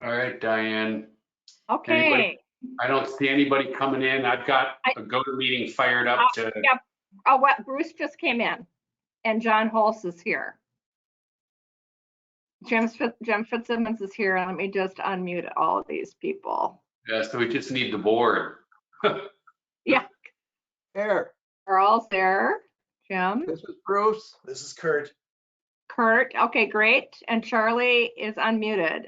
All right, Diane. Okay. Anybody? I don't see anybody coming in. I've got a go-to meeting fired up to. Yep. Oh, what? Bruce just came in, and John Holst is here. Jim Fitzsimmons is here. Let me just unmute all of these people. Yeah, so we just need the board. Yeah. There. Carl's there. Jim. This is Bruce. This is Kurt. Kurt. Okay, great. And Charlie is unmuted.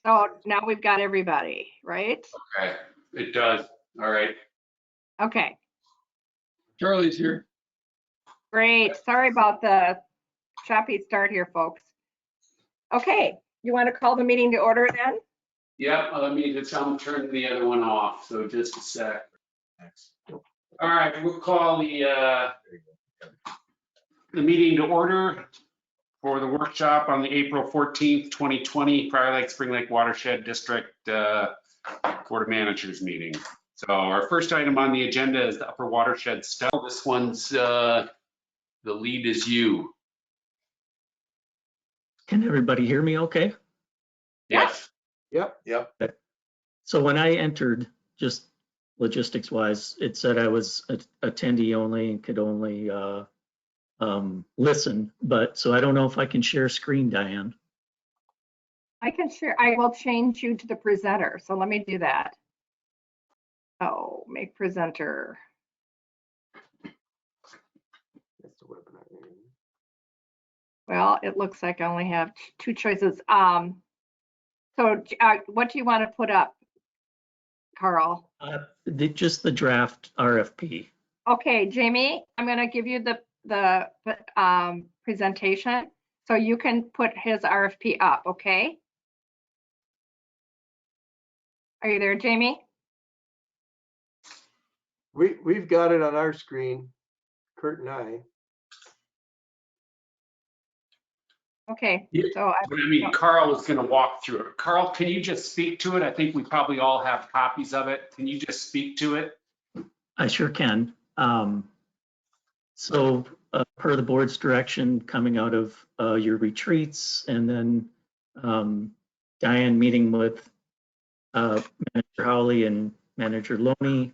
So now we've got everybody, right? Okay, it does. All right. Okay, Charlie's here. great. Sorry about the choppy start here, folks. Okay, you want to call the meeting to order then? Yep, let me just turn the other one off. So just a sec. All right, we'll call the meeting to order for the workshop on the April 14th, 2020 Prior Lake Spring Lake Watershed District Board of Managers meeting. So our first item on the agenda is the upper watershed study. This one's the lead is you. Can everybody hear me okay? Yes. Yep. So when I entered, just logistics wise, it said I was attendee only and could only listen, but so I don't know if I can share screen, Diane. I can share. I will change you to the presenter. So let me do that. Oh, make presenter. That's the webinar. Well, it looks like I only have two choices. So what do you want to put up, Carl? Just the draft RFP. Okay, Jamie, I'm going to give you the presentation so you can put his RFP up, okay? Are you there, Jamie? We've got it on our screen, Kurt and I. Okay, Yeah, so But I mean, Carl is going to walk through it. Carl, can you just speak to it? I think we probably all have copies of it. Can you just speak to it? I sure can. So per the board's direction coming out of your retreats and then Diane meeting with Manager Howley and Manager Loney,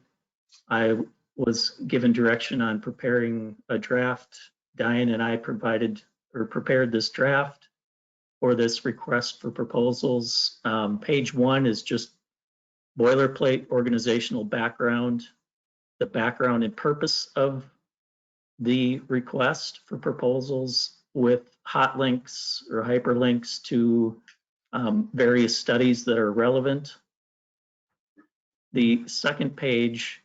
I was given direction on preparing a draft. Diane and I prepared this draft for this request for proposals. Page 1 is just boilerplate organizational background, the background and purpose of the request for proposals with hot links or hyperlinks to various studies that are relevant. The second page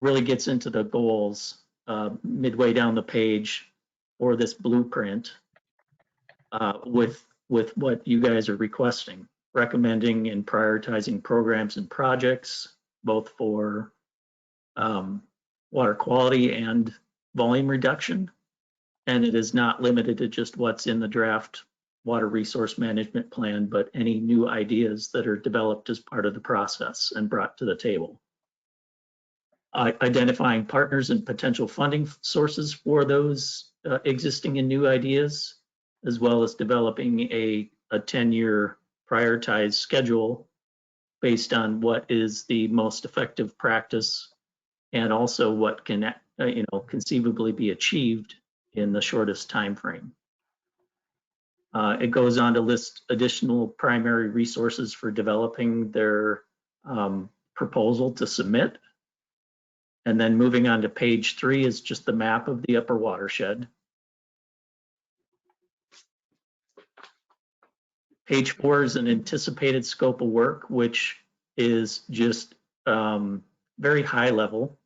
really gets into the goals midway down the page for this blueprint with what you guys are requesting, recommending and prioritizing programs and projects, both for water quality and volume reduction. And it is not limited to just what's in the draft water resource management plan, but any new ideas that are developed as part of the process and brought to the table. Identifying partners and potential funding sources for those existing and new ideas, as well as developing a 10-year prioritized schedule based on what is the most effective practice and also what can conceivably be achieved in the shortest time frame. It goes on to list additional primary resources for developing their proposal to submit. And then moving on to page 3 is just the map of the upper watershed. Page 4 is an anticipated scope of work, which is just very high level,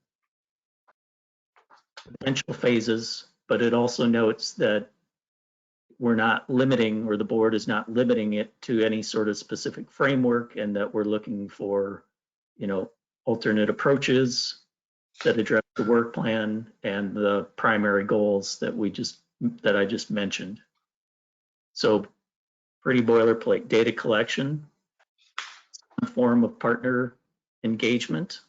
potential phases, but it also notes that we're not limiting, or the board is not limiting it to any sort of specific framework, and that we're looking for, alternate approaches that address the work plan and the primary goals that I just mentioned. So pretty boilerplate: data collection, some form of partner engagement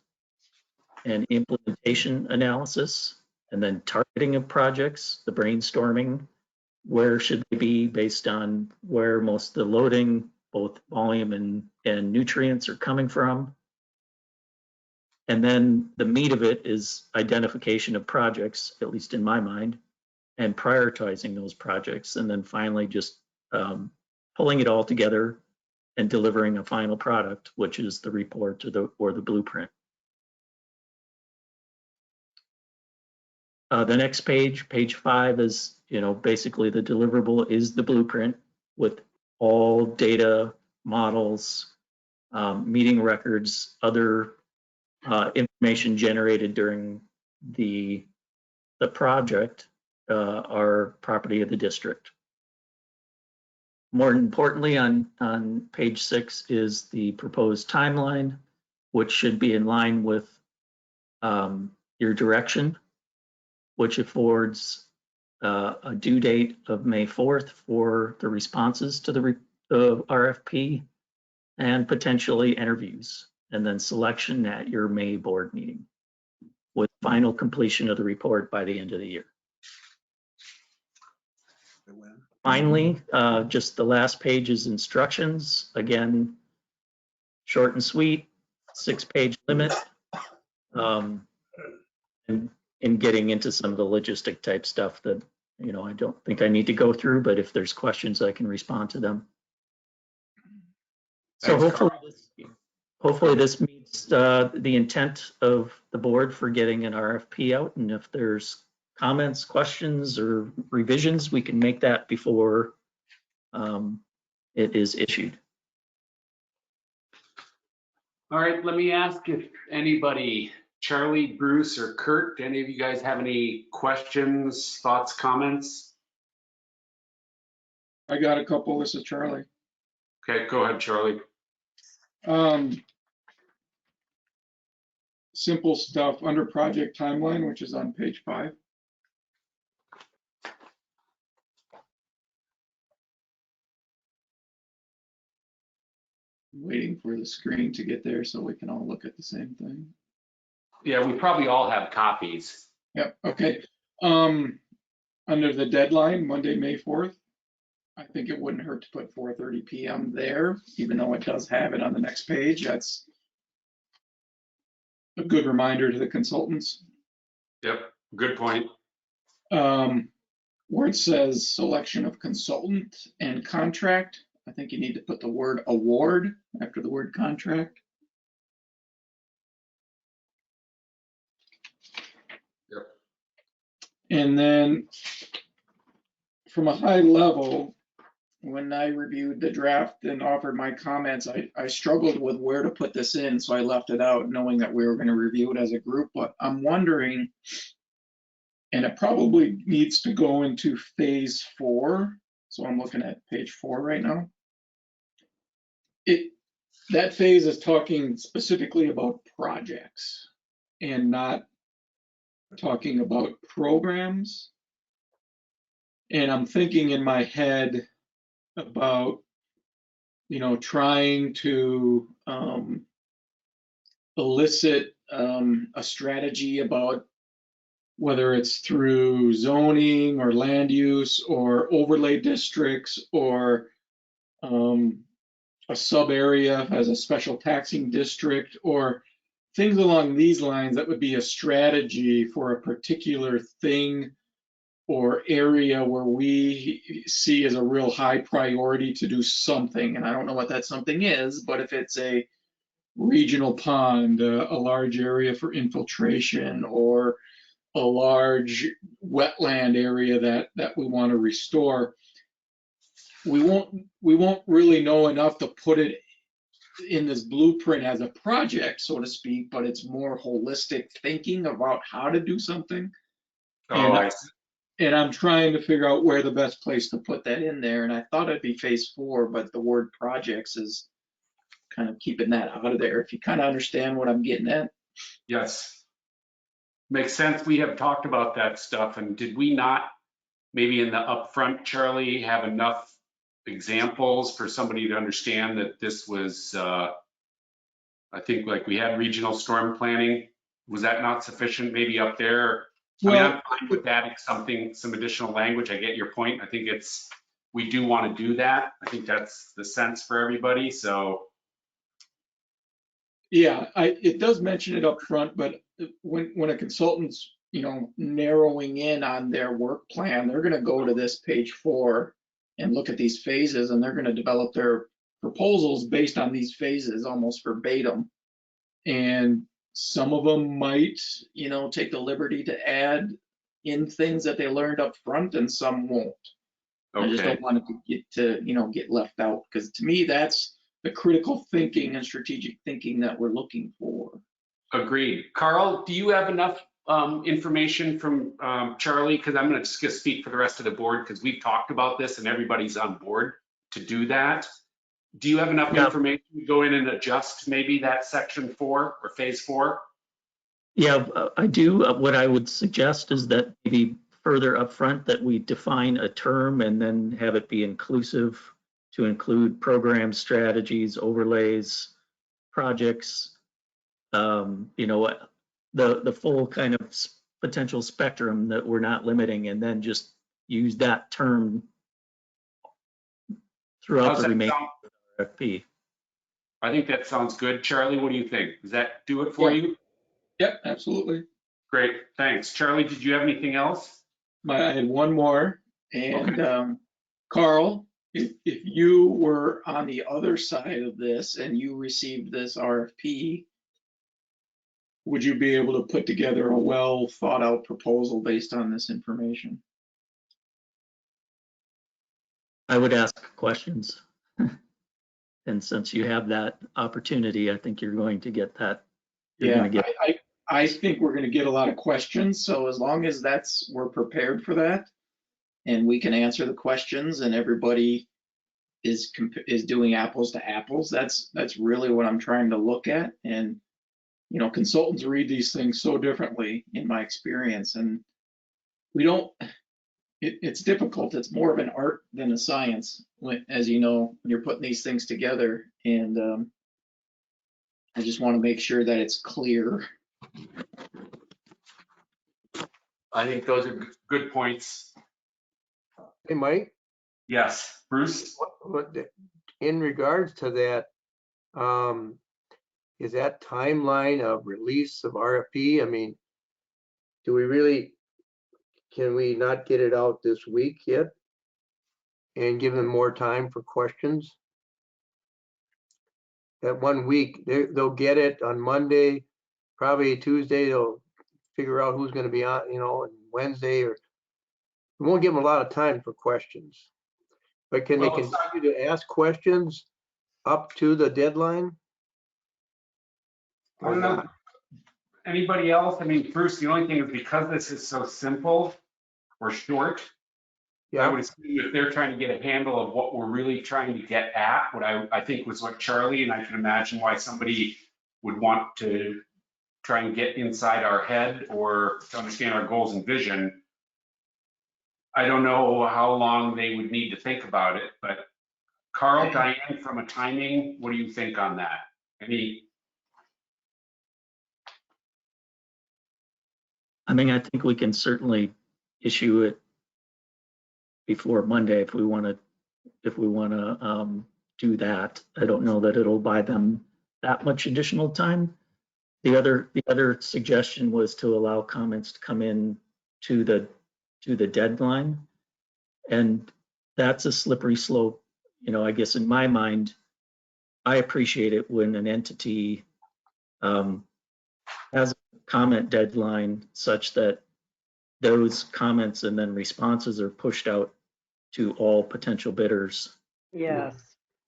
and implementation analysis, and then targeting of projects, the brainstorming, where should they be based on where most of the loading, both volume and nutrients are coming from. And then the meat of it is identification of projects, at least in my mind, and prioritizing those projects. And then finally just pulling it all together and delivering a final product, which is the report or the blueprint. The next page, page 5, is, basically the deliverable is the blueprint with all data, models, meeting records, other information generated during the project are property of the district. More importantly, on page 6 is the proposed timeline, which should be in line with your direction, which affords a due date of May 4th for the responses to the RFP and potentially interviews, and then selection at your May board meeting with final completion of the report by the end of the year. Finally, just the last page is instructions. Again, short and sweet, 6-page limit. And getting into some of the logistic type stuff that, I don't think I need to go through, but if there's questions, I can respond to them. So Thanks, hopefully this meets the intent of the board for getting an RFP out. And if there's comments, questions, or revisions, we can make that before it is issued. All right, let me ask if anybody, Charlie, Bruce, or Kurt, any of you guys have any questions, thoughts, comments? I got a couple. This is Charlie. Okay, go ahead, Charlie. Simple stuff under project timeline, which is on page 5. Waiting for the screen to get there so we can all look at the same thing. Yeah, we probably all have copies. Yep, okay. Under the deadline, Monday, May 4th, I think it wouldn't hurt to put 4:30 p.m. there, even though it does have it on the next page. That's a good reminder to the consultants. Yep, good point. Where it says selection of consultant and contract, I think you need to put the word award after the word contract. Yep. And then from a high level, when I reviewed the draft and offered my comments, I struggled with where to put this in, so I left it out knowing that we were going to review it as a group. But I'm wondering, and it probably needs to go into phase 4. So I'm looking at page 4 right now. That phase is talking specifically about projects and not talking about programs. And I'm thinking in my head about, trying to elicit a strategy about whether it's through zoning or land use or overlay districts or a sub area as a special taxing district or things along these lines that would be a strategy for a particular thing or area where we see as a real high priority to do something. And I don't know what that something is, but if it's a regional pond, a large area for infiltration, or a large wetland area that we want to restore, we won't really know enough to put it in this blueprint as a project, so to speak, but it's more holistic thinking about how to do something. Oh, I see. And I'm trying to figure out where the best place to put that in there. And I thought it'd be phase 4, but the word projects is kind of keeping that out of there. If you kind of understand what I'm getting at. Yes. Makes sense. We have talked about that stuff. And did we not, maybe in the upfront, Charlie, have enough examples for somebody to understand that this was, I think like we had regional storm planning. Was that not sufficient maybe up there? I mean, Well, I'm fine with adding some additional language. I get your point. I think we do want to do that. I think that's the sense for everybody, so. yeah, it does mention it up front, but when a consultant's, narrowing in on their work plan, they're gonna go to this page 4 and look at these phases, and they're gonna develop their proposals based on these phases, almost verbatim. And some of them might, take the liberty to add in things that they learned up front, and some won't. I just Okay, don't want it to get left out, because to me, that's the critical thinking and strategic thinking that we're looking for. agreed. Carl, do you have enough information from Charlie? Because I'm going to just speak for the rest of the board because we've talked about this and everybody's on board to do that. Do you have enough Yeah. information to go in and adjust maybe that section 4 or phase 4? Yeah, I do. What I would suggest is that maybe further upfront that we define a term and then have it be inclusive to include programs, strategies, overlays, projects, the full kind of potential spectrum that we're not limiting, and then just use that term throughout How's the that remaining sound? RFP. I think that sounds good. Charlie, what do you think? Does that do it for Yeah. you? Yep, absolutely. Great, thanks. Charlie, did you have anything else? I had one more, and Okay. Carl, if you were on the other side of this and you received this RFP, would you be able to put together a well thought out proposal based on this information? I would ask questions. And since you have that opportunity, I think you're going to get that. You're Yeah, going to get. I think we're going to get a lot of questions. So as long as we're prepared for that, and we can answer the questions, and everybody is doing apples to apples, that's really what I'm trying to look at. And consultants read these things so differently, in my experience, and we don't. It's difficult. It's more of an art than a science, as you know, when you're putting these things together. And I just want to make sure that it's clear. I think those are good points. Hey, Mike, Yes, Bruce? in regards to that, is that timeline of release of RFP? I mean, can we not get it out this week yet? And give them more time for questions? That 1 week, they'll get it on Monday, probably Tuesday, they'll figure out who's gonna be on, and Wednesday, or we won't give them a lot of time for questions. But can they Well, it's not- continue to ask questions up to the deadline? I don't know. Anybody else? I mean, Bruce, the only thing is because this is so simple or short, I Yeah, would assume if they're trying to get a handle of what we're really trying to get at, what I think was what Charlie, and I can imagine why somebody would want to try and get inside our head or to understand our goals and vision. I don't know how long they would need to think about it, but Carl, Diane, from a timing, what do you think on that? I mean, I think we can certainly issue it before Monday if we want to. Do that. I don't know that it'll buy them that much additional time. The other suggestion was to allow comments to come in to the deadline, and that's a slippery slope. I guess in my mind, I appreciate it when an entity has a comment deadline such that those comments and then responses are pushed out to all potential bidders. Yes.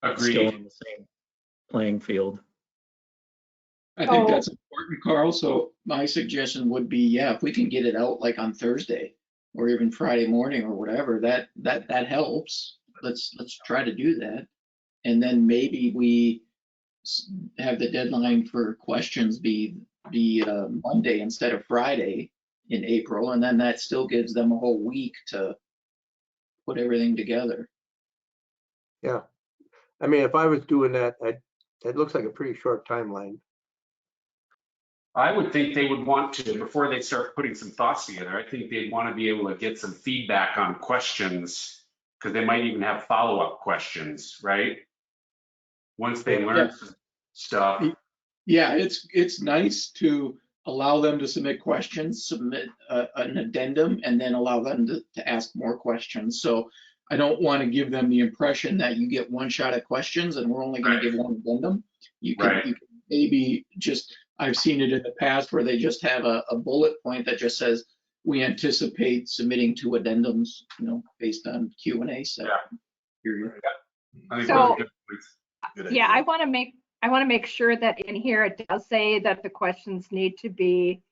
Still Agreed. on the same playing field. I think Oh. that's important, Carl. So my suggestion would be, yeah, if we can get it out like on Thursday or even Friday morning or whatever, that helps. Let's try to do that. And then maybe we have the deadline for questions be Monday instead of Friday in April, and then that still gives them a whole week to put everything together. yeah. I mean, if I was doing that, that looks like a pretty short timeline. I would think they would want to, before they start putting some thoughts together, I think they'd want to be able to get some feedback on questions, because they might even have follow-up questions, right? Once they learn some stuff. Yeah, it's nice to allow them to submit questions, submit an addendum, and then allow them to ask more questions. So I don't want to give them the impression that you get one shot at questions and we're only going Right. to give one addendum. You Right. can maybe just, I've seen it in the past where they just have a bullet point that just says, we anticipate submitting 2 addendums, based on Q&A set. Yeah. Period. I think So- those are good points. Good Yeah, idea. I want to make sure that in here it does say that the questions need to be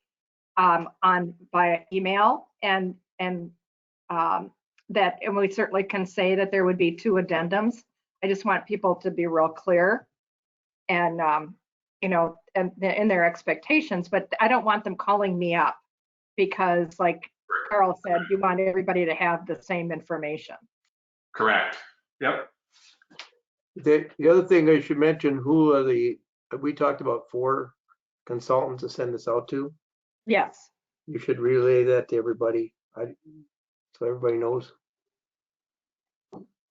on via email and that, and we certainly can say that there would be 2 addendums. I just want people to be real clear and and in their expectations, but I don't want them calling me up because, like Carl said, you want everybody to have the same information. Correct. Yep. The other thing I should mention, who are we talked about 4 consultants to send this out to. Yes. You should relay that to everybody, so everybody knows.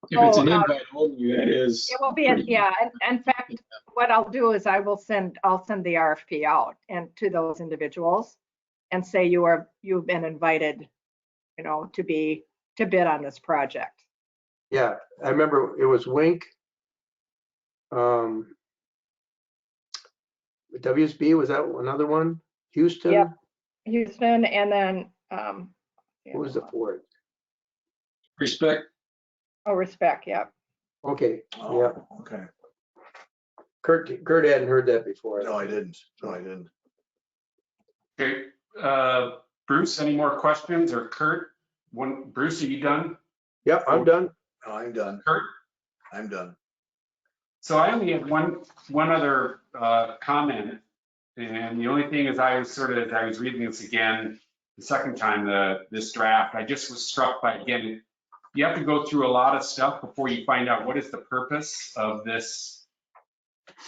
If it's an Oh, invite only, that is. It will be, pretty- yeah, and in fact, what I'll do is I'll send the RFP out and to those individuals and say you've been invited, to bid on this project. Yeah, I remember it was Wink. WSB, was that another one? Houston? Yep. Houston, and then, What was the 4th? Respect. Respect, yeah. Okay, Oh, yeah. okay. Kurt hadn't heard that before. No, I didn't. No, I didn't. Okay. Bruce, any more questions, or Kurt? Bruce, are you done? Yep, I'm done. No, I'm done. Kurt? I'm done. So I only have one other comment, and the only thing is I was reading this again the second time, this draft, I just was struck by, again, you have to go through a lot of stuff before you find out what is the purpose of this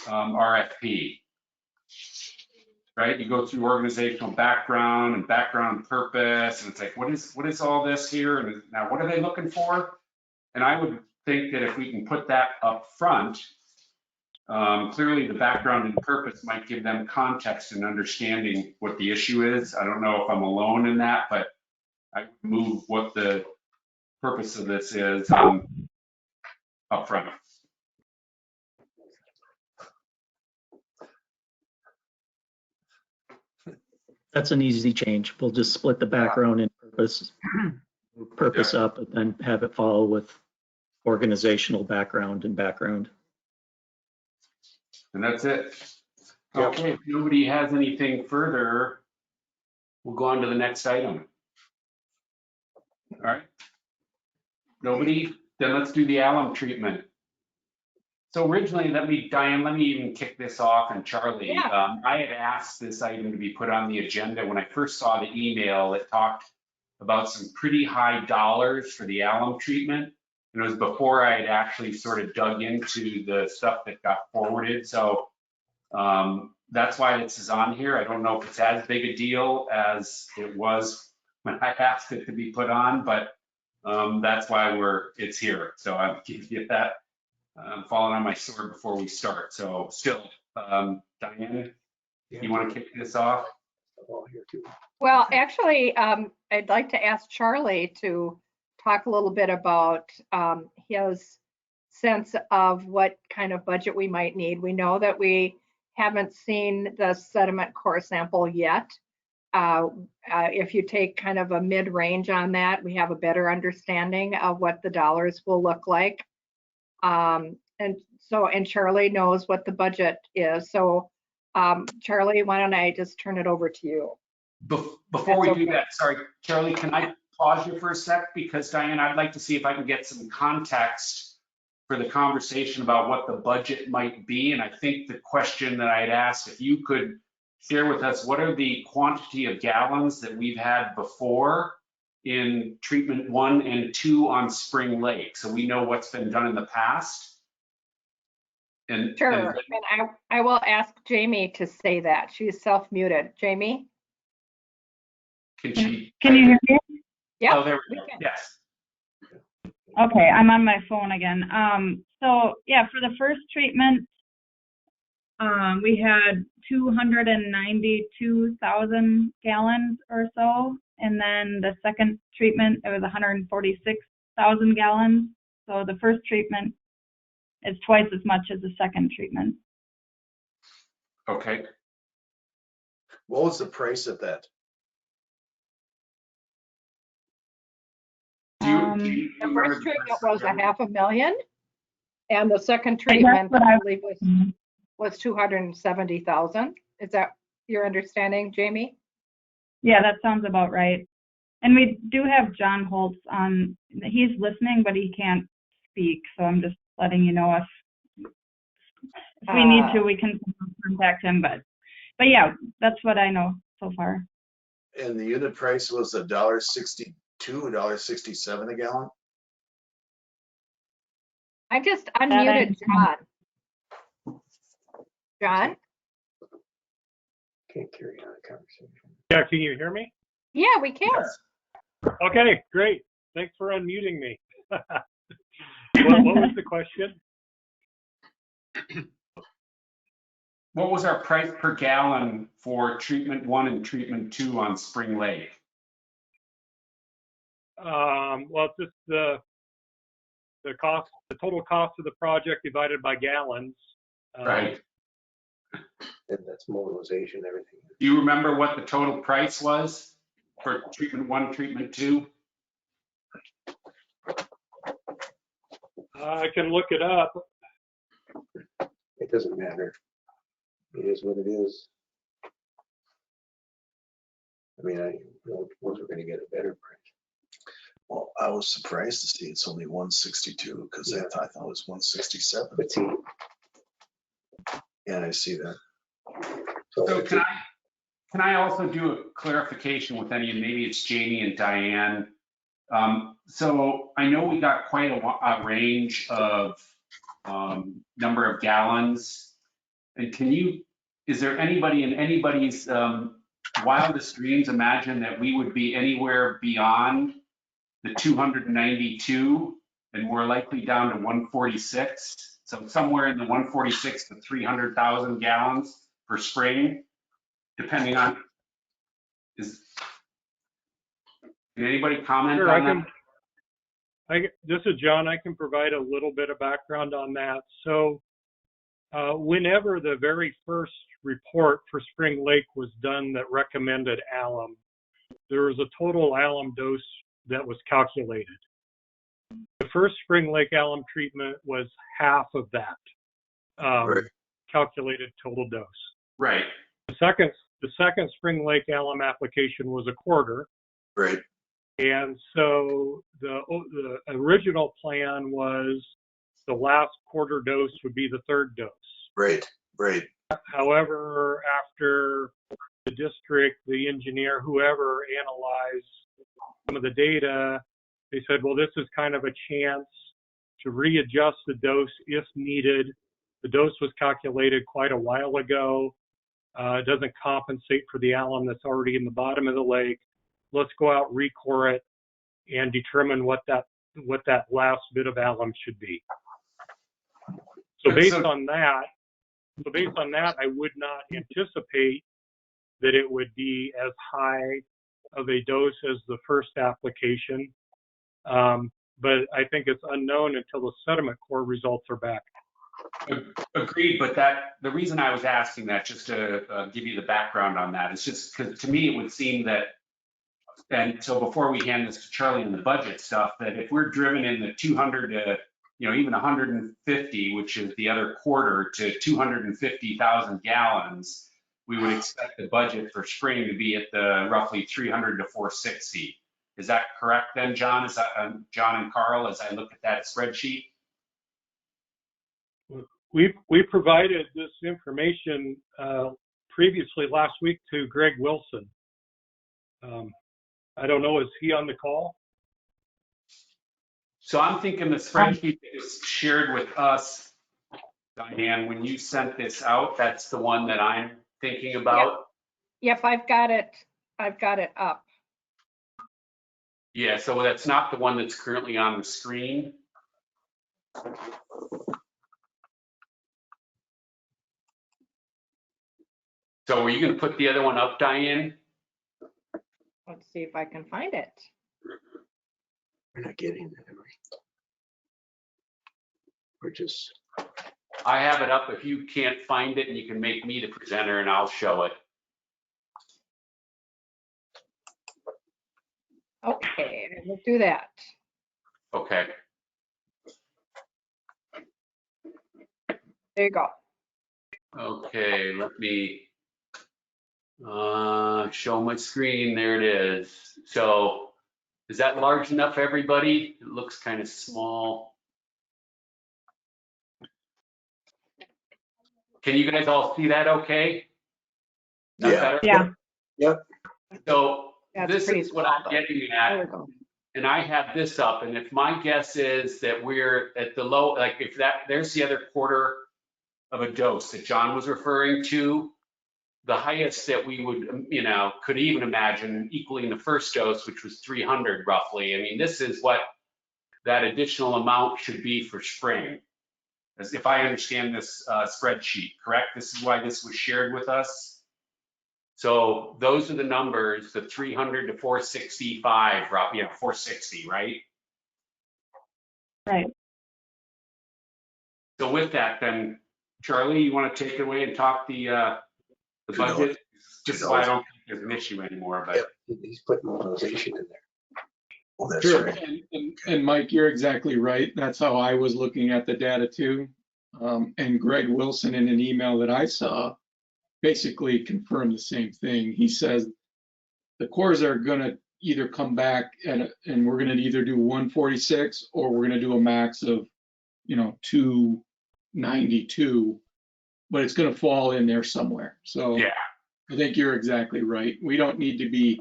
RFP, right? You go through organizational background and background purpose, and it's like, what is all this here? And now what are they looking for? And I would think that if we can put that up front, clearly the background and purpose might give them context and understanding what the issue is. I don't know if I'm alone in that, but I would move what the purpose of this is up front. That's an easy change. We'll just split the background and purpose up, and then have it follow with organizational background and background. And that's it. Yep. Okay, if nobody has anything further, we'll go on to the next item. All right. Nobody? Then let's do the alum treatment. So originally, Diane, let me even kick this off, and Charlie, Yeah. I had asked this item to be put on the agenda. When I first saw the email, it talked about some pretty high dollars for the alum treatment. And it was before I had actually sort of dug into the stuff that got forwarded. So that's why this is on here. I don't know if it's as big a deal as it was when I asked it to be put on, but that's why it's here. So I'll give you that. I'm falling on my sword before we start. So still, Diane, you want to kick this off? Oh, here too. Well, actually, I'd like to ask Charlie to talk a little bit about his sense of what kind of budget we might need. We know that we haven't seen the sediment core sample yet. If you take kind of a mid-range on that, we have a better understanding of what the dollars will look like. And Charlie knows what the budget is. So Charlie, why don't I just turn it over to you? Before we That's do okay. that, sorry, Charlie, can I pause you for a sec? Because Diane, I'd like to see if I can get some context for the conversation about what the budget might be. And I think the question that I had asked, if you could share with us, what are the quantity of gallons that we've had before in treatment 1 and 2 on Spring Lake? So we know what's been done in the past. And Sure, and I will ask Jamie to say that. She's self-muted. Jamie? can she? Can you hear me? Yep, Oh, there we we go. can. Yes. Okay, I'm on my phone again. So yeah, for the first treatment, we had 292,000 gallons or so, and then the second treatment, it was 146,000 gallons. So the first treatment is twice as much as the second treatment. Okay. What was the price of that? Do you The remember first the treatment price? was 500,000, and the second That's treatment, what I I- believe, was 270,000. Is that your understanding, Jamie? Yeah, that sounds about right. And we do have John Holtz on. He's listening, but he can't speak. So I'm just letting you know if we need to, we can contact him. But yeah, that's what I know so far. And the unit price was $1.62, $1.67 a gallon? I just unmuted John. John? Can't carry on a conversation. Yeah, can you hear me? Yeah, we can. Yes. Okay, great. Thanks for unmuting me. What was the question? What was our price per gallon for treatment 1 and treatment 2 on Spring Lake? Well, it's just the cost, the total cost of the project divided by gallons. Right. And that's mobilization, everything. Do you remember what the total price was for treatment 1, treatment 2? I can look it up. It doesn't matter. It is what it is. I mean, I was gonna get a better price. Well, I was surprised to see it's only 162 because I thought it was 167. But see, Yeah, I see that. So can I also do a clarification with any, and maybe it's Jamie and Diane. So I know we got quite a range of number of gallons. And is there anybody in anybody's wildest dreams imagine that we would be anywhere beyond the 292 and more likely down to 146? So somewhere in the 146 to 300,000 gallons per spring, depending on, can anybody comment Sure, on that? This is John. I can provide a little bit of background on that. So whenever the very first report for Spring Lake was done that recommended alum, there was a total alum dose that was calculated. The first Spring Lake alum treatment was half of that Right. calculated total dose. Right. The second Spring Lake alum application was a quarter. Right. And so the original plan was the last quarter dose would be the third dose. Right. Right. However, after the district, the engineer, whoever analyzed some of the data, they said, well, this is kind of a chance to readjust the dose if needed. The dose was calculated quite a while ago. It doesn't compensate for the alum that's already in the bottom of the lake. Let's go out, recore it, and determine what that last bit of alum should be. So based on that, I would not anticipate that it would be as high of a dose as the first application. But I think it's unknown until the sediment core results are back. Agreed, but the reason I was asking that, just to give you the background on that, is just because to me it would seem that, and so before we hand this to Charlie in the budget stuff, that if we're driven in the 200 to, even 150, which is the other quarter, to 250,000 gallons, we would expect the budget for spring to be at the roughly 300 to 460. Is that correct then, John? Is that John and Carl, as I look at that spreadsheet? We provided this information previously last week to Greg Wilson. I don't know, is he on the call? So I'm thinking the spreadsheet that was shared with us Diane, when you sent this out, that's the one that I'm thinking about. Yep, I've got it. I've got it up. Yeah, so that's not the one that's currently on the screen. So are you going to put the other one up, Diane? Let's see if I can find it. We're not getting that. We're just, I have it up. If you can't find it, and you can make me the presenter and I'll show it. Okay, we'll do that. Okay. There you go. Okay, let me show my screen. There it is. So is that large enough, everybody? It looks kind of small. Can you guys all see that okay? Not Yeah. better? Yeah. yep, So That's this pretty is what small, I'm but getting there we at, go. and I have this up, and if my guess is that we're at the low, like if that, there's the other quarter of a dose that John was referring to, the highest that we would, could even imagine equaling the first dose, which was 300 roughly. I mean, this is what that additional amount should be for spring. As if I understand this spreadsheet, correct? This is why this was shared with us. So those are the numbers, the 300 to 465, 460, right? Right. So with that, then, Charlie, you want to take it away and talk the budget? Just so I don't think there's an issue anymore, but. yep, he's putting mobilization in there. Well, that's Sure, right. and Mike, you're exactly right. That's how I was looking at the data too. And Greg Wilson, in an email that I saw, basically confirmed the same thing. He says the cores are gonna either come back and we're gonna either do 146 or we're gonna do a max of, 292, but it's gonna fall in there somewhere. So Yeah. I think you're exactly right. We don't need to be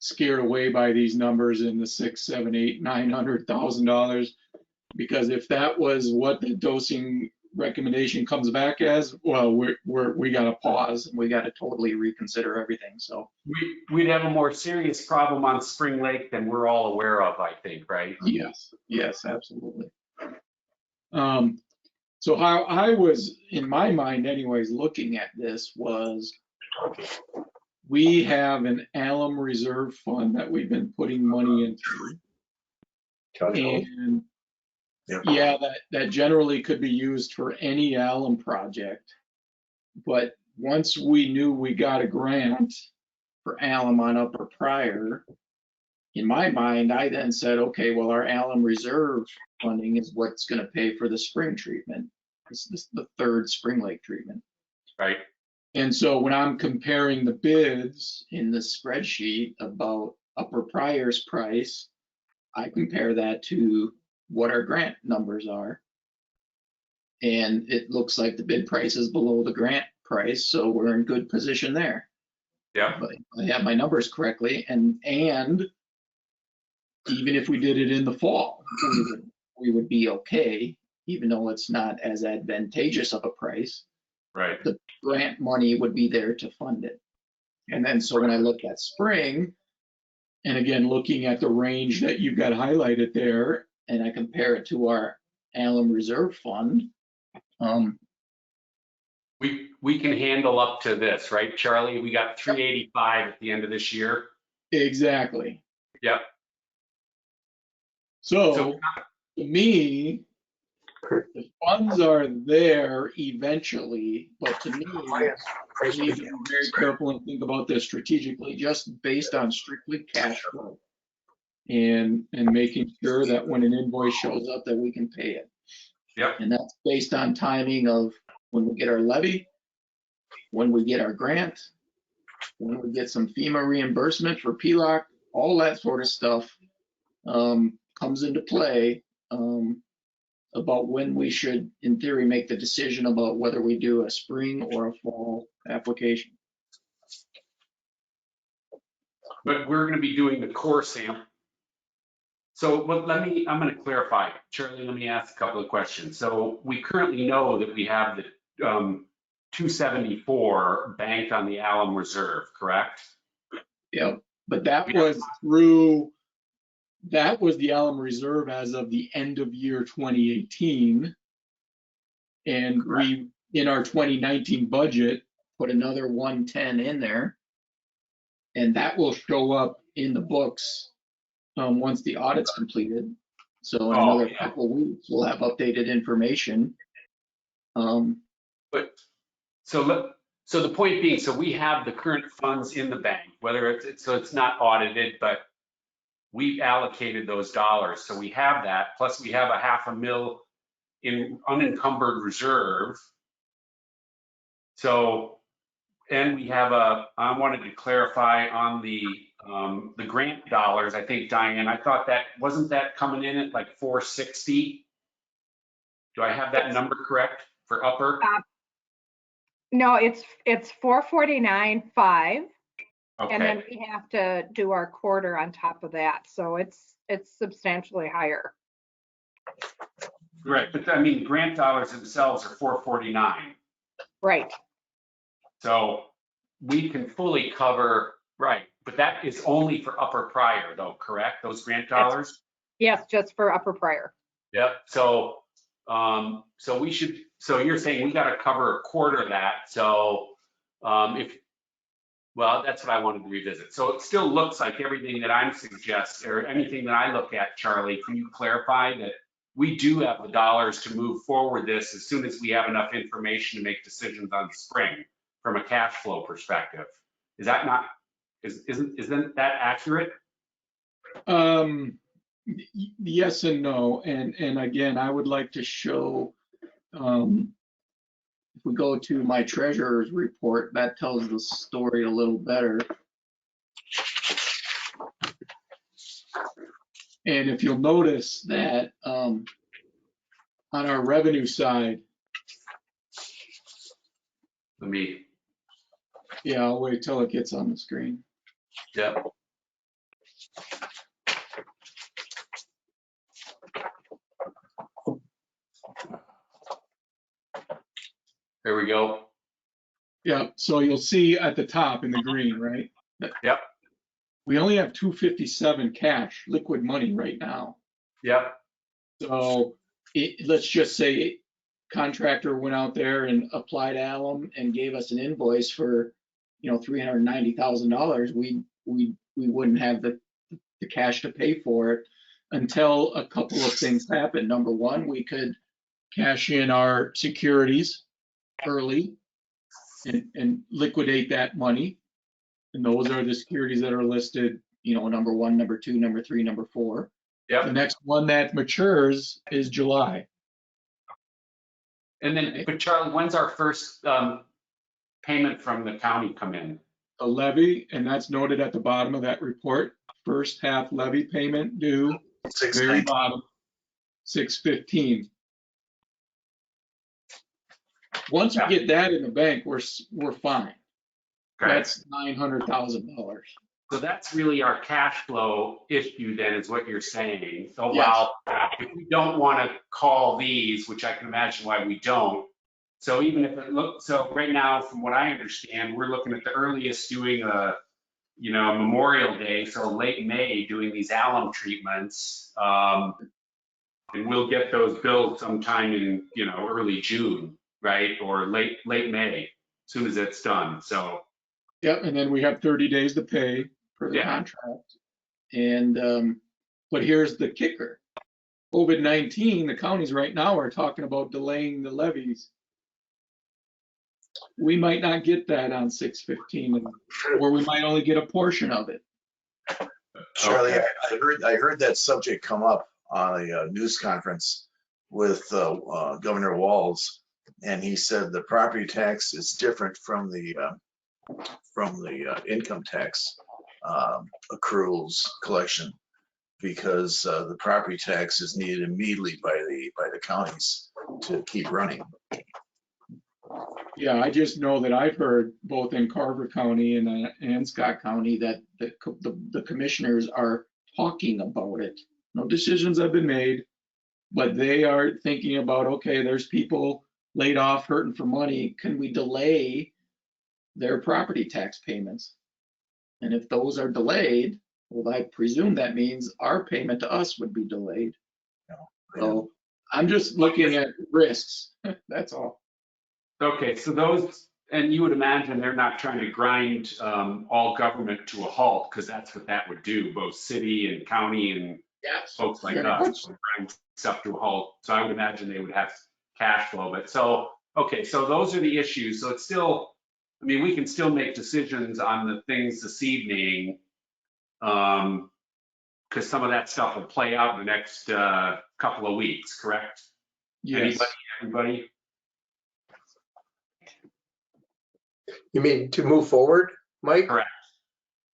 scared away by these numbers in the $600,000, $700,000, $800,000, $900,000, because if that was what the dosing recommendation comes back as, well, we got to pause and we got to totally reconsider everything. So We'd have a more serious problem on Spring Lake than we're all aware of, I think, right? yes, absolutely. So how I was, in my mind anyways, looking at this was, we have an alum reserve fund that we've been putting money into. And Yep. yeah, that generally could be used for any alum project. But once we knew we got a grant for alum on Upper Pryor, in my mind, I then said, okay, well, our alum reserve funding is what's going to pay for the spring treatment. This is the third Spring Lake treatment. Right. And so when I'm comparing the bids in the spreadsheet about Upper Pryor's price, I compare that to what our grant numbers are. And it looks like the bid price is below the grant price, so we're in good position there. Yeah. But I have my numbers correctly, and even if we did it in the fall, we would be okay, even though it's not as advantageous of a price. Right. The grant money would be there to fund it. And then so when I look at spring, and again, looking at the range that you've got highlighted there, and I compare it to our alum reserve fund, We can handle up to this, right, Charlie? We got 385 at the end of this year. exactly. Yep. So to me, the funds are there eventually, but to me, we need to be very careful and think about this strategically, just based on strictly cash flow. And making sure that when an invoice shows up that we can pay it. Yep. And that's based on timing of when we get our levy, when we get our grant, when we get some FEMA reimbursement for PLOC, all that sort of stuff comes into play about when we should, in theory, make the decision about whether we do a spring or a fall application. But we're going to be doing the core So I'm going to clarify. Charlie, let me ask a couple of questions. So we currently know that we have the 274 banked on the alum reserve, correct? Yep, but that was the alum reserve as of the end of year 2018. And we, in our 2019 budget, put another 110 in there. And that will show up in the books once the audit's completed. So in another couple of weeks, we'll have updated information. But so the point being, so we have the current funds in the bank, whether it's not audited, but we've allocated those dollars. So we have that, plus we have a $500,000 in unencumbered reserve. So, and we have I wanted to clarify on the grant dollars. I think, Diane, I thought wasn't that coming in at like 460? Do I have that number correct for upper? No, it's 449.5. Okay. And then we have to do our quarter on top of that. So it's substantially higher. Right, but I mean, grant dollars themselves are 449. Right. So we can fully cover, right, but that is only for upper prior though, correct? Those grant dollars? Yes, just for upper prior. Yep, so so you're saying we gotta cover a quarter of that, so well, that's what I wanted to revisit. So it still looks like everything that I'm suggesting, or anything that I look at, Charlie, can you clarify that we do have the dollars to move forward this as soon as we have enough information to make decisions on spring from a cash flow perspective? Is that not, isn't that accurate? Yes and no. And again, I would like to show, if we go to my treasurer's report, that tells the story a little better. And if you'll notice that on our revenue side, yeah, I'll wait till it gets on the screen. Yep. There we go. Yeah, so you'll see at the top in the green, right? Yep. We only have 257 cash, liquid money right now. Yep. So let's just say contractor went out there and applied alum and gave us an invoice for, $390,000. We wouldn't have the cash to pay for it until a couple of things happen. Number one, we could cash in our securities early and liquidate that money. And those are the securities that are listed, number 1, number 2, number 3, number 4. Yep. The next one that matures is July. And then, but Charlie, when's our first payment from the county come in? A levy, and that's noted at the bottom of that report. First half levy payment due, very bottom, 6/15. Once we get that in the bank, we're fine. Okay. That's $900,000. So that's really our cash flow issue then, is what you're saying. So Yes. while if we don't want to call these, which I can imagine why we don't, so even if it looks, so right now, from what I understand, we're looking at the earliest doing a, Memorial Day, so late May, doing these alum treatments. And we'll get those billed sometime in, early June, right? Or late May, as soon as it's done, so. Yep, and then we have 30 days to pay for the contract. And, but here's the kicker. COVID-19, the counties right now are talking about delaying the levies. We might not get that on 6/15, or we might only get a portion of it. Charlie, I heard that subject come up on a news conference with Governor Walz, and he said the property tax is different from the income tax accruals collection, because the property tax is needed immediately by the counties to keep running. Yeah, I just know that I've heard both in Carver County and Scott County that the commissioners are talking about it. No decisions have been made, but they are thinking about, okay, there's people laid off hurting for money. Can we delay their property tax payments? And if those are delayed, well, I presume that means our payment to us would be delayed. So I'm just looking at risks. That's all. Okay, so those, and you would imagine they're not trying to grind all government to a halt, because that's what that would do, both city and county and Yes. folks like Very us, much so. grind stuff to a halt. So I would imagine they would have cash flow. But so, okay, so those are the issues. So it's still, I mean, we can still make decisions on the things this evening, because some of that stuff will play out in the next couple of weeks, correct? Yes. Anybody? You mean to move forward, Mike? Correct.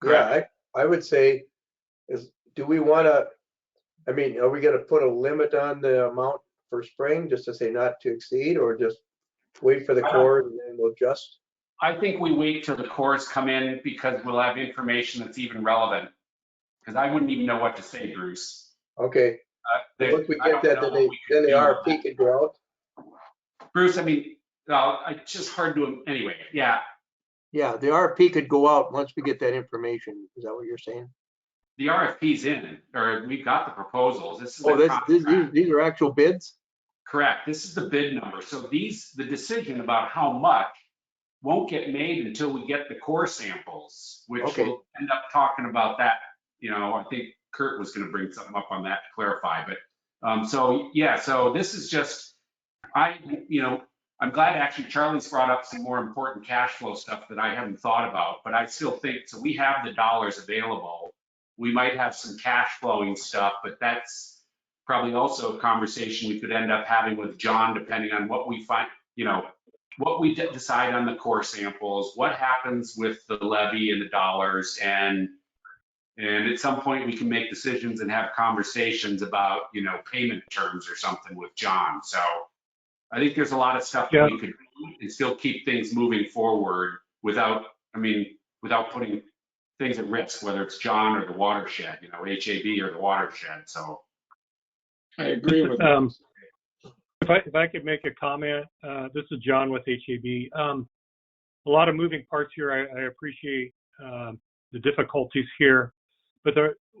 Yeah, I would say do we want to, I mean, are we going to put a limit on the amount for spring, just to say not to exceed, or just wait for the core and then we'll adjust? I think we wait till the cores come in, because we'll have information that's even relevant. Because I wouldn't even know what to say, Bruce. Okay, once we I get don't that, know then what we they could do. are peak and drought. Bruce, I mean, it's just hard to, anyway, yeah. Yeah, the RFP could go out once we get that information. Is that what you're saying? The RFP's in, or we've got the proposals. This is Oh, a contract. these are actual bids? Correct. This is the bid number. So the decision about how much won't get made until we get the core samples, which Okay. we'll end up talking about that. You know, I think Kurt was going to bring something up on that to clarify. But so yeah, so this is just, I'm glad actually Charlie's brought up some more important cash flow stuff that I haven't thought about, but I still think, so we have the dollars available. We might have some cash flowing stuff, but that's probably also a conversation we could end up having with John, depending on what we find, what we decide on the core samples, what happens with the levy and the dollars, and at some point we can make decisions and have conversations about, payment terms or something with John. So I think there's a lot of stuff that we could do and still keep things moving forward without putting things at risk, whether it's John or the watershed, HAB or the watershed. So I agree with If I could make a comment, this is John with HAB. A lot of moving parts here. I appreciate the difficulties here, but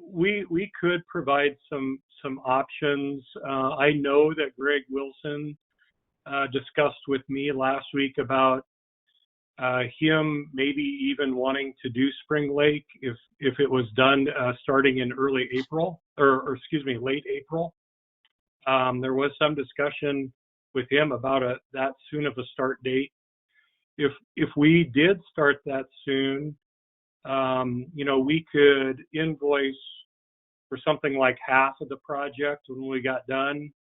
we could provide some options. I know that Greg Wilson discussed with me last week about him maybe even wanting to do Spring Lake if it was done starting in early April, or excuse me, late April. There was some discussion with him about that soon of a start date. If we did start that soon, we could invoice for something like half of the project when we got done.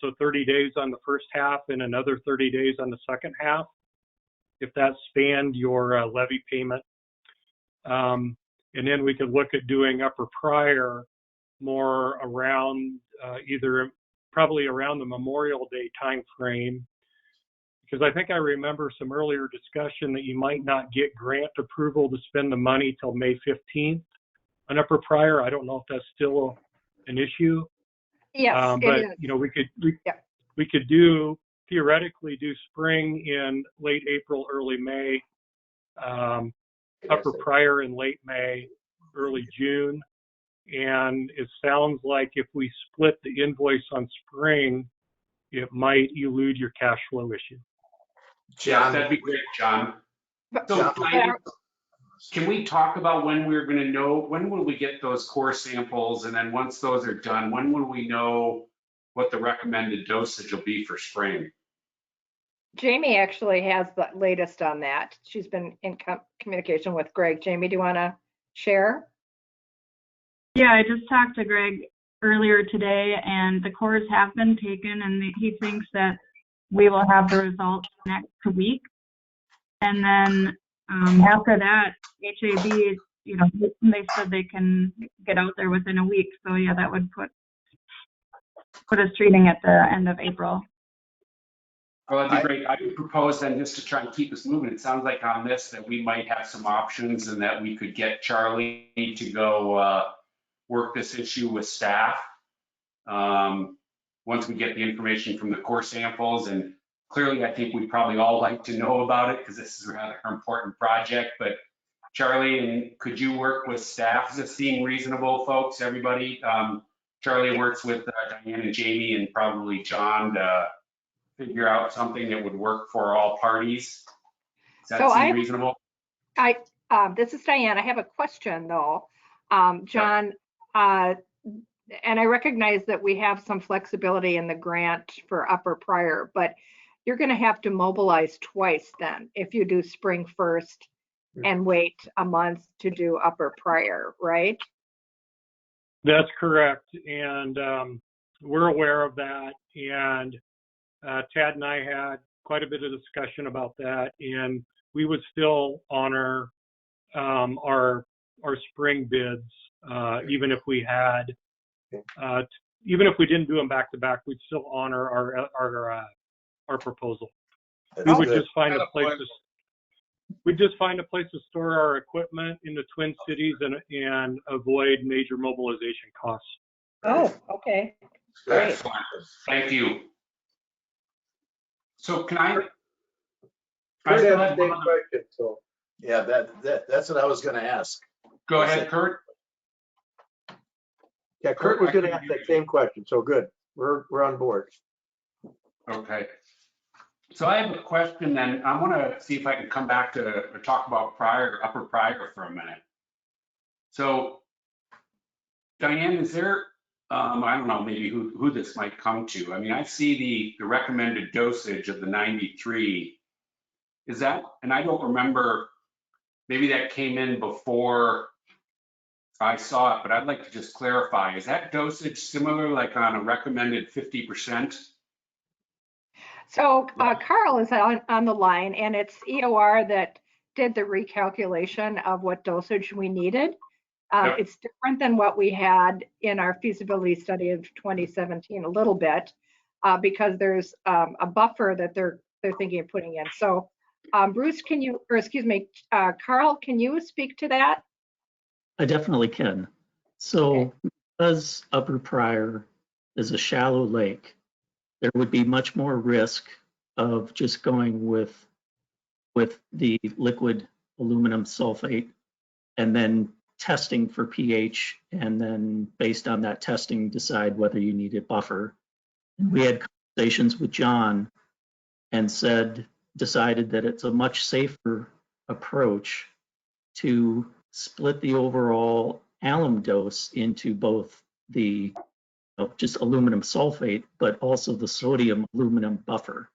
So 30 days on the first half and another 30 days on the second half, if that spanned your levy payment. And then we could look at doing Upper Pryor more around probably around the Memorial Day timeframe, because I think I remember some earlier discussion that you might not get grant approval to spend the money till May 15th on Upper Pryor. I don't know if that's still an issue. Yes, But it is. we could theoretically do spring in late April, early May, Upper Pryor in late May, early June. And it sounds like if we split the invoice on spring, it might elude your cash flow issue. yeah, that'd be great, John. So can we talk about when we're going to know, when will we get those core samples? And then once those are done, when will we know what the recommended dosage will be for spring? Jamie actually has the latest on that. She's been in communication with Greg. Jamie, do you want to share? Yeah, I just talked to Greg earlier today, and the cores have been taken, and he thinks that we will have the results next week. And then after that, HAB, they said they can get out there within a week. So yeah, that would put us treating at the end of April. Well, that'd be great. I would propose then, just to try and keep us moving, it sounds like on this that we might have some options and that we could get Charlie to go work this issue with staff once we get the information from the core samples. And clearly, I think we'd probably all like to know about it because this is a rather important project. But Charlie, and could you work with staff? Does it seem reasonable, folks, everybody? Charlie works with Diane and Jamie and probably John to figure out something that would work for all parties. Does that seem reasonable? This is Diane. I have a question though. John, and I recognize that we have some flexibility in the grant for Upper Pryor, but you're going to have to mobilize twice then if you do spring first and wait a month to do Upper Pryor, right? That's correct. And we're aware of that. And Tad and I had quite a bit of discussion about that. And we would still honor our spring bids, even if we had, even if we didn't do them back to back, we'd still honor our proposal. We would just find a place to. We'd just find a place to store our equipment in the Twin Cities and avoid major mobilization costs. Oh, okay. Great. Excellent. Thank you. So can I? Kurt has the same question, so. Yeah, that's what I was gonna ask. Go ahead, Kurt. Yeah, Kurt was gonna ask that same question, so good. We're on board. Okay. So I have a question then. I want to see if I can come back to talk about Upper Pryor for a minute. So Diane, is there, I don't know, maybe who this might come to. I mean, I see the recommended dosage of the 93. Is that, and I don't remember, maybe that came in before I saw it, but I'd like to just clarify. Is that dosage similar, like on a recommended 50%? So Carl is on the line, and it's EOR that did the recalculation of what dosage we needed. Yep. It's different than what we had in our feasibility study of 2017 a little bit, because there's a buffer that they're thinking of putting in. So Bruce, can you, or excuse me, Carl, can you speak to that? I definitely can. So because Upper Pryor is a shallow lake, there would be much more risk of just going with the liquid aluminum sulfate and then testing for pH, and then based on that testing, decide whether you need a buffer. And we had conversations with John and decided that it's a much safer approach to split the overall alum dose into both the just aluminum sulfate, but also the sodium aluminum buffer.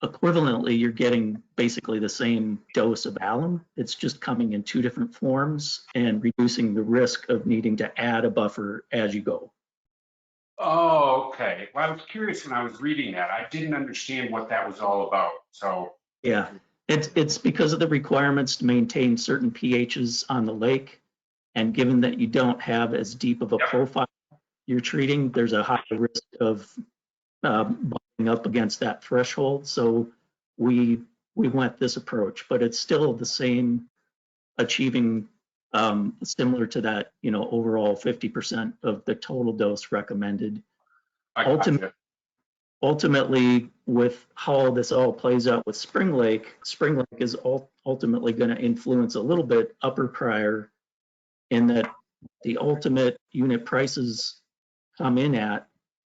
Equivalently, you're getting basically the same dose of alum. It's just coming in two different forms and reducing the risk of needing to add a buffer as you go. Oh, okay. Well, I was curious when I was reading that. I didn't understand what that was all about. So yeah, it's because of the requirements to maintain certain pHs on the lake, and given that you don't have as deep of a profile you're treating, there's a high risk of bumping up against that threshold. So we went this approach, but it's still the same, achieving similar to that, overall 50% of the total dose recommended. Ultimately, with how this all plays out with Spring Lake is ultimately going to influence a little bit Upper Pryor, in that the ultimate unit prices come in at,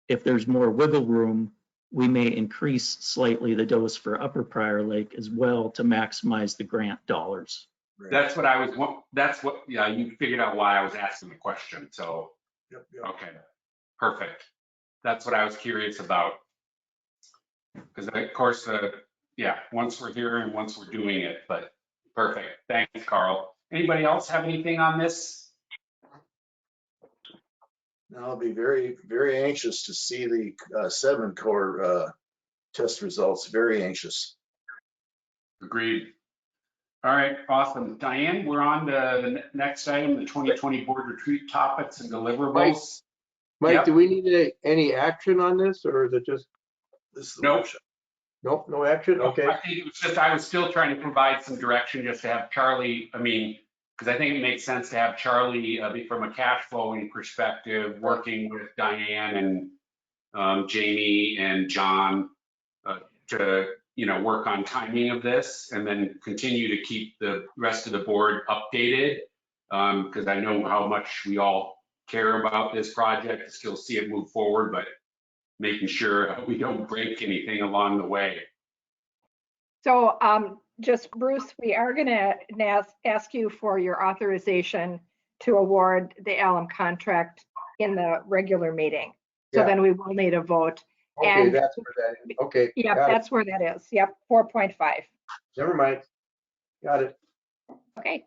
if there's more wiggle room, we may increase slightly the dose for Upper Pryor Lake as well to maximize the grant dollars. that's what you figured out why I was asking the question. So, okay, perfect. That's what I was curious about. Because of course, once we're here and once we're doing it, but perfect. Thanks, Carl. Anybody else have anything on this? Now, I'll be very, very anxious to see the sediment core test results. Very anxious. Agreed. All right, awesome. Diane, we're on to the next item, the 2020 board retreat topics and deliverables. Mike, do we need any action on this, or is it just? This is the Nope. workshop. Nope, no action? Okay. I think it was just, I was still trying to provide some direction just to have Charlie, because I think it makes sense to have Charlie, from a cash flowing perspective, working with Diane and Jamie and John to, work on timing of this, and then continue to keep the rest of the board updated. Because I know how much we all care about this project, still see it move forward, but making sure we don't break anything along the way. So just Bruce, we are going to ask you for your authorization to award the alum contract in the regular meeting. So Yeah. then we will need a vote. Okay, And that's where that is. Okay. yep, got it. that's where that is. Yep, 4.5. Never mind. Got it. Okay.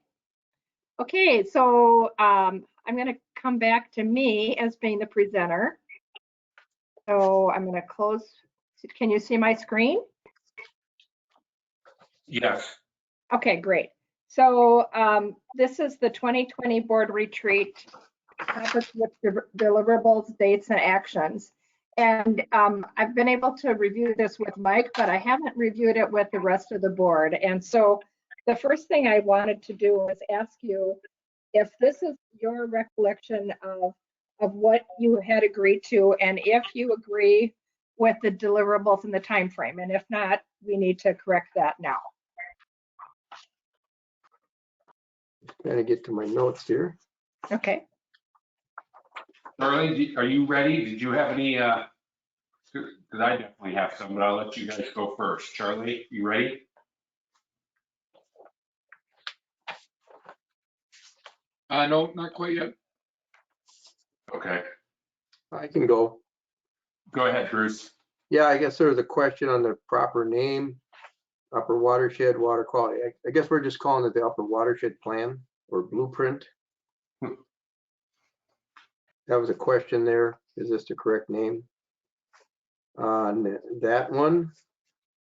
Okay, so I'm going to come back to me as being the presenter. So I'm going to close. Can you see my screen? Yes. Okay, great. So this is the 2020 board retreat, topics with deliverables, dates, and actions. And I've been able to review this with Mike, but I haven't reviewed it with the rest of the board. And so the first thing I wanted to do was ask you if this is your recollection of what you had agreed to, and if you agree with the deliverables and the time frame. And if not, we need to correct that now. Trying to get to my notes here. Okay. Charlie, are you ready? Did you have any, because I definitely have some, but I'll let you guys go first. Charlie, you ready? No, not quite yet. Okay, I can go. go ahead, Bruce. Yeah, I guess there was a question on the proper name, upper watershed water quality. I guess we're just calling it the upper watershed plan or blueprint. That was a question there. Is this the correct name? On that one.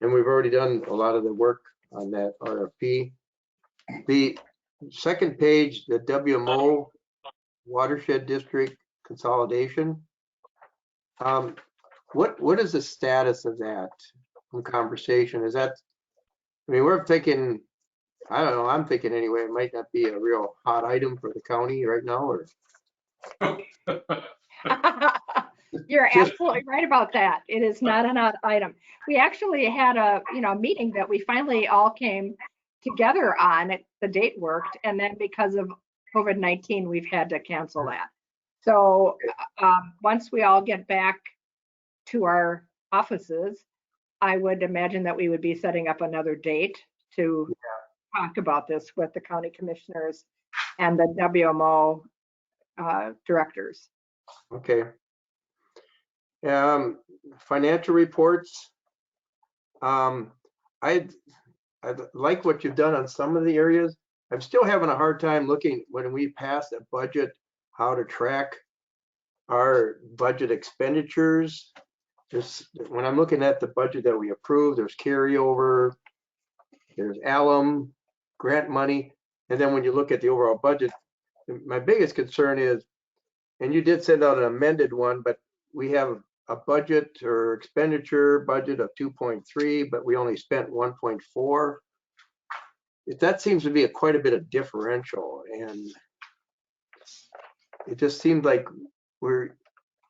And we've already done a lot of the work on that RFP. The second page, the WMO watershed district consolidation. What is the status of that conversation? Is that, I mean, we're thinking, I don't know, I'm thinking anyway, it might not be a real hot item for the county right now, or You're absolutely right about that. It is not an odd item. We actually had a meeting that we finally all came together on. The date worked, and then because of COVID-19, we've had to cancel that. So once we all get back to our offices, I would imagine that we would be setting up another date to talk about this with the county commissioners and the WMO directors. okay. Financial reports. I like what you've done on some of the areas. I'm still having a hard time looking when we pass a budget, how to track our budget expenditures. When I'm looking at the budget that we approved, there's carryover, there's alum, grant money. And then when you look at the overall budget, my biggest concern is, and you did send out an amended one, but we have a budget or expenditure budget of 2.3, but we only spent 1.4. That seems to be quite a bit of differential, and it just seems like we're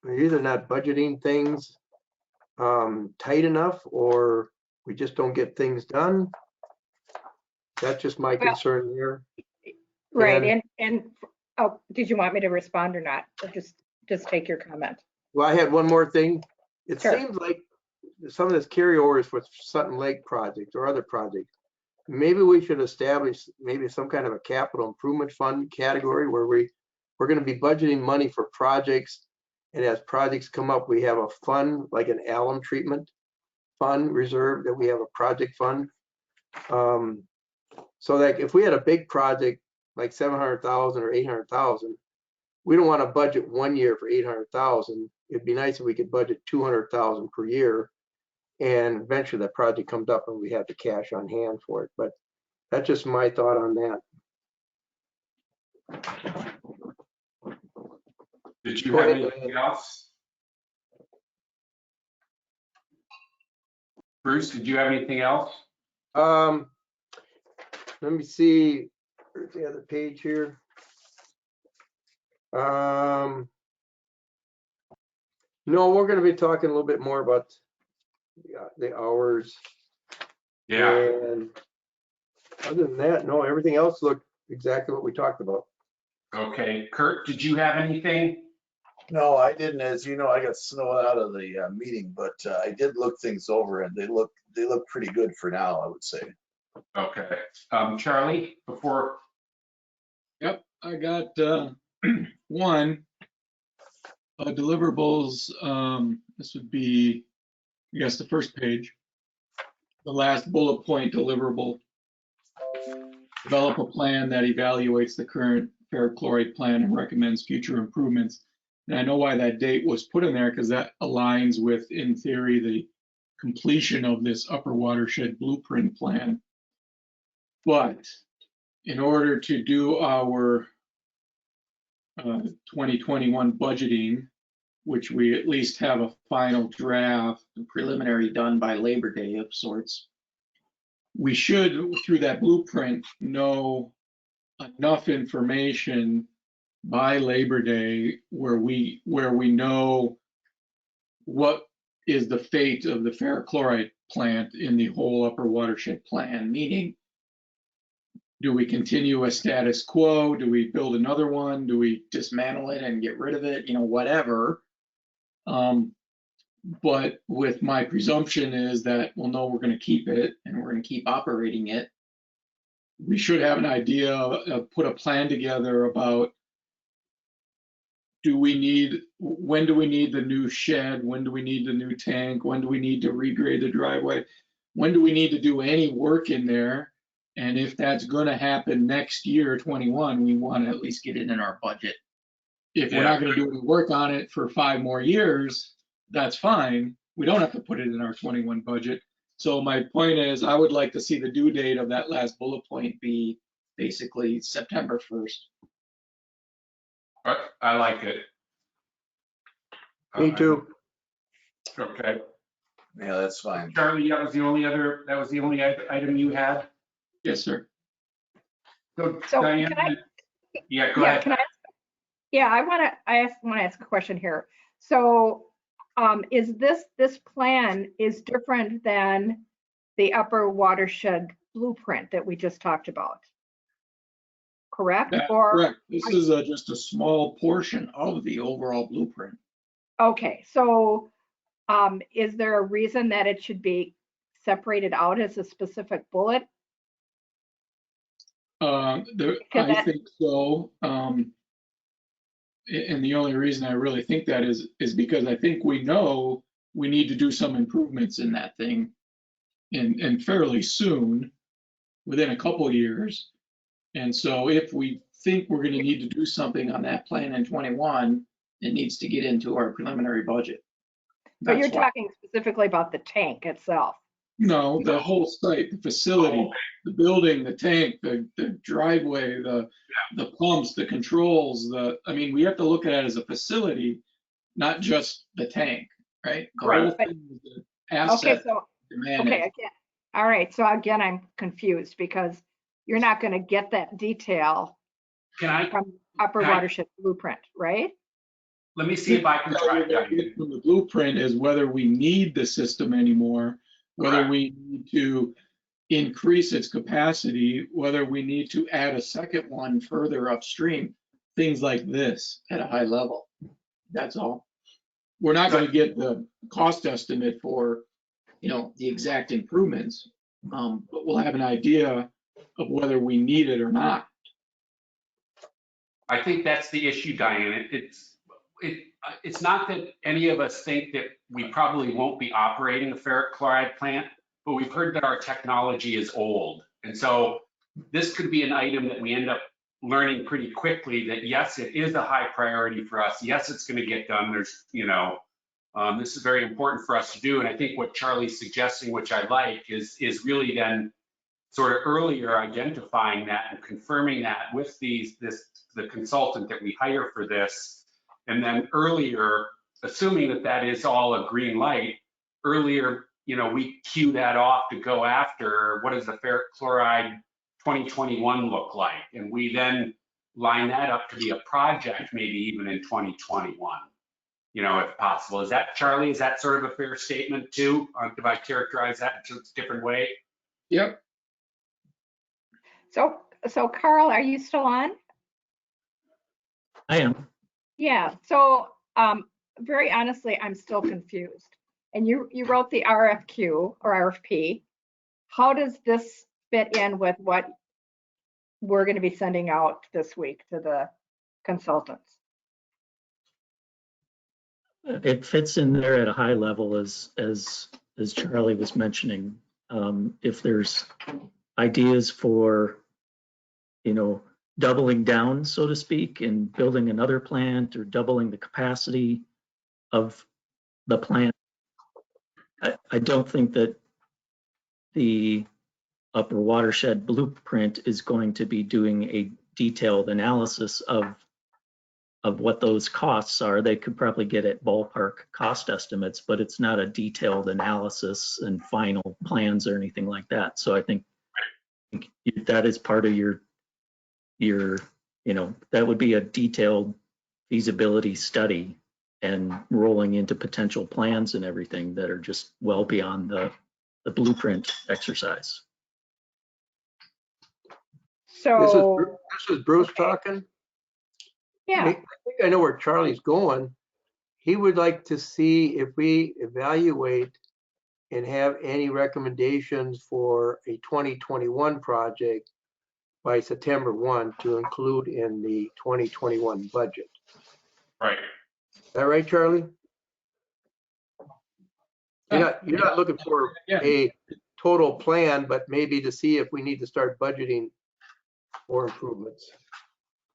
either not budgeting things tight enough, or we just don't get things done. That's just my concern there. Right, and oh, did you want me to respond or not? Or just take your comment? Well, I had one more thing. It Sure. seems like some of this carryovers with Sutton Lake project or other projects. Maybe we should establish maybe some kind of a capital improvement fund category where we're going to be budgeting money for projects, and as projects come up, we have a fund like an alum treatment fund reserve, that we have a project fund. So that if we had a big project like 700,000 or 800,000, we don't want to budget 1 year for 800,000. It'd be nice if we could budget 200,000 per year, and eventually that project comes up and we have the cash on hand for it. But that's just my thought on that. Did you have anything else? Bruce, did you have anything else? Let me see. Where's the other page here? No, we're gonna be talking a little bit more about the hours. Yeah, And other than that, no, everything else looked exactly what we talked about. okay. Kurt, did you have anything? No, I didn't. As you know, I got snowed out of the meeting, but I did look things over and they look pretty good for now, I would say. Okay. Charlie, before, Yep, I got one, deliverables. This would be, I guess, the first page. The last bullet point deliverable. Develop a plan that evaluates the current ferric chloride plan and recommends future improvements. And I know why that date was put in there because that aligns with, in theory, the completion of this upper watershed blueprint plan. But in order to do our 2021 budgeting, which we at least have a final draft, preliminary done by Labor Day of sorts, we should, through that blueprint, know enough information by Labor Day where we know what is the fate of the ferric chloride plant in the whole upper watershed plan, meaning do we continue a status quo? Do we build another one? Do we dismantle it and get rid of it? You know, whatever. But with my presumption is that, well, no, we're going to keep it and we're going to keep operating it. We should have an idea, put a plan together about when do we need the new shed? When do we need the new tank? When do we need to regrade the driveway? When do we need to do any work in there? And if that's going to happen next year, 21, we want to at least get it in our budget. If we're not going to do any work on it for 5 more years, that's fine. We don't have to put it in our 21 budget. So my point is, I would like to see the due date of that last bullet point be basically September 1st. I like it. Me too. Okay. Yeah, that's fine. Charlie, that was the only item you had? Yes, sir. So So Diane, can I- yeah, go Yeah, ahead. can I? Yeah, I want to ask a question here. So, is this plan is different than the upper watershed blueprint that we just talked about? Correct? That's Or correct. This is just a small portion of the overall blueprint. okay, so is there a reason that it should be separated out as a specific bullet? I think so. And the only reason I really think that is because I think we know we need to do some improvements in that thing and fairly soon, within a couple years. And so if we think we're going to need to do something on that plan in 21, it needs to get into our preliminary budget. So you're That's why. talking specifically about the tank itself. No, the whole site, the facility, the building, the tank, the driveway, the pumps, the controls, I mean, we have to look at it as a facility, not just the tank, right? The Right, whole but- thing is an asset so, to manage. okay, again, all right, so again, I'm confused because you're not going to get that detail Can I, from upper Can I- watershed blueprint, right? let me see if I can What try we're gonna that. get from the blueprint is whether we need the system anymore, whether Correct. we need to increase its capacity, whether we need to add a second one further upstream, things like this at a high level. That's all. We're not going to get the cost estimate for, the exact improvements, but we'll have an idea of whether we need it or not. I think that's the issue, Diane. It's not that any of us think that we probably won't be operating a ferric chloride plant, but we've heard that our technology is old. And so this could be an item that we end up learning pretty quickly that yes, it is a high priority for us. Yes, it's going to get done. This is very important for us to do. And I think what Charlie's suggesting, which I like, is really then sort of earlier identifying that and confirming that with the consultant that we hire for this. And then earlier, assuming that that is all a green light, earlier, we cue that off to go after what is the ferric chloride 2021 look like? And we then line that up to be a project, maybe even in 2021, you know, if possible. Is that, Charlie, is that sort of a fair statement too? If I characterize that in a different way? Yep. So Carl, are you still on? I am. Yeah, so very honestly, I'm still confused. And you wrote the RFQ or RFP. How does this fit in with what we're going to be sending out this week to the consultants? It fits in there at a high level as Charlie was mentioning. If there's ideas for, you know, doubling down, so to speak, and building another plant or doubling the capacity of the plant, I don't think that the upper watershed blueprint is going to be doing a detailed analysis of what those costs are. They could probably get at ballpark cost estimates, but it's not a detailed analysis and final plans or anything like that. So I think that is part of your, you know, that would be a detailed feasibility study and rolling into potential plans and everything that are just well beyond the blueprint exercise. So This is Bruce talking. yeah, I think I know where Charlie's going. He would like to see if we evaluate and have any recommendations for a 2021 project by September 1 to include in the 2021 budget. Right. Is that right, Charlie? You're not looking for Yeah. a total plan, but maybe to see if we need to start budgeting for improvements.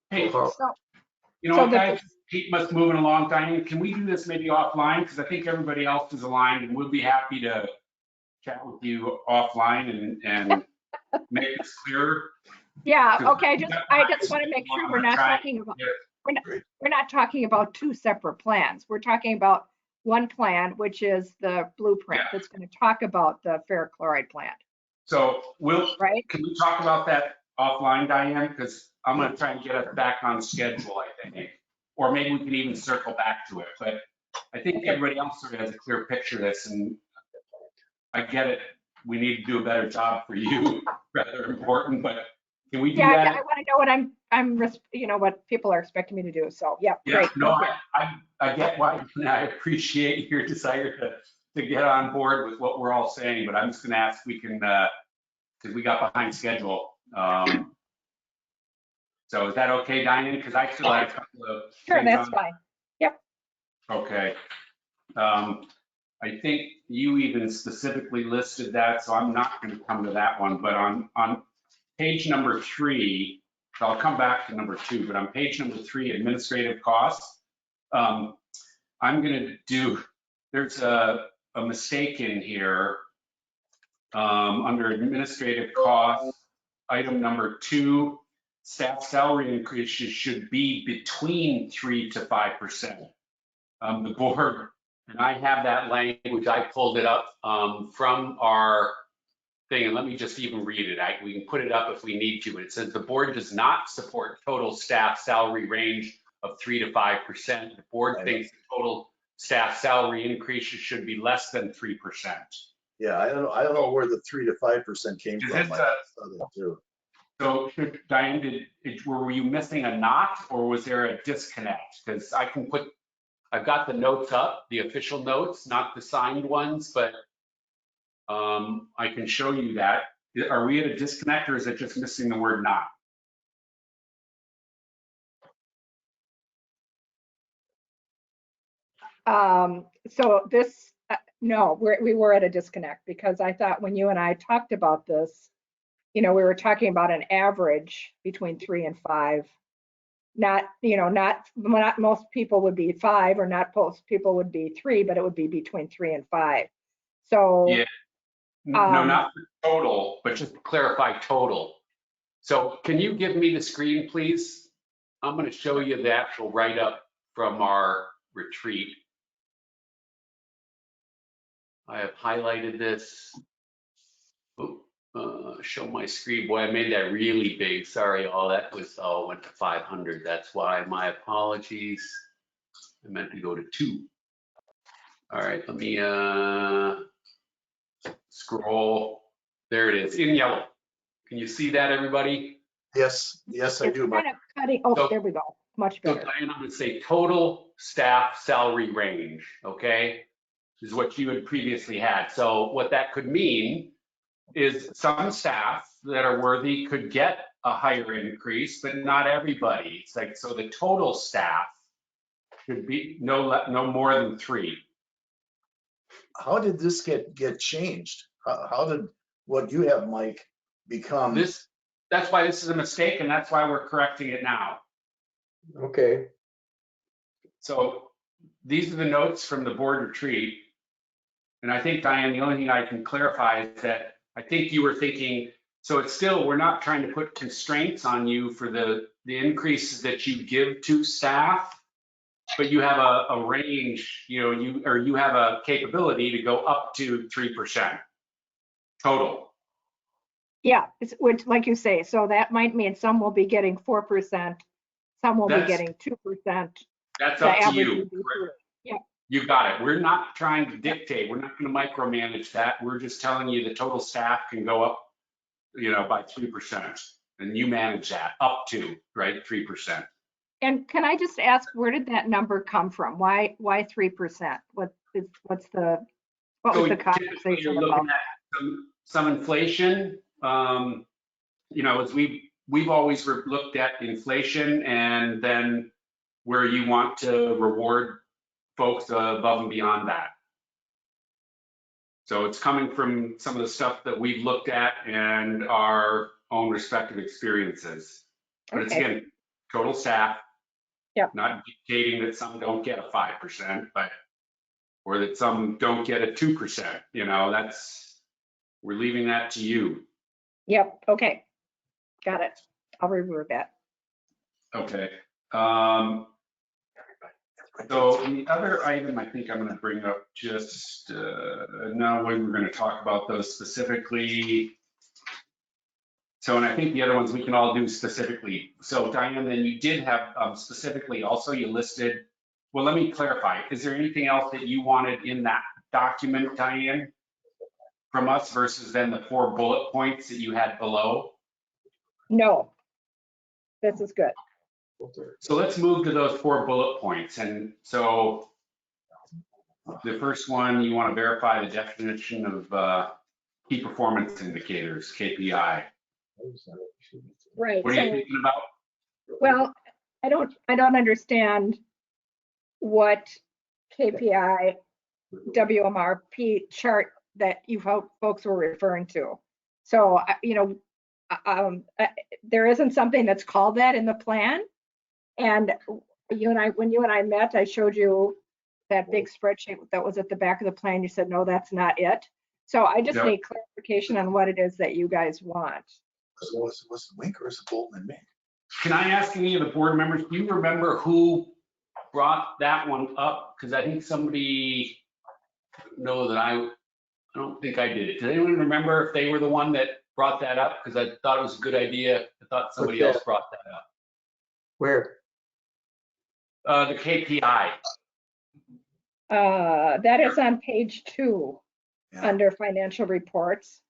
Hey, So, you know So what, the- guys? Keep us moving along, Diane. Can we do this maybe offline? Because I think everybody else is aligned, and we'll be happy to chat with you offline and make this clearer. yeah, okay, I just want to make sure we're not talking about, Great. we're not talking about two separate plans. We're talking about one plan, which is the blueprint that's going to talk about the ferrochloride plant, So right? can we talk about that offline, Diane? Because I'm going to try and get us back on schedule, I think. Or maybe we can even circle back to it. But I think everybody else sort of has a clear picture of this, and I get it. We need to do a better job for you, rather important, but can we do Yeah, that? I want to know what you know, what people are expecting me to do. So, yeah, Yeah, great. no, thank you. I get why, and I appreciate your desire to get on board with what we're all saying, but I'm just gonna ask if we can, because we got behind schedule. So is that okay, Diane? Because I still have a couple of Sure, things that's on. fine. Okay. I think you even specifically listed that, so I'm not gonna come to that one, but on page number 3, so I'll come back to number 2, but on page number 3, administrative costs, I'm gonna do, there's a mistake in here under administrative costs, item number 2, staff salary increases should be between 3 to 5%. The board, and I have that language, I pulled it up from our thing, and let me just even read it. We can put it up if we need to. It says the board does not support total staff salary range of 3 to 5%. The board thinks the total staff salary increases should be less than 3%. Yeah, I don't know where the 3 to 5% came Is from. this I saw that too. So Diane, were you missing a knot or was there a disconnect? Because I've got the notes up, the official notes, not the signed ones, but I can show you that. Are we at a disconnect or is it just missing the word not? So this, no, we were at a disconnect because I thought when you and I talked about this, you know, we were talking about an average between 3 and 5. Not, you know, not most people would be 5 or not most people would be 3, but it would be between 3 and 5. So Yeah. No, not the total, but just clarify total. So can you give me the screen, please? I'm going to show you the actual write-up from our retreat. I have highlighted this. Oh, show my screen. Boy, I made that really big. Sorry, all that was all went to 500. That's why. My apologies. I meant to go to 2. All right, let me scroll. There it is in yellow. Can you see that, everybody? Yes, yes, I It's do, Mike. kind of cutting, oh, So- there we go, much So better. Diane, I'm gonna say total staff salary range, okay? Is what you had previously had. So what that could mean is some staff that are worthy could get a higher increase, but not everybody. It's like, so the total staff should be no more than 3. How did this get changed? How did what you have, Mike, become? That's why this is a mistake, and that's why we're correcting it now. Okay, So these are the notes from the board retreat. And I think, Diane, the only thing I can clarify is that I think you were thinking, so it's still, we're not trying to put constraints on you for the increases that you give to staff, but you have a range, you have a capability to go up to 3% total. Yeah, it's, which, like you say, so that might mean some will be getting 4%, some will be That's- getting 2%. That's The up to average you. would be 3. You got it. We're not trying to dictate. We're not going to micromanage that. We're just telling you the total staff can go up, by 3%. And you manage that up to, right, 3%. And can I just ask, where did that number come from? Why 3%? What was the So typically conversation you're about? looking at some inflation. As we've always looked at inflation and then where you want to reward folks above and beyond that. So it's coming from some of the stuff that we've looked at and our own respective experiences. But it's Okay. again, total staff. Yep. Not dictating that some don't get a 5%, or that some don't get a 2%. We're leaving that to you. Yep, okay. Got it. I'll revert that. Okay. So the other item I think I'm going to bring up just now, when we're going to talk about those specifically. So, and I think the other ones we can all do specifically. So Diane, then you did have specifically also you listed, well, let me clarify. Is there anything else that you wanted in that document, Diane, from us versus then the 4 bullet points that you had below? No, this is good. So let's move to those 4 bullet points. And so the first one, you want to verify the definition of key performance indicators, KPI. Right. What are you So, thinking about? well, I don't understand what KPI WMRP chart that you folks were referring to. So, there isn't something that's called that in the plan. And when you and I met, I showed you that big spreadsheet that was at the back of the plan. You said, no, that's not it. So I just Yep. need clarification on what it is that you guys want. Was it Wink or is it Bolton and Mink? Can I ask any of the board members, do you remember who brought that one up? Because I think somebody know that I don't think I did it. Does anyone remember if they were the one that brought that up? Because I thought it was a good idea. I thought somebody What's else brought that up. where? The KPI. That is on page 2 Yeah. under financial reports.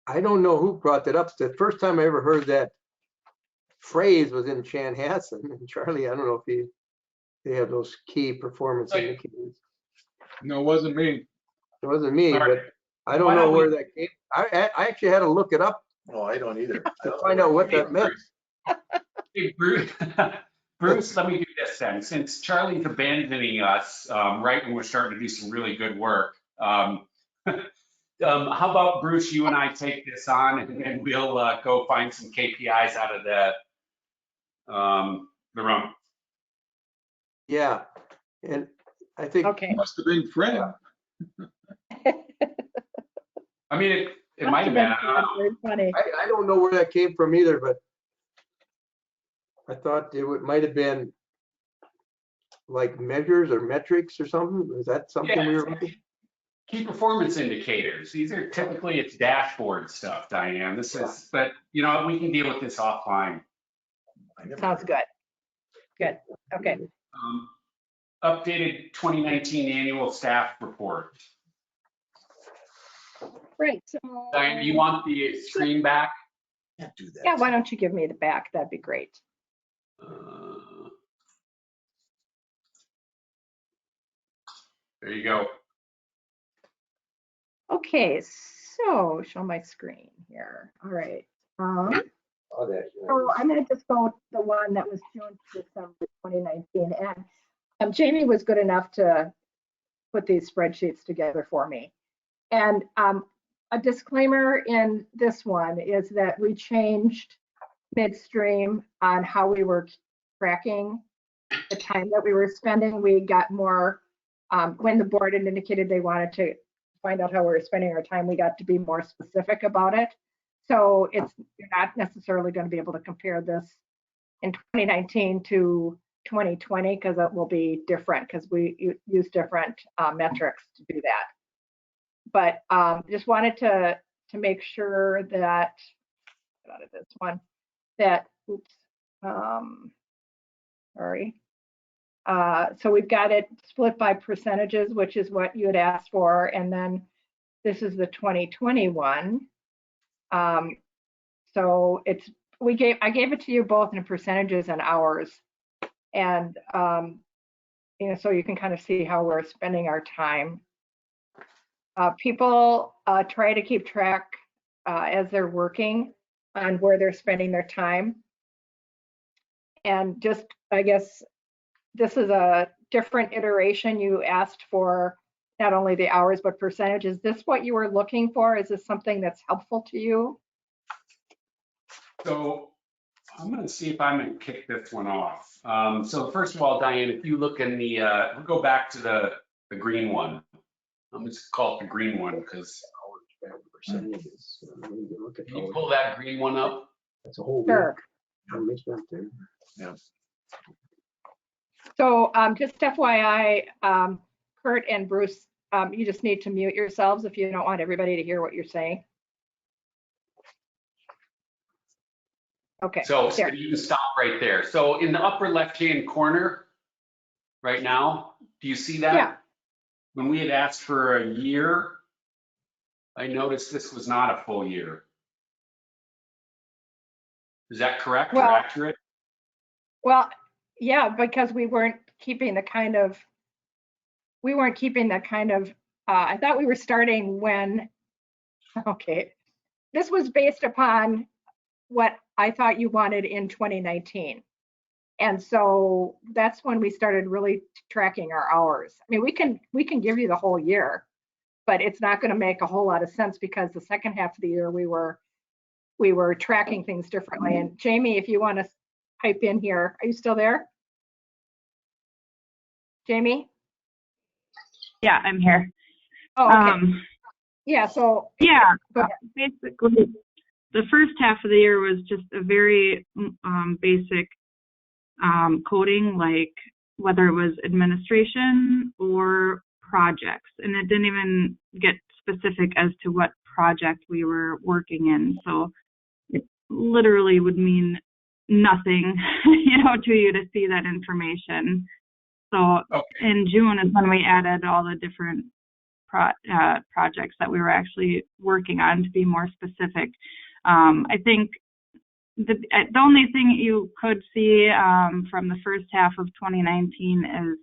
I don't know who brought that up. The first time I ever heard that phrase was in Chanhassen. And Charlie, I don't know if they have those key performance Right. indicators. No, it wasn't me. It wasn't me, All right. but I don't Why know don't where we- that came. I actually had to look it up No, I don't either. to find out what that meant. Hey, Bruce, Bruce, let me do this then. Since Charlie's abandoning us right when we're starting to do some really good work, how about Bruce, you and I take this on and we'll go find some KPIs out of the room. Yeah, and I think Okay. Must have been Fred. I mean, it might have been. I don't know. Very funny. I don't know where that came from either, but I thought might have been like measures or metrics or something. Is that something we were looking? key performance indicators. These are typically, it's dashboard stuff, Diane. This is, but you know, we can deal with this offline. Sounds good. Good. Okay. Updated 2019 annual staff report. Great. So, Diane, do you want the screen back? Can't do that. yeah, why don't you give me the back? That'd be great. There you go. Okay, so show my screen here. All right. So I'm going to just go with the one that was June to December 2019. And Jamie was good enough to put these spreadsheets together for me. And a disclaimer in this one is that we changed midstream on how we were tracking the time that we were spending. We got more, when the board had indicated they wanted to find out how we were spending our time, we got to be more specific about it. So you're not necessarily going to be able to compare this in 2019 to 2020 because it will be different because we use different metrics to do that. But just wanted to make sure that, out of this one, that, oops, sorry. So we've got it split by percentages, which is what you had asked for. And then this is the 2021. So it's, I gave it to you both in percentages and hours. And, you know, so you can kind of see how we're spending our time. People try to keep track as they're working on where they're spending their time. And just, I guess, this is a different iteration. You asked for not only the hours, but percentage. Is this what you were looking for? Is this something that's helpful to you? So I'm going to see if I'm going to kick this one off. So first of all, Diane, if you look in the, we'll go back to the green one. I'm just call it the green one because can you pull that green one up? That's a whole. Sure. Yeah. So just FYI, Kurt and Bruce, you just need to mute yourselves if you don't want everybody to hear what you're saying. Okay. So there. you can stop right there. So in the upper left-hand corner right now, do you see that? Yeah. When we had asked for a year, I noticed this was not a full year. Is that correct or Well, accurate? Well, yeah, because we weren't keeping the kind of, I thought we were starting when, okay, this was based upon what I thought you wanted in 2019. And so that's when we started really tracking our hours. I mean, we can give you the whole year, but it's not going to make a whole lot of sense because the second half of the year we were tracking things differently. And Jamie, if you want to pipe in here, are you still there? Jamie? Yeah, I'm here. Oh, okay. Yeah, so. Yeah, go ahead. basically, the first half of the year was just a very basic coding, like whether it was administration or projects. And it didn't even get specific as to what project we were working in. So it literally would mean nothing, to you to see that information. So okay. In June is when we added all the different projects that we were actually working on to be more specific. I think the only thing you could see from the first half of 2019 is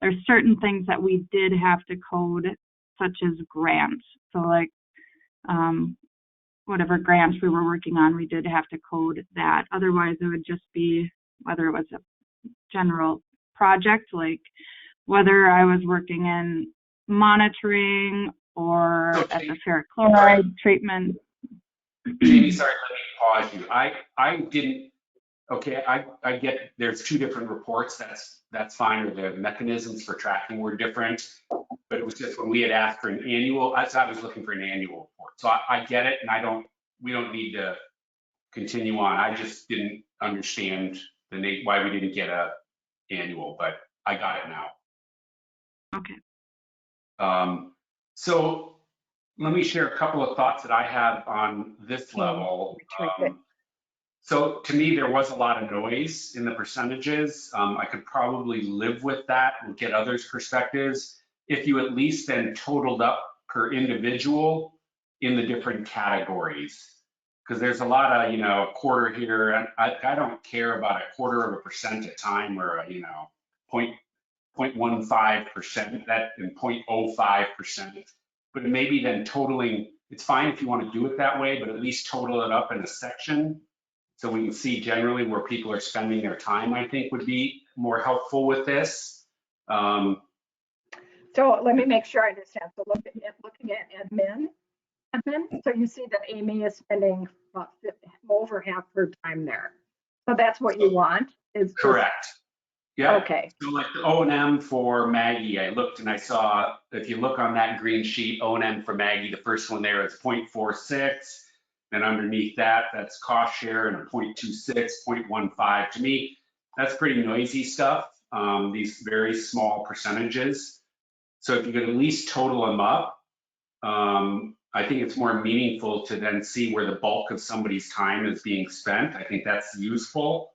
there's certain things that we did have to code, such as grants. So like whatever grants we were working on, we did have to code that. Otherwise, it would just be whether it was a general project, like whether I was working in monitoring or at the ferric chloride treatment. Jamie, sorry, let me pause you. I didn't, okay, I get there's two different reports. That's fine, or the mechanisms for tracking were different, but it was just when we had asked for an annual, I was looking for an annual report. So I get it, and we don't need to continue on. I just didn't understand why we didn't get a annual, but I got it now. Okay. So let me share a couple of thoughts that I have on this level. So to me, there was a lot of noise in the percentages. I could probably live with that and get others' perspectives if you at least then totaled up per individual in the different categories. Because there's a lot of, a quarter here, and I don't care about 0.25% at a time or, 0.15%, that and 0.05%. But maybe then totaling, it's fine if you want to do it that way, but at least total it up in a section so we can see generally where people are spending their time, I think would be more helpful with this. So let me make sure I understand. So looking at admin, so you see that Amy is spending about over half her time there. So that's what you want is just, Correct. Yeah. okay. So like the O&M for Maggie, I looked and I saw, if you look on that green sheet, O&M for Maggie, the first one there is 0.46. And underneath that, that's cost share and a 0.26, 0.15. To me, that's pretty noisy stuff, these very small percentages. So if you could at least total them up, I think it's more meaningful to then see where the bulk of somebody's time is being spent. I think that's useful.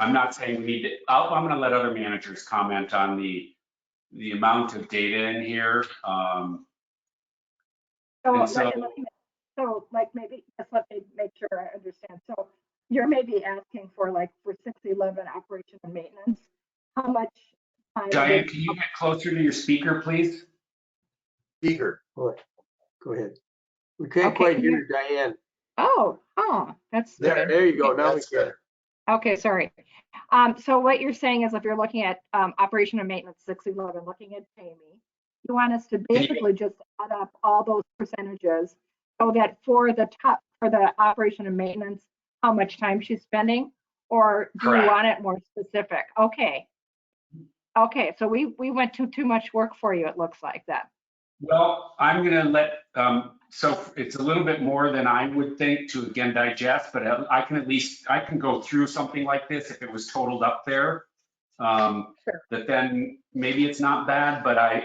I'm not saying we need to, I'm going to let other managers comment on the amount of data in here. So like maybe, just let me make sure I understand. So you're maybe asking for like for 611 operation and maintenance, how much time? Diane, can you get closer to your speaker, please? Speaker, go ahead. We can't Okay, quite hear Diane. Oh, that's There you go. Now we That's can. better. okay. Sorry. So what you're saying is if you're looking at operation and maintenance 611, looking at Jamie, you want us to basically just add up all those percentages so that for the operation and maintenance, how much time she's spending, or do Correct. you want it more specific? Okay. Okay, so we went to too much work for you, it looks like that. Well, I'm going to let, so it's a little bit more than I would think to again digest, but I can go through something like this if it was totaled up there. Sure. But then maybe it's not bad, but I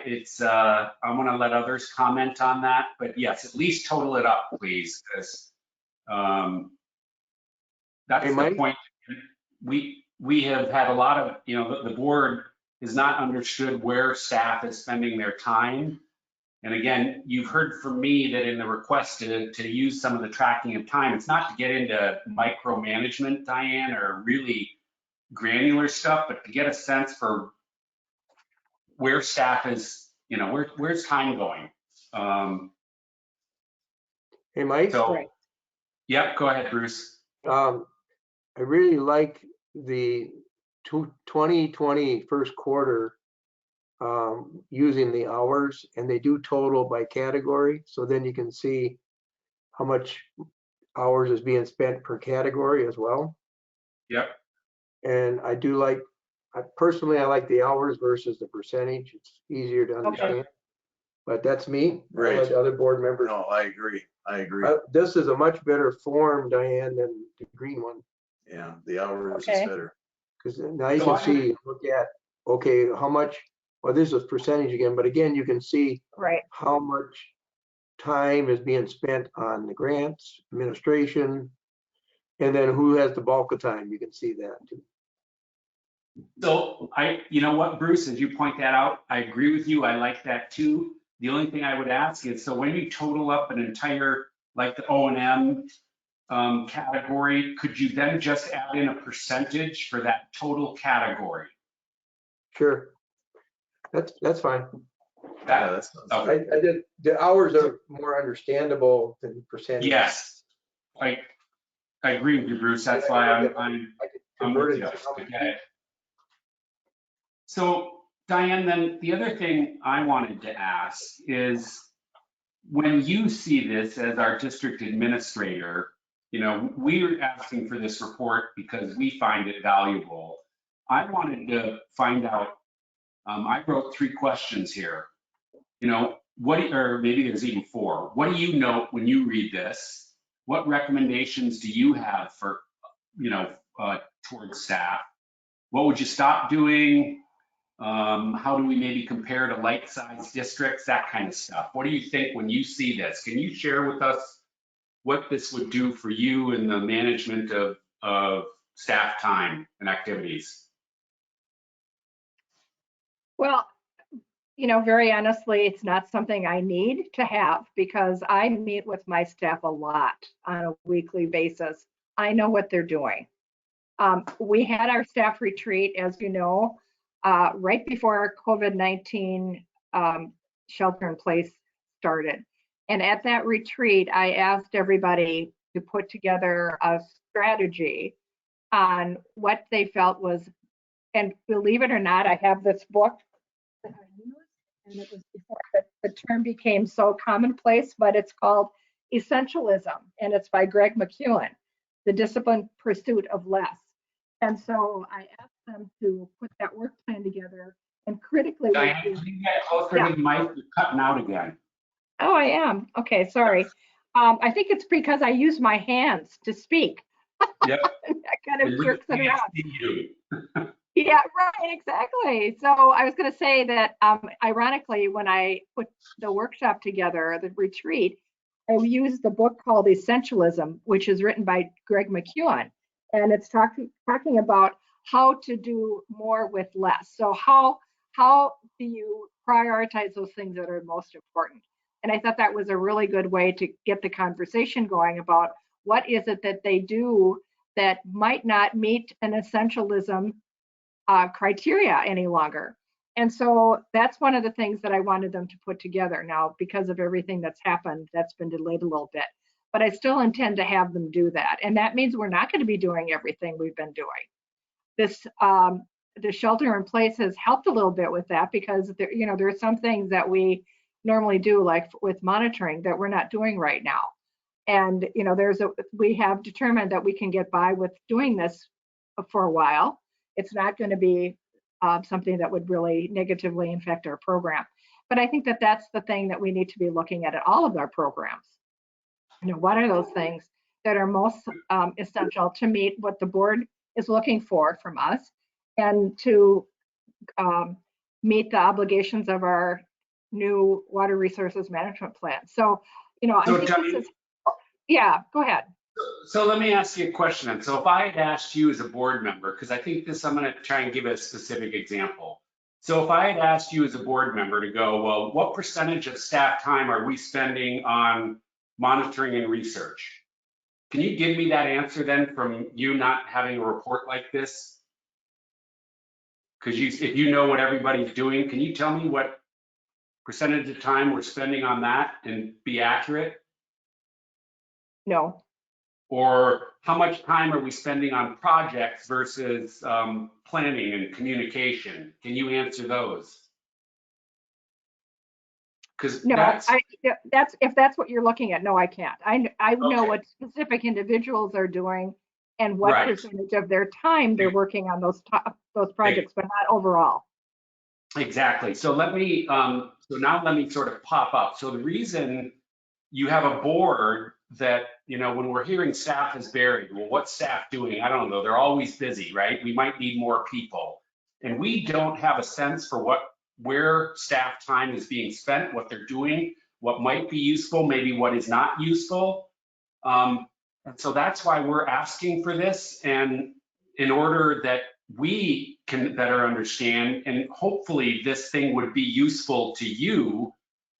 want to let others comment on that. But yes, at least total it up, please, because that's Hey, the Mike? point. We have had a lot of, the board has not understood where staff is spending their time. And again, you've heard from me that in the request to use some of the tracking of time, it's not to get into micromanagement, Diane, or really granular stuff, but to get a sense for where staff is, where's time going. Hey, Mike? So, Right. Yep, go ahead, Bruce. I really like the 2020 first quarter using the hours, and they do total by category. So then you can see how much hours is being spent per category as well. Yep. And I do like, personally, I like the hours versus the percentage. It's easier to understand. But that's me. Right. I'll let other board members. No, I agree. This is a much better form, Diane, than the green one. Yeah, the hours is Okay. better. Because now you can see, look at, okay, how much, well, this is percentage again, but again, you can see Right. how much time is being spent on the grants, administration, and then who has the bulk of time. You can see that too. So you know what, Bruce, as you point that out, I agree with you. I like that too. The only thing I would ask is, so when you total up an entire, like the O&M category, could you then just add in a percentage for that total category? Sure. That's fine. Yeah, that's Okay. I did, the hours are more understandable than percentage. Yes, I agree with you, Bruce. That's why I'm Convert with it you. to how I much- get it. So Diane, then the other thing I wanted to ask is, when you see this as our district administrator, we're asking for this report because we find it valuable. I wanted to find out, I wrote 3 questions here. Or maybe there's even 4. What do you note when you read this? What recommendations do you have for, towards staff? What would you stop doing? How do we maybe compare to like-sized districts, that kind of stuff? What do you think when you see this? Can you share with us what this would do for you in the management of staff time and activities? Well, very honestly, it's not something I need to have because I meet with my staff a lot on a weekly basis. I know what they're doing. We had our staff retreat, as you know, right before our COVID-19 shelter in place started. And at that retreat, I asked everybody to put together a strategy on what they felt was, and believe it or not, I have this book that I used, and it was before the term became so commonplace, but it's called Essentialism, and it's by Greg McKeown, The Disciplined Pursuit of Less. And so I asked them to put that work plan together and critically. Diane, can you get closer to the mic? You're cutting out again. Oh, I am. Okay, sorry. I think it's because I use my hands to speak. Yep. That kind of jerks it around. You. Yeah, right, exactly. So I was going to say that, ironically, when I put the workshop together, the retreat, I used the book called Essentialism, which is written by Greg McKeown, and it's talking about how to do more with less. So how do you prioritize those things that are most important? And I thought that was a really good way to get the conversation going about what is it that they do that might not meet an essentialism criteria any longer. And so that's one of the things that I wanted them to put together. Now, because of everything that's happened, that's been delayed a little bit, but I still intend to have them do that. And that means we're not going to be doing everything we've been doing. This, the shelter in place has helped a little bit with that because there are some things that we normally do, like with monitoring, that we're not doing right now. And, we have determined that we can get by with doing this for a while. It's not going to be something that would really negatively affect our program. But I think that that's the thing that we need to be looking at all of our programs. What are those things that are most essential to meet what the board is looking for from us and to meet the obligations of our new water resources management plan. So, I think this is, yeah, go ahead. So let me ask you a question. So if I had asked you as a board member, because I think I'm going to try and give a specific example. So if I had asked you as a board member to go, well, what percentage of staff time are we spending on monitoring and research? Can you give me that answer then from you not having a report like this? Because if you know what everybody's doing, can you tell me what percentage of time we're spending on that and be accurate? No. Or how much time are we spending on projects versus planning and communication? Can you answer those? Because no, that's if that's what you're looking at. No, I can't. I know what specific individuals are doing and what percentage of their time they're working on those projects, but not overall. Exactly. So let me now let me sort of pop up. So the reason you have a board that, when we're hearing staff is buried, well, what's staff doing? I don't know. They're always busy, right? We might need more people. And we don't have a sense for where staff time is being spent, what they're doing, what might be useful, maybe what is not useful. And so that's why we're asking for this. And in order that we can better understand, and hopefully this thing would be useful to you,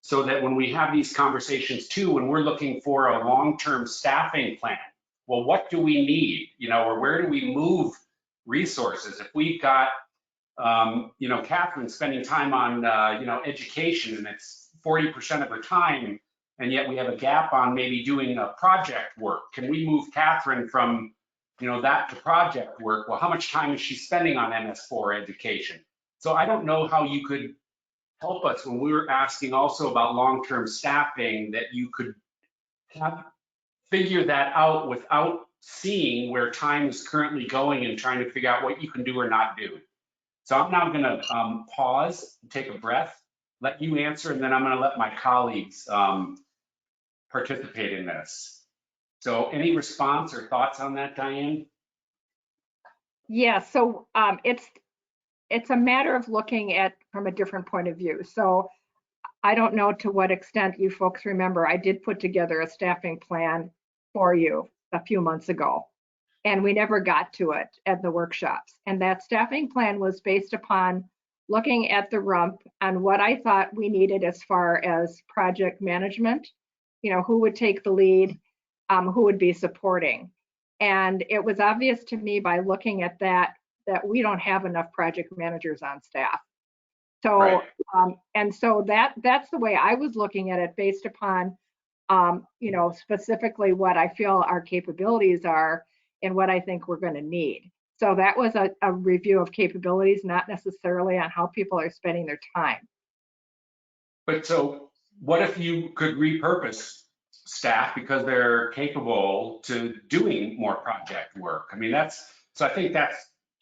so that when we have these conversations too, when we're looking for a long-term staffing plan, well, what do we need? Or where do we move resources? If we've got, Catherine spending time on, education, and it's 40% of her time, and yet we have a gap on maybe doing a project work. Can we move Catherine from, that to project work? Well, how much time is she spending on MS4 education? So I don't know how you could help us when we were asking also about long-term staffing, that you could figure that out without seeing where time is currently going and trying to figure out what you can do or not do. So I'm now going to pause, take a breath, let you answer, and then I'm going to let my colleagues participate in this. So any response or thoughts on that, Diane? Yeah, so it's a matter of looking at from a different point of view. So I don't know to what extent you folks remember, I did put together a staffing plan for you a few months ago, and we never got to it at the workshops. And that staffing plan was based upon looking at the rump and what I thought we needed as far as project management, who would take the lead, who would be supporting. And it was obvious to me by looking at that we don't have enough project managers on staff. So, Right. and so that's the way I was looking at it based upon, specifically what I feel our capabilities are and what I think we're going to need. So that was a review of capabilities, not necessarily on how people are spending their time. But so what if you could repurpose staff because they're capable to doing more project work? I mean, so I think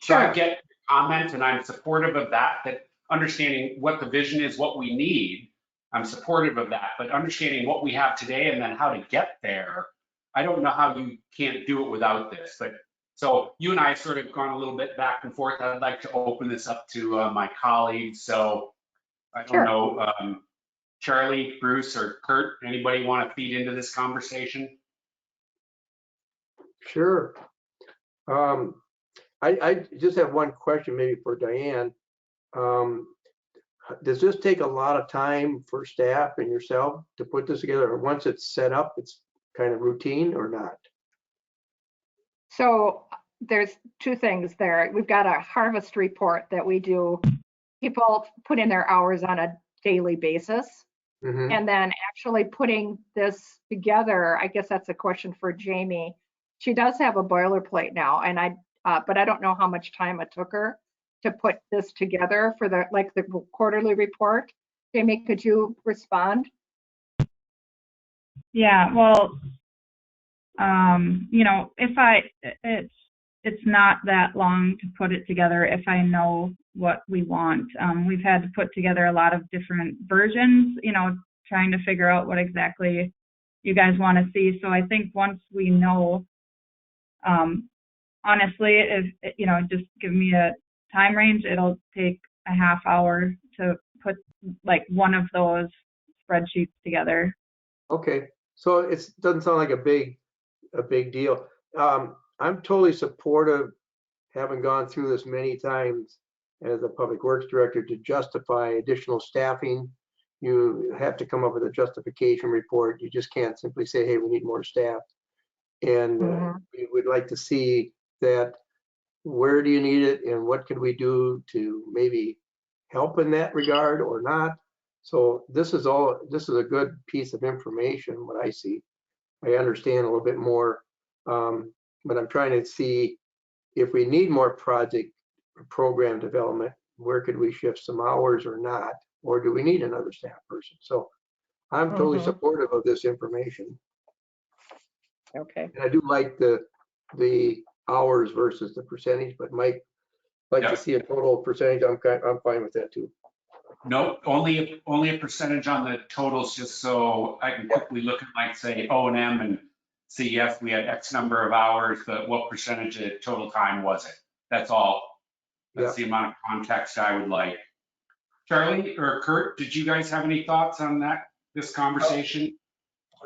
so I Sure. get your comment and I'm supportive of that understanding what the vision is, what we need, I'm supportive of that, but understanding what we have today and then how to get there, I don't know how you can't do it without this. But so you and I have sort of gone a little bit back and forth. I'd like to open this up to my colleagues. So I don't Sure. know, Charlie, Bruce, or Kurt, anybody want to feed into this conversation? Sure. I just have one question maybe for Diane. Does this take a lot of time for staff and yourself to put this together? Or once it's set up, it's kind of routine or not? So there's two things there. We've got a harvest report that we do. People put in their hours on a daily basis. Mhm. And then actually putting this together, I guess that's a question for Jamie. She does have a boilerplate now, and but I don't know how much time it took her to put this together for the quarterly report. Jamie, could you respond? Yeah, well, it's not that long to put it together if I know what we want. We've had to put together a lot of different versions, trying to figure out what exactly you guys want to see. So I think once we know, honestly, if, just give me a time range, it'll take a half hour to put like one of those spreadsheets together. Okay, so it doesn't sound like a big deal. I'm totally supportive, having gone through this many times as a public works director, to justify additional staffing. You have to come up with a justification report. You just can't simply say, hey, we need more staff. And we would like to see that, where do you need it and what could we do to maybe help in that regard or not. So this is a good piece of information, what I see. I understand a little bit more, but I'm trying to see if we need more project program development, where could we shift some hours or not, or do we need another staff person? So I'm totally supportive of this information. Okay. And I do like the hours versus the percentage, but Mike, like to see a total percentage. I'm fine with that too. No, only a percentage on the totals, just so I can quickly look at say O&M and see, yes, we had X number of hours, but what percentage of total time was it? That's all. That's the amount of context I would like. Charlie or Kurt, did you guys have any thoughts on this conversation?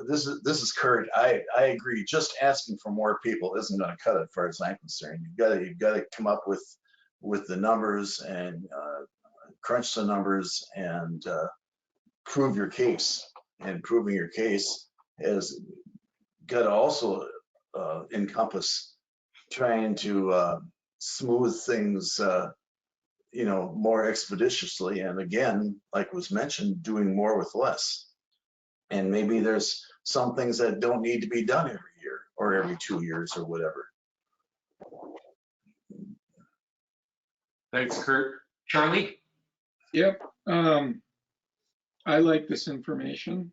This is Kurt. I agree. Just asking for more people isn't going to cut it, as far as I'm concerned. You've got to come up with the numbers and crunch the numbers and prove your case. And proving your case has got to also encompass trying to smooth things, more expeditiously. And again, like was mentioned, doing more with less. And maybe there's some things that don't need to be done every year or every 2 years or whatever. Thanks, Kurt. Charlie? Yep. I like this information,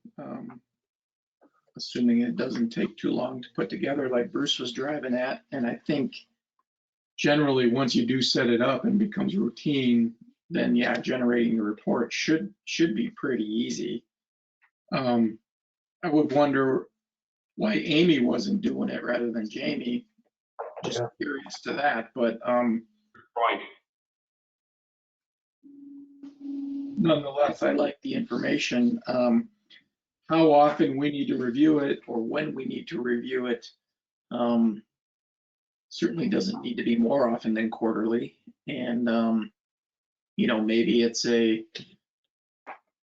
assuming it doesn't take too long to put together, like Bruce was driving at. And I think generally, once you do set it up and becomes routine, then yeah, generating the report should be pretty easy. I would wonder why Amy wasn't doing it rather than Jamie. Just curious to that, but Right. nonetheless, I like the information. How often we need to review it or when we need to review it. Certainly doesn't need to be more often than quarterly. And, maybe it's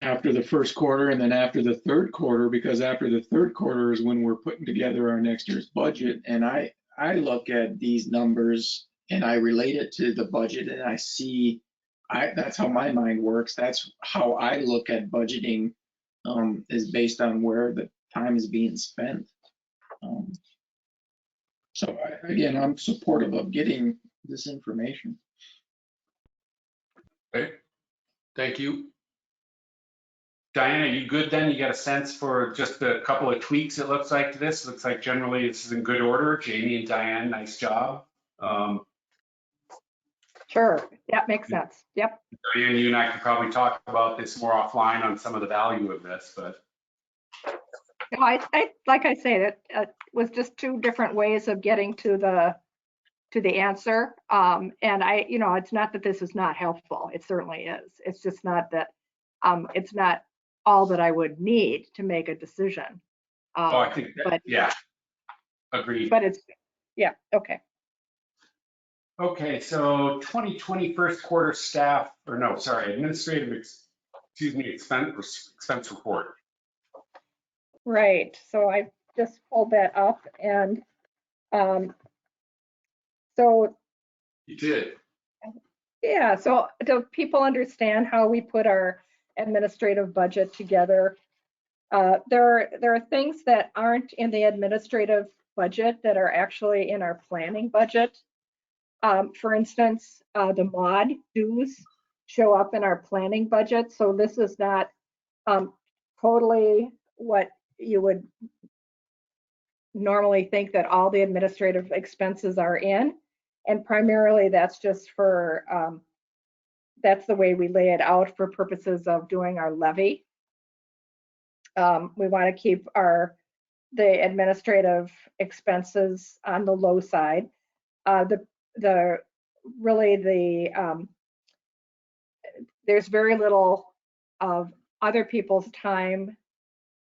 after the first quarter and then after the third quarter, because after the third quarter is when we're putting together our next year's budget. And I look at these numbers and I relate it to the budget and I see, that's how my mind works. That's how I look at budgeting, is based on where the time is being spent. So again, I'm supportive of getting this information. Okay, thank you. Diane, are you good then? You got a sense for just a couple of tweaks it looks like to this? Looks like generally this is in good order. Jamie and Diane, nice job. Sure, that makes sense. Yep. Diane, you and I could probably talk about this more offline on some of the value of this, but. No, I like I say, that was just two different ways of getting to the answer. And it's not that this is not helpful. It certainly is. It's just not that it's not all that I would need to make a decision. I think that, yeah, agreed. But yeah, okay. Okay, so 2020 first quarter staff, or no, sorry, administrative, expense report. Right, so I just pulled that up and so. You did. Yeah, so do people understand how we put our administrative budget together? There are things that aren't in the administrative budget that are actually in our planning budget. For instance, the mod dues show up in our planning budget, so this is not totally what you would normally think that all the administrative expenses are in. And primarily that's just for, that's the way we lay it out for purposes of doing our levy. We want to keep the administrative expenses on the low side. There's very little of other people's time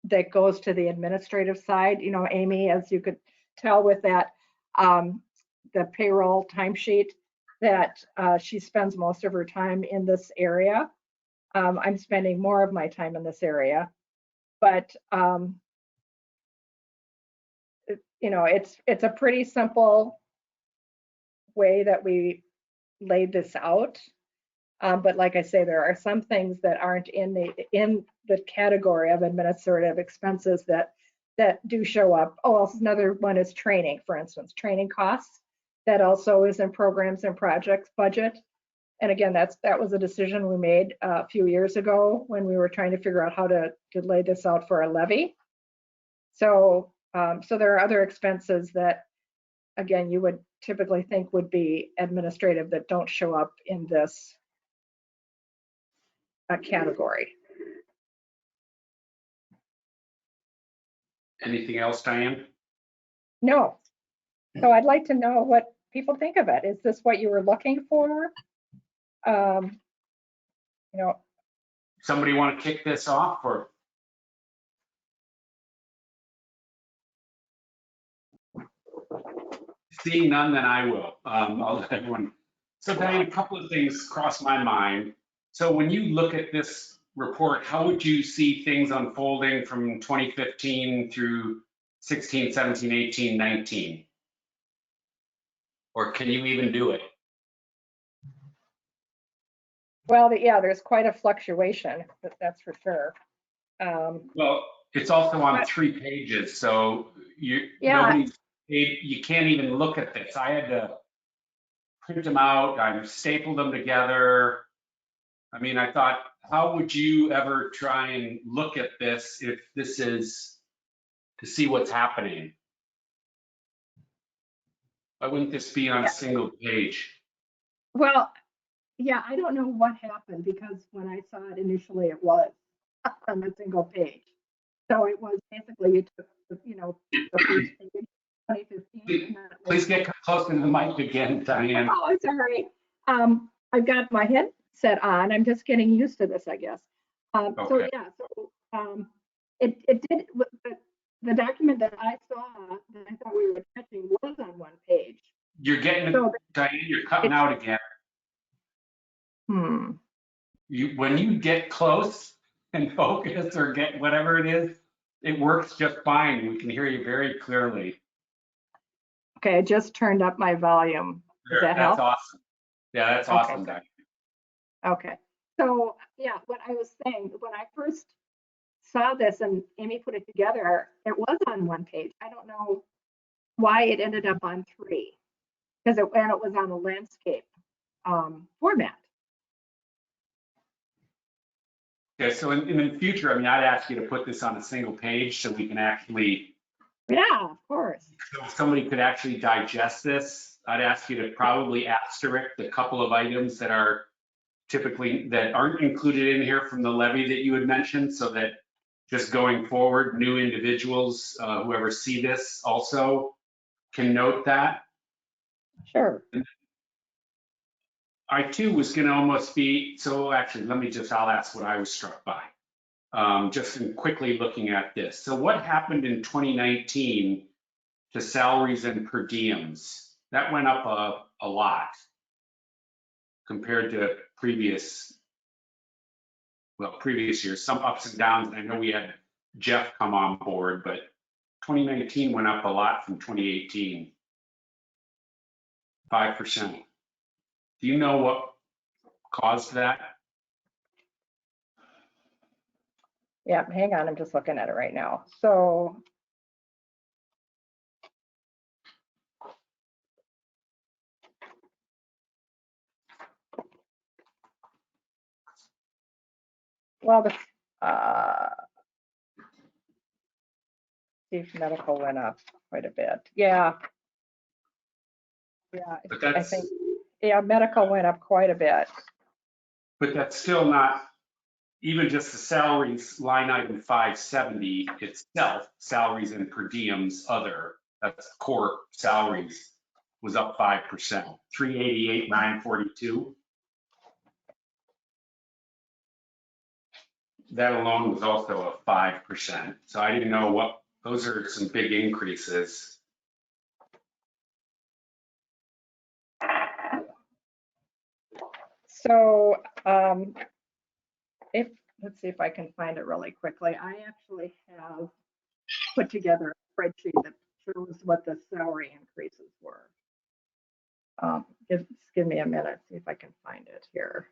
that goes to the administrative side. Amy, as you could tell with that, the payroll timesheet, that she spends most of her time in this area. I'm spending more of my time in this area, but it's a pretty simple way that we laid this out. But like I say, there are some things that aren't in the category of administrative expenses that do show up. Oh, another one is training, for instance, training costs. That also is in programs and projects budget. And again, that was a decision we made a few years ago when we were trying to figure out how to lay this out for a levy. So there are other expenses that, again, you would typically think would be administrative that don't show up in this category. Anything else, Diane? No. So I'd like to know what people think of it. Is this what you were looking for? Somebody want to kick this off, or? Seeing none, then I will. I'll let everyone. So Diane, a couple of things crossed my mind. So when you look at this report, how would you see things unfolding from 2015 through 16, 17, 18, 19? Or can you even do it? Well, yeah, there's quite a fluctuation, that's for sure. Well, it's also on 3 pages, so you can't even look at this. I had to print them out, I stapled them together. I mean, I thought, how would you ever try and look at this if this is to see what's happening? Why wouldn't this be on a single page? Well, yeah, I don't know what happened, because when I saw it initially, it was on a single page. So it was basically, you took, the first page, 2015. Please get close to the mic again, Diane. Oh, sorry. I've got my set on. I'm just getting used to this, I guess. So Okay. yeah, so it did, the document that I saw that I thought we were attaching was on one page. You're getting, So, Diane, you're cutting out again. When you get close and focus or get whatever it is, it works just fine. We can hear you very clearly. Okay, I just turned up my volume. Does that That's help? awesome. Yeah, that's Okay, awesome, good. Diane. Okay, so yeah, what I was saying, when I first saw this and Amy put it together, it was on one page. I don't know why it ended up on three, because it was on a landscape format. Okay, so in the future, I mean, I'd ask you to put this on a single page so we can actually, Yeah, of course. so if somebody could actually digest this, I'd ask you to probably asterisk the couple of items that are typically, that aren't included in here from the levy that you had mentioned, so that just going forward, new individuals, whoever see this also can note that. Sure. I too was gonna almost be, so actually, I'll ask what I was struck by. Just in quickly looking at this. So what happened in 2019 to salaries and per diems? That went up a lot compared to previous years, some ups and downs. And I know we had Jeff come on board, but 2019 went up a lot from 2018, 5%. Do you know what caused that? Yeah, hang on, I'm just looking at it right now. So well, the chief medical went up quite a bit. Yeah. Yeah, But I think, yeah, medical went up quite a bit. But that's still not, even just the salaries line item 570 itself, salaries and per diems other, that's core salaries, was up 5%, 388, 942. That alone was also a 5%. So I didn't know what, those are some big increases. So let's see if I can find it really quickly. I actually have put together a spreadsheet that shows what the salary increases were. Just give me a minute, see if I can find it here.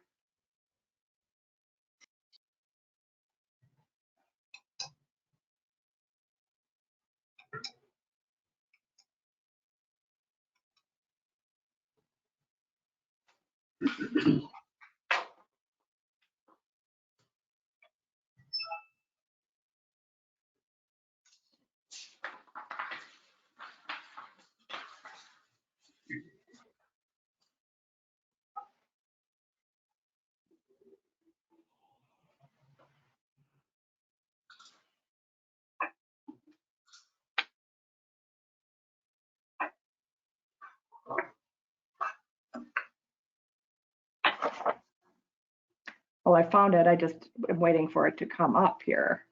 Well, I found it. I just am waiting for it to come up here.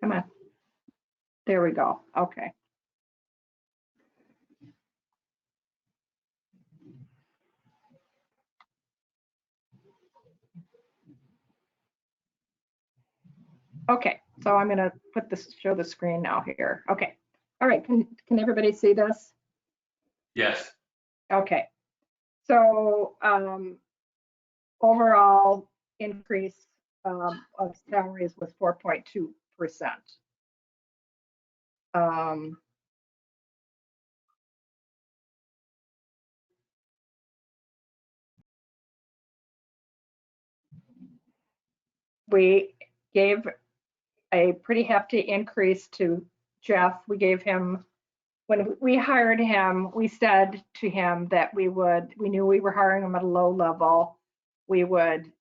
Come on. There we go. Okay. Okay, so I'm gonna put this, show the screen now here. Okay. All right, can everybody see this? Yes. Okay. So overall increase of salaries was 4.2%. We gave a pretty hefty increase to Jeff. We gave him, when we hired him, we said to him that we knew we were hiring him at a low level. We would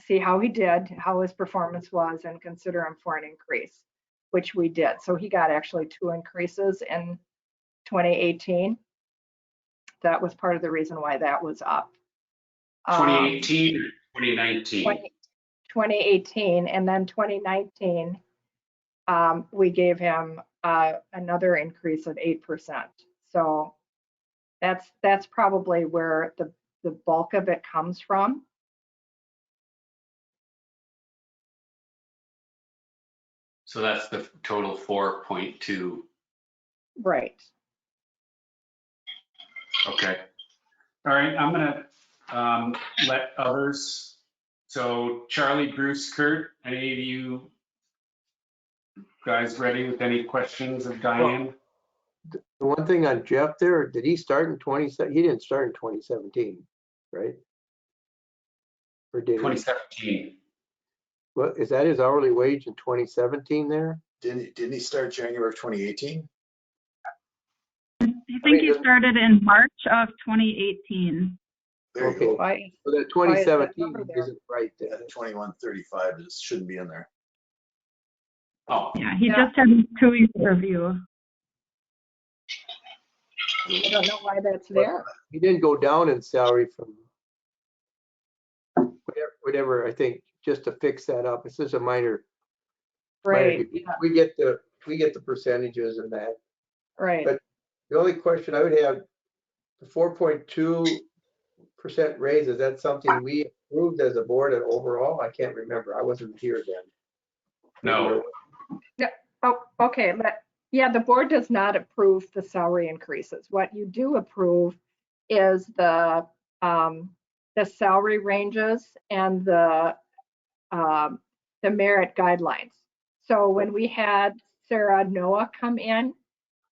see how he did, how his performance was, and consider him for an increase, which we did. So he got actually 2 increases in 2018. that was part of the reason why that was up. 2018 or 2019? 2018, and then 2019, we gave him another increase of 8%. So that's probably where the bulk of it comes from. So that's the total 4.2. Right. Okay. All right, I'm gonna let others. So Charlie, Bruce, Kurt, any of you guys ready with any questions of Diane? The one thing on Jeff there, did he start in 2017? He didn't start in 2017, right? Or did he? 2017. What, is that his hourly wage in 2017 there? Didn't he start January of 2018? I think he started in March of 2018. There you Okay. go. Why, So that Why is that 2017 number there? isn't right Yeah, then. 2135 shouldn't be in there. Oh, Yeah, he Yeah. just had a 2-week review. I don't know why that's there. He didn't go down in salary from whatever, I think, just to fix that up. It's just a minor. Right, yeah, We get the percentages and that. right. But the only question I would have, the 4.2% raise, is that something we approved as a board and overall? I can't remember. I wasn't here then. no. Oh, okay, yeah, the board does not approve the salary increases. What you do approve is the salary ranges and the merit guidelines. So when we had Sarah Noah come in,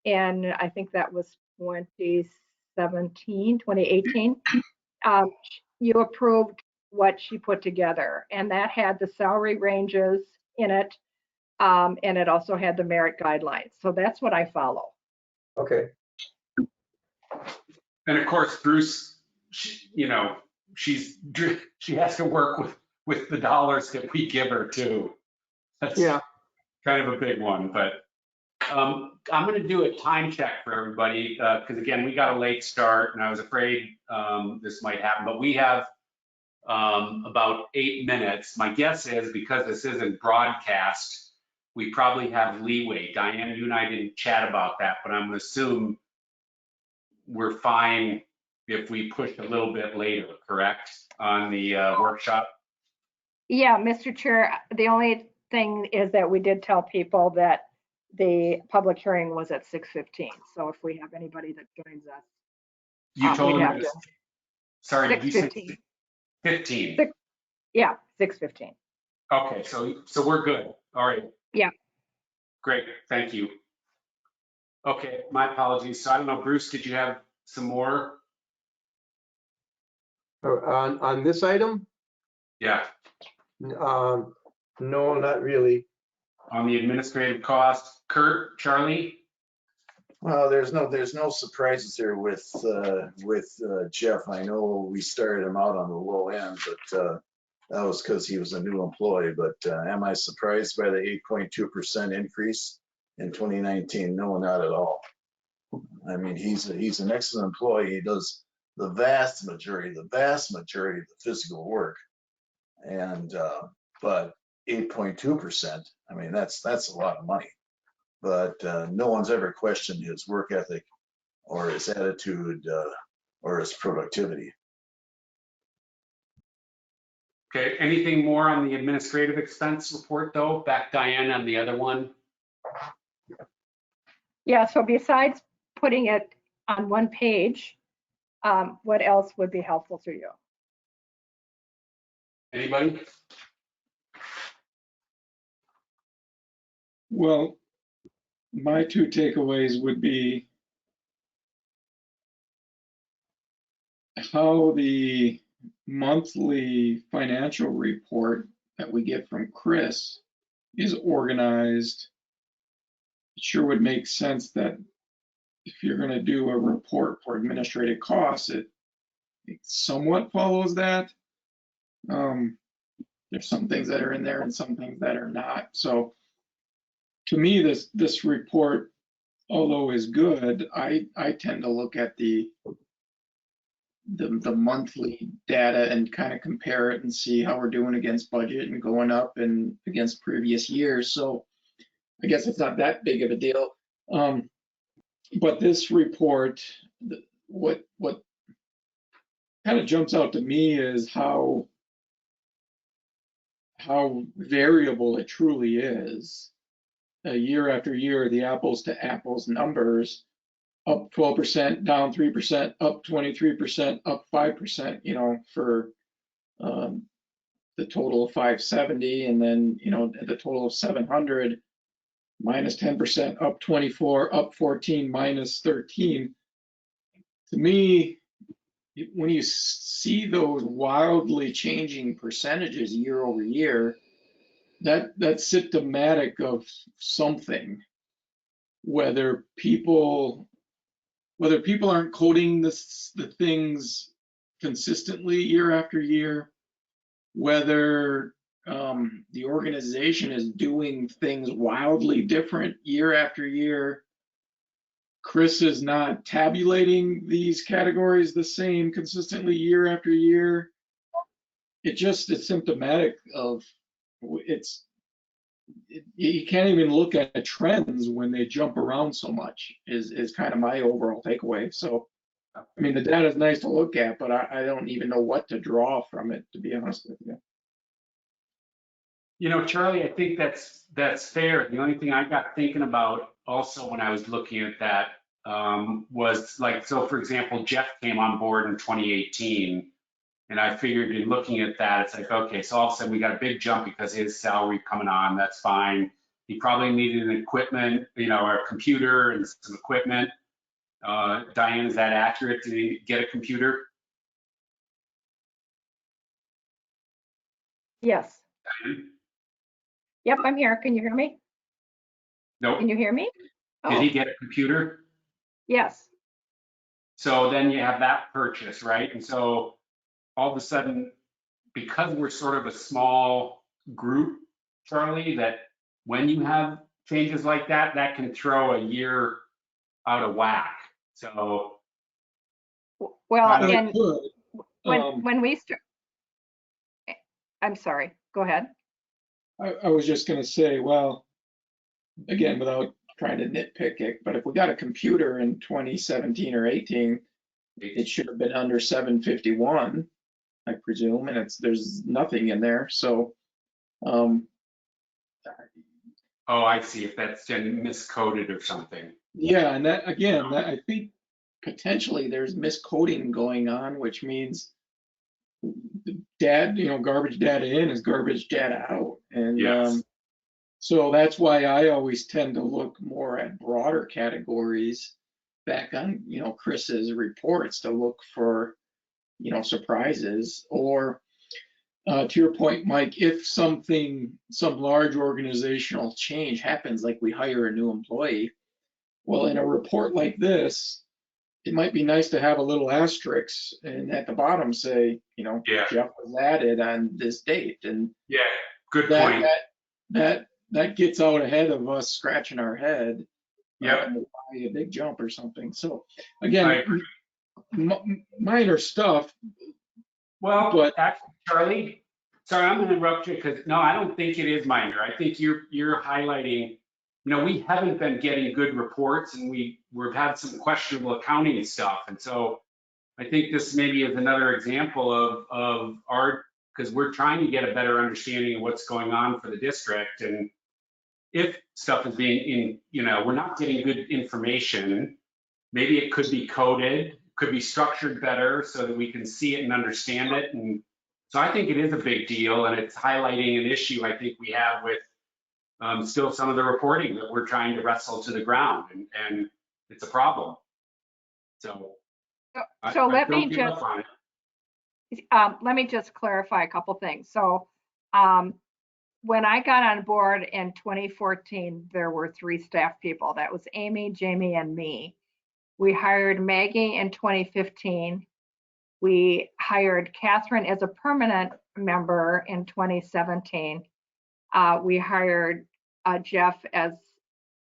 and I think that was 2018, you approved what she put together, and that had the salary ranges in it. And it also had the merit guidelines. So that's what I follow. Okay. And of course, Bruce, you know, she has to work with the dollars that we give her too. That's Yeah. kind of a big one, but I'm going to do a time check for everybody because again, we got a late start and I was afraid this might happen, but we have about 8 minutes. My guess is because this isn't broadcast, we probably have leeway. Diane, you and I didn't chat about that, but I'm going to assume we're fine if we push a little bit later, correct, on the workshop? Yeah, Mr. Chair, the only thing is that we did tell people that the public hearing was at 6:15. So if we have anybody that joins us, You told we'd them have it was, to- sorry, did you say 6:15. 15? Yeah, 6:15. Okay, so we're good. All right. Yeah. Great, thank you. Okay, my apologies. So I don't know, Bruce, did you have some more? On this item? Yeah, No, not really. on the administrative cost. Kurt, Charlie? Well, there's no surprises here with Jeff. I know we started him out on the low end, but that was because he was a new employee. But am I surprised by the 8.2% increase in 2019? No, not at all. I mean, he's an excellent employee. He does the vast majority of the physical work, and but 8.2%. I mean, that's a lot of money. But no one's ever questioned his work ethic or his attitude or his productivity. Okay, anything more on the administrative expense report though? Back Diane on the other one. Yeah, so besides putting it on one page, what else would be helpful to you? Anybody? Well, my 2 takeaways would be how the monthly financial report that we get from Chris is organized. It sure would make sense that if you're going to do a report for administrative costs, it somewhat follows that. There's some things that are in there and some things that are not. So to me, this report, although is good, I tend to look at the the monthly data and kind of compare it and see how we're doing against budget and going up and against previous years. So I guess it's not that big of a deal. But this report, what kind of jumps out to me is how variable it truly is. Year after year, the apples to apples numbers, up 12%, down 3%, up 23%, up 5%, you know, for the total of 570, and then, you know, the total of 700, minus 10%, up 24, up 14, minus 13. To me, when you see those wildly changing percentages year over year, that's symptomatic of something. Whether people aren't coding the things consistently year after year, whether the organization is doing things wildly different year after year. Chris is not tabulating these categories the same consistently year after year. It's symptomatic of you can't even look at trends when they jump around so much is kind of my overall takeaway. So, I mean, the data is nice to look at, but I don't even know what to draw from it, to be honest with you. You know, Charlie, I think that's fair. The only thing I got thinking about also when I was looking at that was like, so for example, Jeff came on board in 2018. And I figured in looking at that, it's like, okay, so all of a sudden we got a big jump because his salary coming on, that's fine. He probably needed an equipment, you know, or a computer and some equipment. Diane, is that accurate? Did he get a computer? Yes. Diane? Yep, I'm here. Can you hear me? Nope. Can you hear me? Did Oh, he get a computer? yes. So then you have that purchase, right? And so all of a sudden, because we're sort of a small group, Charlie, that when you have changes like that, that can throw a year out of whack. So, Well, Not- and Good. when we start, I'm sorry, go ahead. I was just going to say, well, again, without trying to nitpick it, but if we got a computer in 2017 or 18, it should have been under 751, I presume, and there's nothing in there. So, oh, I see, if that's been miscoded or something. yeah, and that again, I think potentially there's miscoding going on, which means garbage data in is garbage data out. And Yes. so that's why I always tend to look more at broader categories back on, Chris's reports to look for, surprises. Or to your point, Mike, if some large organizational change happens, like we hire a new employee, well, in a report like this, it might be nice to have a little asterisk and at the bottom say, Yeah. Jeff was added on this date. And Yeah, good point. that gets out ahead of us scratching our head. Yeah. Why a big jump or something. So I again, agree. minor stuff. Well, But actually, Charlie, sorry, I'm gonna interrupt you because, no, I don't think it is minor. I think you're highlighting, we haven't been getting good reports and we've had some questionable accounting and stuff. And so I think this maybe is another example of our, because we're trying to get a better understanding of what's going on for the district. And if stuff is being we're not getting good information, maybe it could be coded, could be structured better so that we can see it and understand it. And so I think it is a big deal, and it's highlighting an issue I think we have with still some of the reporting that we're trying to wrestle to the ground, and it's a problem. So, So let don't me give up on it. let me just clarify a couple things. So when I got on board in 2014, there were 3 staff people. That was Amy, Jamie, and me. We hired Maggie in 2015. We hired Catherine as a permanent member in 2017. We hired Jeff, as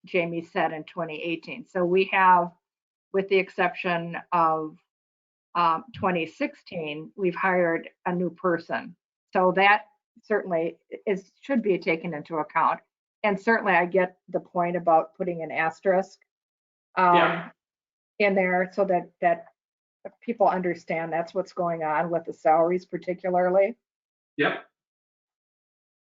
Jamie said, in 2018. So we have, with the exception of 2016, we've hired a new person. So that certainly should be taken into account. And certainly I get the point about putting an asterisk Yeah. in there so that people understand that's what's going on with the salaries particularly. Yep.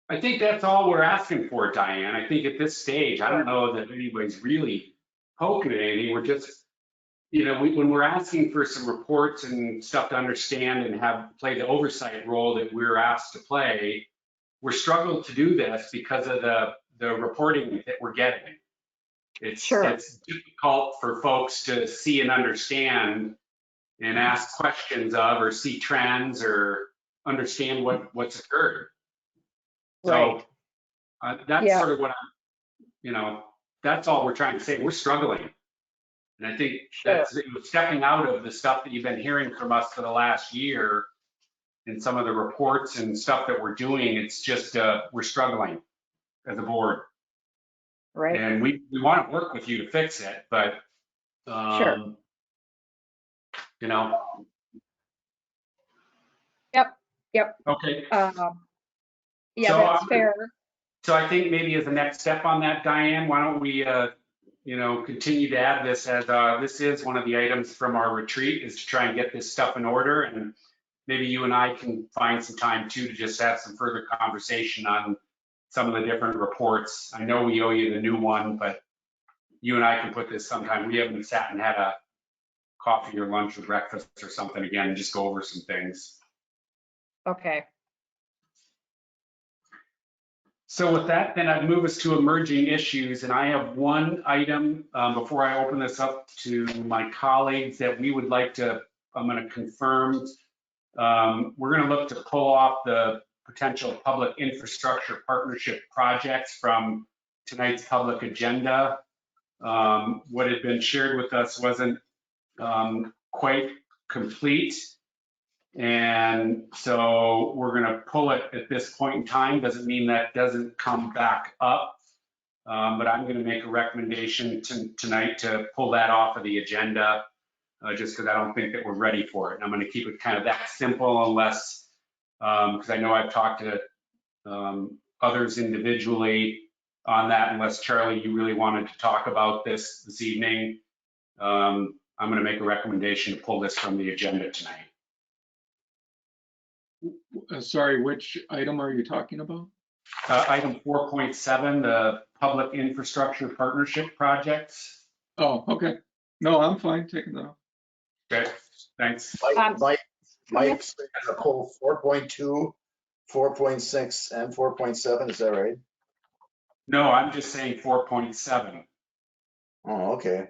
I think that's all we're asking for, Diane. I think at this stage, I don't know that anybody's really poking at anything. We're just, when we're asking for some reports and stuff to understand and play the oversight role that we're asked to play, we're struggling to do this because of the reporting that we're getting. It's difficult for folks to see and understand and ask questions of, or see trends, or understand what's occurred. Right. So that's sort of what that's all we're trying to say. We're struggling. And I think that's stepping out of the stuff that you've been hearing from us for the last year and some of the reports and stuff that we're doing. It's just, we're struggling as a board. Right. And we want to work with you to fix it, but, Yep. Okay. Yeah, that's fair. So I think maybe as a next step on that, Diane, why don't we, continue to add this as this is one of the items from our retreat, is to try and get this stuff in order. And maybe you and I can find some time too to just have some further conversation on some of the different reports. I know we owe you the new one, but you and I can put this sometime. We haven't sat and had a coffee or lunch or breakfast or something again and just go over some things. Okay. So with that, then I'd move us to emerging issues. And I have one item before I open this up to my colleagues that we would like to, I'm going to confirm. We're going to look to pull off the potential public infrastructure partnership projects from tonight's public agenda. What had been shared with us wasn't quite complete. And so we're going to pull it at this point in time. Doesn't mean that doesn't come back up. But I'm going to make a recommendation tonight to pull that off of the agenda, just because I don't think that we're ready for it. And I'm going to keep it kind of that simple, unless, because I know I've talked to others individually on that, unless Charlie, you really wanted to talk about this evening. I'm going to make a recommendation to pull this from the agenda tonight. Sorry, which item are you talking about? Item 4.7, the public infrastructure partnership projects. Oh, okay. No, I'm fine taking that off. Okay, thanks. Mike's gonna pull 4.2, 4.6, and 4.7, is that right? No, I'm just saying 4.7. Oh, okay.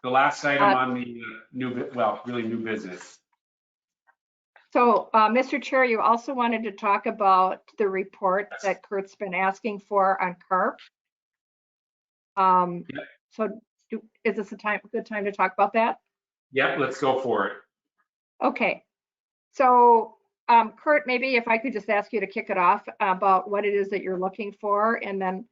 The last item on the new business. So, Mr. Chair, you also wanted to talk about the report that Kurt's been asking for on CARP. So is this a good time to talk about that? Yeah, let's go for it. Okay. So, Kurt, maybe if I could just ask you to kick it off about what it is that you're looking for, and then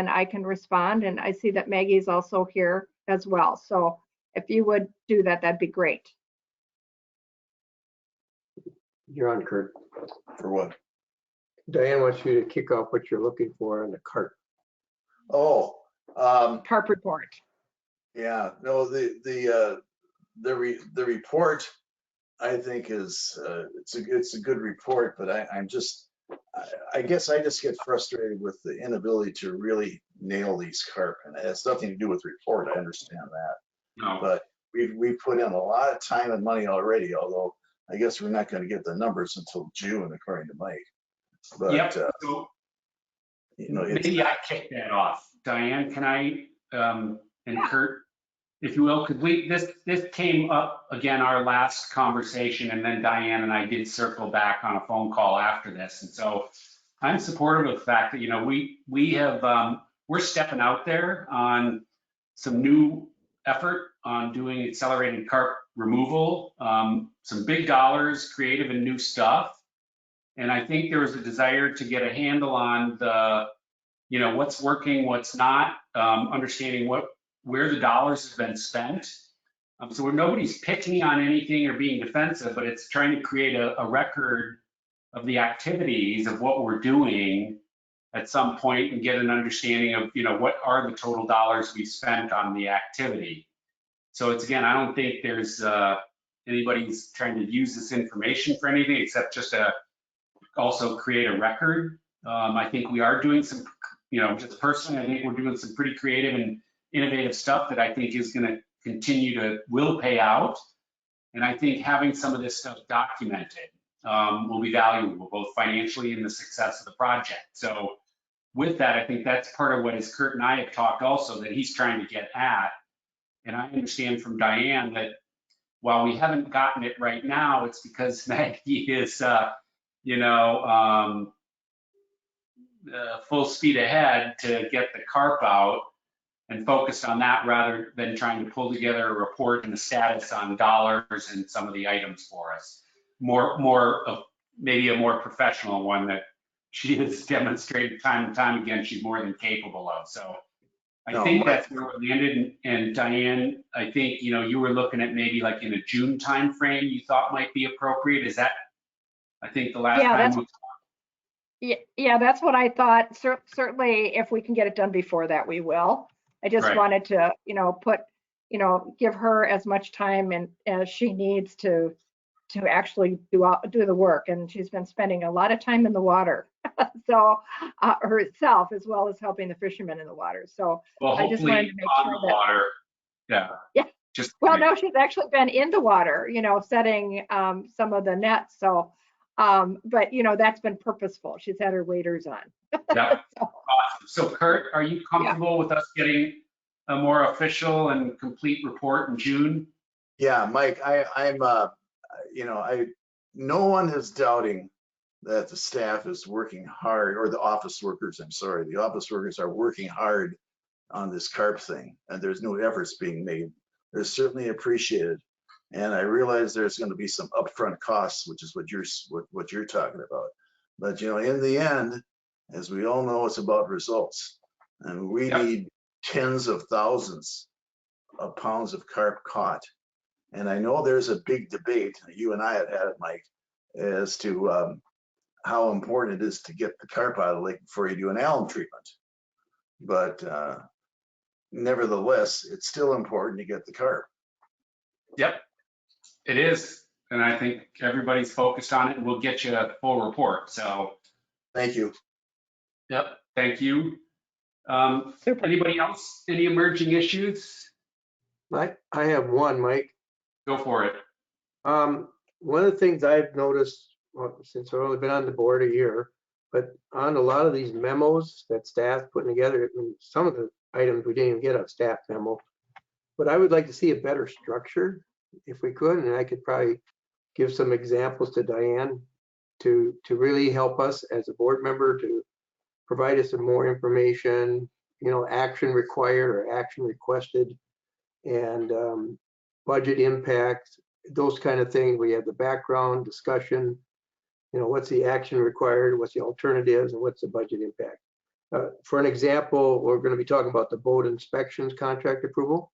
I can respond. And I see that Maggie's also here as well. So if you would do that, that'd be great. You're on, Kurt. For what? Diane wants you to kick off what you're looking for on the CARP. Oh, CARP report. yeah, no, the report, I think is, it's a good report, but I guess I just get frustrated with the inability to really nail these CARP, and it has nothing to do with report. I understand that. No. But we put in a lot of time and money already, although I guess we're not going to get the numbers until June, according to Mike. But, yep. So maybe I kick that off. Diane, can I, and Kurt, if you will, because this came up again, our last conversation, and then Diane and I did circle back on a phone call after this. And so I'm supportive of the fact that, we have, we're stepping out there on some new effort on doing accelerated CARP removal, some big dollars, creative and new stuff. And I think there was a desire to get a handle on the, what's working, what's not, understanding where the dollars have been spent. So nobody's picking on anything or being defensive, but it's trying to create a record of the activities of what we're doing at some point and get an understanding of, what are the total dollars we spent on the activity. So it's, again, I don't think there's anybody's trying to use this information for anything except just to also create a record. I think we are doing some, just personally, I think we're doing some pretty creative and innovative stuff that I think is going to will pay out. And I think having some of this stuff documented will be valuable, both financially and the success of the project. So with that, I think that's part of what, as Kurt and I have talked also, that he's trying to get at. And I understand from Diane that while we haven't gotten it right now, it's because Maggie is, full speed ahead to get the carp out and focused on that rather than trying to pull together a report and a status on dollars and some of the items for us. Maybe a more professional one that she has demonstrated time and time again she's more than capable of. So I think that's where we landed. And Diane, I think, you were looking at maybe like in a June timeframe you thought might be appropriate. Is that, I think the last time Yeah, that's what I thought. Certainly, if we can get it done before that, we will. I just wanted to, give her as much time as she needs to actually do the work. And she's been spending a lot of time in the water, so herself, as well as helping the fishermen in the water. So I just wanted to make sure that. Water. Yeah. No, she's actually been in the water, setting some of the nets. So. But that's been purposeful. She's had her waders on. Yeah. Awesome. So Kurt, are you comfortable with us getting a more official and complete report in June? Yeah, Mike, no one is doubting that the staff is working hard, or the office workers, I'm sorry, the office workers are working hard on this carp thing, and there's no efforts being made. They're certainly appreciated. And I realize there's going to be some upfront costs, which is what you're talking about. But in the end, as we all know, it's about results, and we need tens of thousands of pounds of carp caught. And I know there's a big debate. You and I have had it, Mike, as to how important it is to get the carp out of the lake before you do an alum treatment. But nevertheless, it's still important to get the carp. Yep. It is, and I think everybody's focused on it, and we'll get you a full report. So, thank you. Yep, thank you. Super. Anybody else? Any emerging issues? I have one, Mike. Go for it. One of the things I've noticed, since I've only been on the board a year, but on a lot of these memos that staff putting together, some of the items we didn't even get a staff memo, but I would like to see a better structure if we could, and I could probably give some examples to Diane to really help us as a board member to provide us some more information, action required or action requested, and budget impact, those kind of things. We have the background discussion, what's the action required, what's the alternatives, and what's the budget impact. For an example, we're going to be talking about the boat inspections contract approval.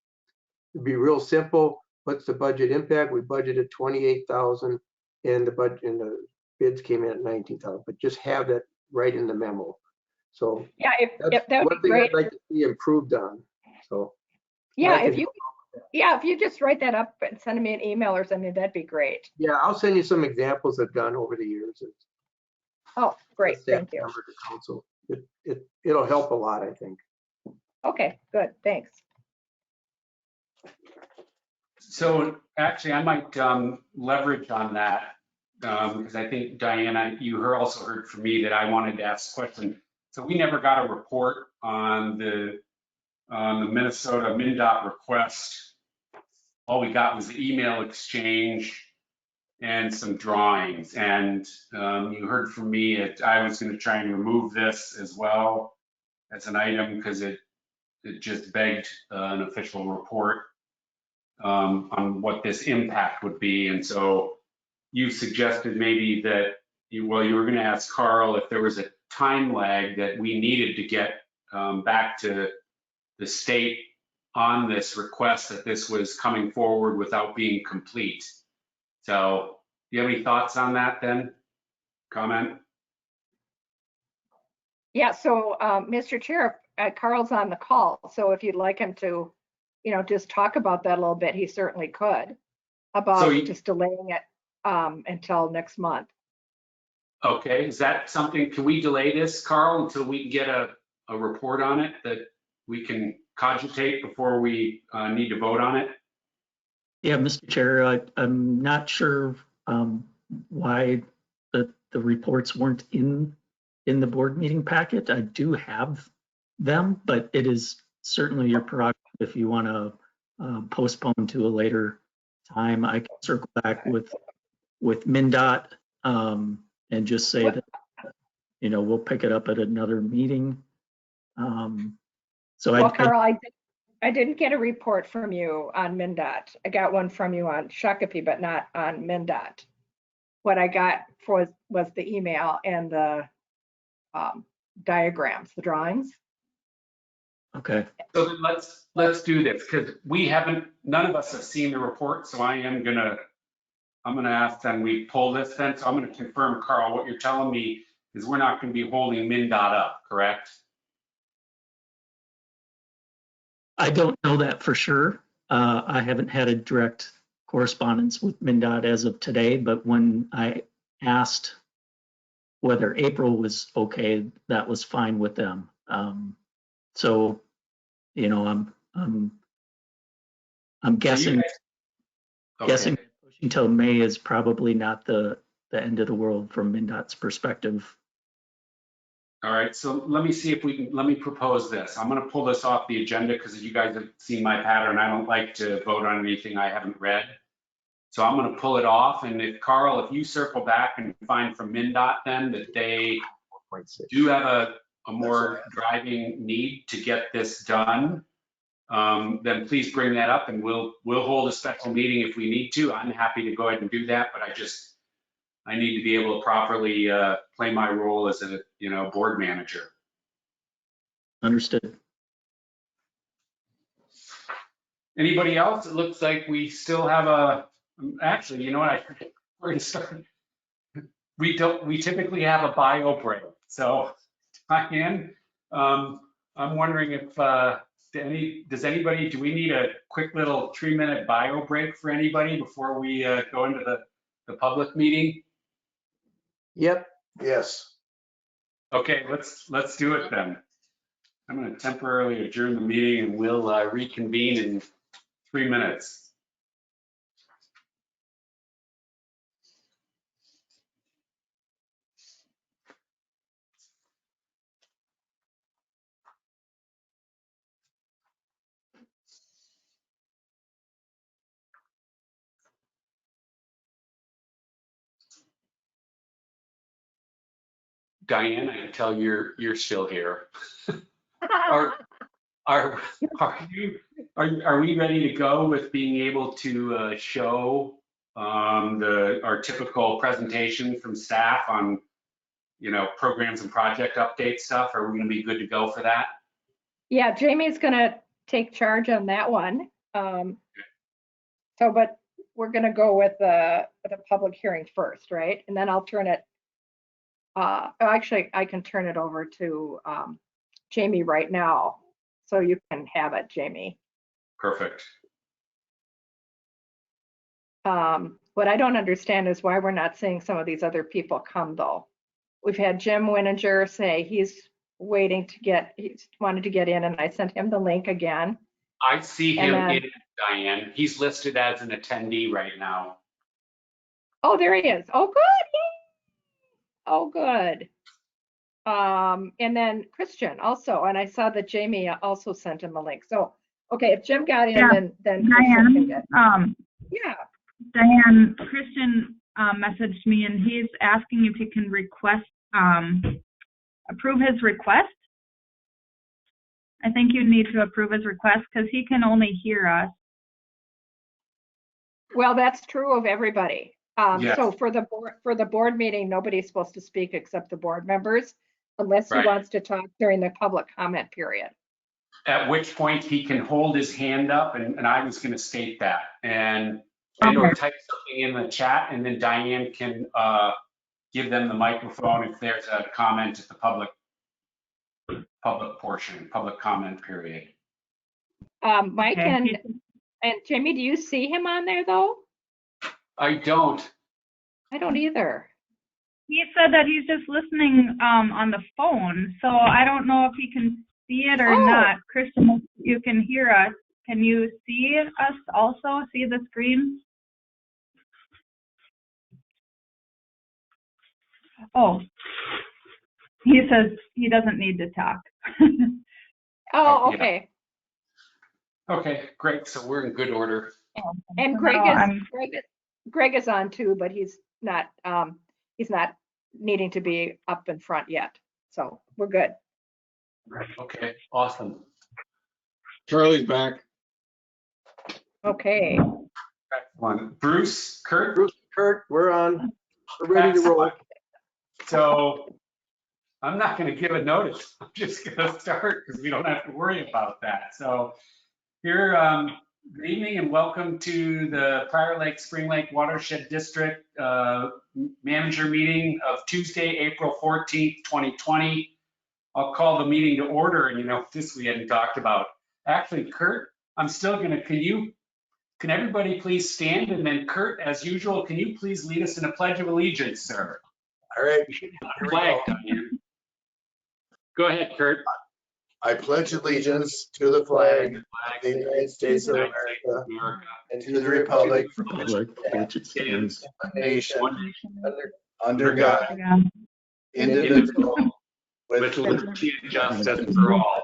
It'd be real simple. What's the budget impact? We budgeted 28,000 and the bids came in at 19,000, but just have that right in the memo. So yeah, if that would one be thing great. I'd like to see improved on. So yeah, if you just write that up and send me an email or something, that'd be great. Yeah, I'll send you some examples I've done over the years. Oh, great, thank you. Council. It'll help a lot, I think. Okay, good, thanks. So actually, I might leverage on that because I think, Diana, you also heard from me that I wanted to ask a question. So we never got a report on the Minnesota MnDOT request. All we got was the email exchange and some drawings. And you heard from me that I was going to try and remove this as well as an item because it just begged an official report on what this impact would be. And so you suggested maybe that, you were going to ask Carl if there was a time lag that we needed to get back to the state on this request that this was coming forward without being complete. So do you have any thoughts on that then? Comment? Yeah, so Mr. Chair, Carl's on the call, so if you'd like him to, just talk about that a little bit, he certainly could, about just delaying it until next month. Okay, is that something, can we delay this, Carl, until we can get a report on it that we can cogitate before we need to vote on it? Yeah, Mr. Chair, I'm not sure why the reports weren't in the board meeting packet. I do have them, but it is certainly your prerogative if you want to postpone to a later time. I can circle back with MnDOT and just say that, we'll pick it up at another meeting. Well, Carl, I didn't get a report from you on MnDOT. I got one from you on Shakopee, but not on MnDOT. What I got was the email and the diagrams, the drawings. Okay. So then let's do this, because none of us have seen the report, so I'm gonna ask then we pull this then. So I'm gonna confirm, Carl, what you're telling me is we're not gonna be holding MnDOT up, correct? I don't know that for sure. I haven't had a direct correspondence with MnDOT as of today, but when I asked whether April was okay, that was fine with them. So, I'm guessing pushing till May is probably not the end of the world from MnDOT's perspective. All right, so let me propose this. I'm gonna pull this off the agenda because you guys have seen my pattern. I don't like to vote on anything I haven't read. So I'm gonna pull it off, and if Carl, if you circle back and find from MnDOT then that they do have a more driving need to get this done, then please bring that up and we'll hold a special meeting if we need to. I'm happy to go ahead and do that, but I need to be able to properly play my role as a board manager. Understood. Anybody else? It looks like we still have actually, you know what? We're gonna start. We typically have a bio break. So Diane, I'm wondering if do we need a quick little 3-minute bio break for anybody before we go into the public meeting? Yep. Yes. Okay, let's do it then. I'm going to temporarily adjourn the meeting and we'll reconvene in 3 minutes. Diane, I can tell you're still here. Are we ready to go with being able to show our typical presentation from staff on programs and project update stuff? Are we going to be good to go for that? Yeah, Jamie's gonna take charge on that one. But we're gonna go with the public hearing first, right? And then I'll turn it. Actually, I can turn it over to Jamie right now, so you can have it, Jamie. Perfect. What I don't understand is why we're not seeing some of these other people come, though. We've had Jim Wininger say he's wanted to get in, and I sent him the link again. I see him in, Diane. He's listed as an attendee right now. Oh, there he is. Oh, good. Yay. Oh, good. And then Christian also, and I saw that Jamie also sent him a link. So, okay, if Jim got in, then Christian can get. Yeah. Diane, Christian messaged me and he's asking if he can approve his request. I think you need to approve his request because he can only hear us. Well, that's true of everybody. Yes. So for the board meeting, nobody's supposed to speak except the board members, unless he wants to talk during the public comment period. at which point he can hold his hand up, and I was going to state that, and/or type something in the chat, and then Diane can give them the microphone if there's a comment at the public portion, public comment period. Mike Okay. and Jimmy, do you see him on there though? I don't. I don't either. He said that he's just listening on the phone, so I don't know if he can see it or Oh. not. Kristen, if you can hear us. Can you see us also? See the screen? Oh, he says he doesn't need to talk. Oh, yeah. okay. Okay, great. So we're in good order. And So Greg now Greg is on too, but he's not needing to be up in front yet. So we're good. Okay, awesome. Charlie's back. Okay. Excellent. Bruce, Kurt? Bruce, Kurt, we're on. We're ready to roll. So I'm not going to give a notice. I'm just going to start because we don't have to worry about that. So here, good evening and welcome to the Prior Lake Spring Lake Watershed District Manager Meeting of Tuesday, April 14th, 2020. I'll call the meeting to order, and this we hadn't talked about. Actually, Kurt, I'm still going to, can everybody please stand? And then Kurt, as usual, can you please lead us in a pledge of allegiance, sir? All right. Flag, Diane. Go ahead, Kurt. I pledge allegiance to the flag of the United States of America and to the republic for which Like, which it stands. one nation One under God, indivisible, with liberty and justice for all.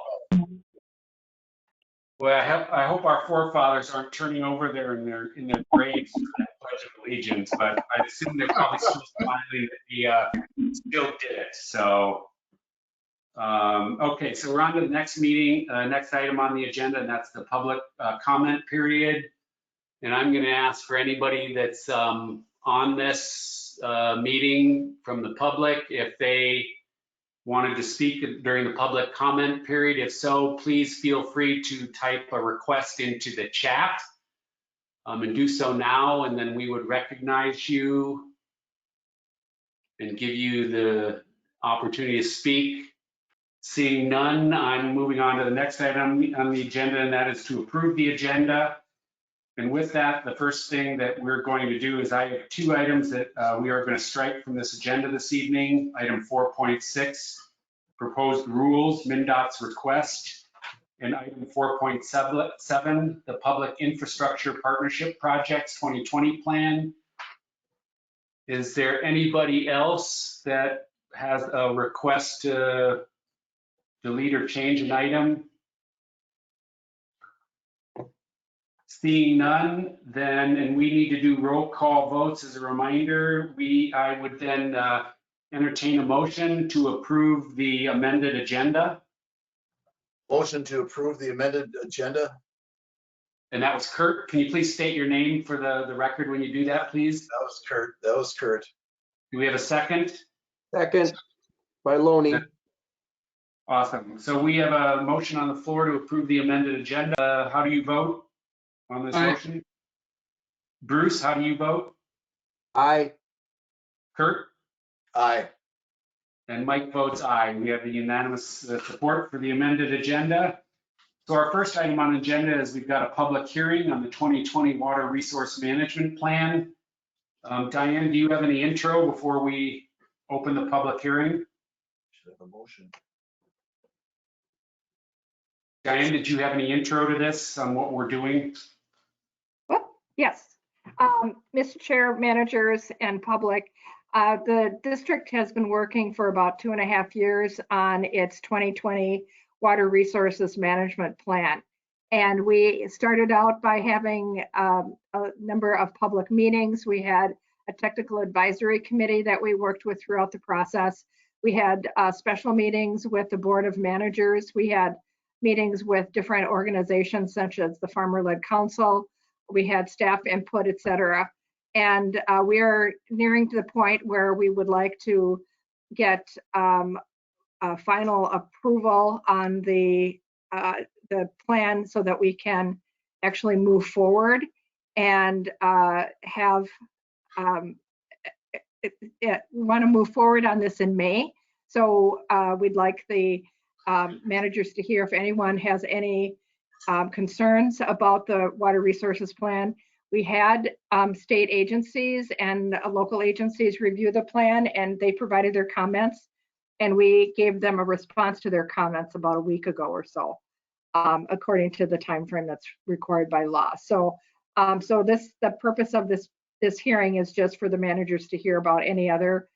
Well, I hope our forefathers aren't turning over there in their graves for that pledge of allegiance, but I assume they're probably still smiling that we still did it. So, okay, so we're on to the next meeting, next item on the agenda, and that's the public comment period. And I'm going to ask for anybody that's on this meeting from the public, if they wanted to speak during the public comment period. If so, please feel free to type a request into the chat and do so now, and then we would recognize you and give you the opportunity to speak. Seeing none, I'm moving on to the next item on the agenda, and that is to approve the agenda. And with that, the first thing that we're going to do is I have two items that we are going to strike from this agenda this evening. Item 4.6, proposed rules, MnDOT's request. And item 4.7, the Public Infrastructure Partnership Projects 2020 plan. Is there anybody else that has a request to delete or change an item? Seeing none, then, and we need to do roll call votes as a reminder, I would then entertain a motion to approve the amended agenda. motion to approve the amended agenda. And that was Kurt. Can you please state your name for the record when you do that, please? That was Kurt. That was Kurt. Do we have a second? Second by Loney. Awesome. So we have a motion on the floor to approve the amended agenda. How do you vote on this Aye. motion? Bruce, how do you vote? Aye. Kurt? Aye. And Mike votes aye. We have the unanimous support for the amended agenda. So our first item on the agenda is we've got a public hearing on the 2020 Water Resource Management Plan. Diane, do you have any intro before we open the public hearing? Should have a motion. Diane, did you have any intro to this on what we're doing? Yes. Mr. Chair, managers, and public, the district has been working for about 2.5 years on its 2020 Water Resources Management Plan. And we started out by having a number of public meetings. We had a technical advisory committee that we worked with throughout the process. We had special meetings with the Board of Managers. We had meetings with different organizations such as the Farmer-Led Council. We had staff input, et cetera. And we are nearing to the point where we would like to get a final approval on the the plan so that we can actually move forward and have, we want to move forward on this in May. So we'd like the managers to hear if anyone has any concerns about the water resources plan. We had state agencies and local agencies review the plan, and they provided their comments, and we gave them a response to their comments about a week ago or so, according to the time frame that's required by law. So, the purpose of this hearing is just for the managers to hear about any other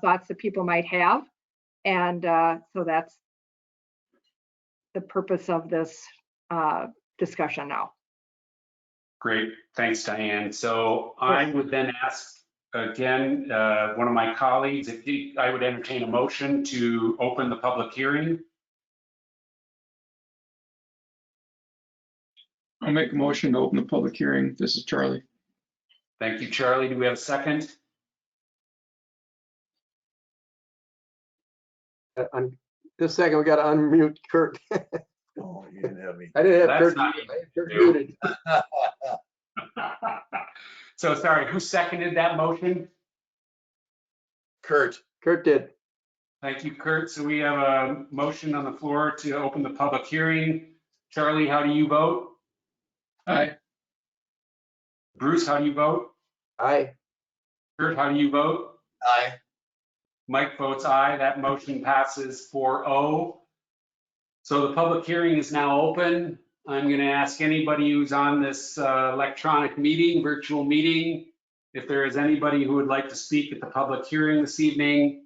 thoughts that people might have, and so that's the purpose of this discussion now. Great, thanks, Diane. So I would then ask again, one of my colleagues, if I would entertain a motion to open the public hearing. I'll make a motion to open the public hearing. This is Charlie. Thank you, Charlie. Do we have a second? This second, we got to unmute Kurt. Oh, you didn't have me. I didn't have That's Kurt. not I had Kurt easy to do. muted. So sorry, who seconded that motion? Kurt, Kurt did. Thank you, Kurt. So we have a motion on the floor to open the public hearing. Charlie, how do you vote? Aye. Bruce, how do you vote? Aye. Kurt, how do you vote? aye. Mike votes aye. That motion passes 4-0. So the public hearing is now open. I'm going to ask anybody who's on this electronic meeting, virtual meeting, if there is anybody who would like to speak at the public hearing this evening.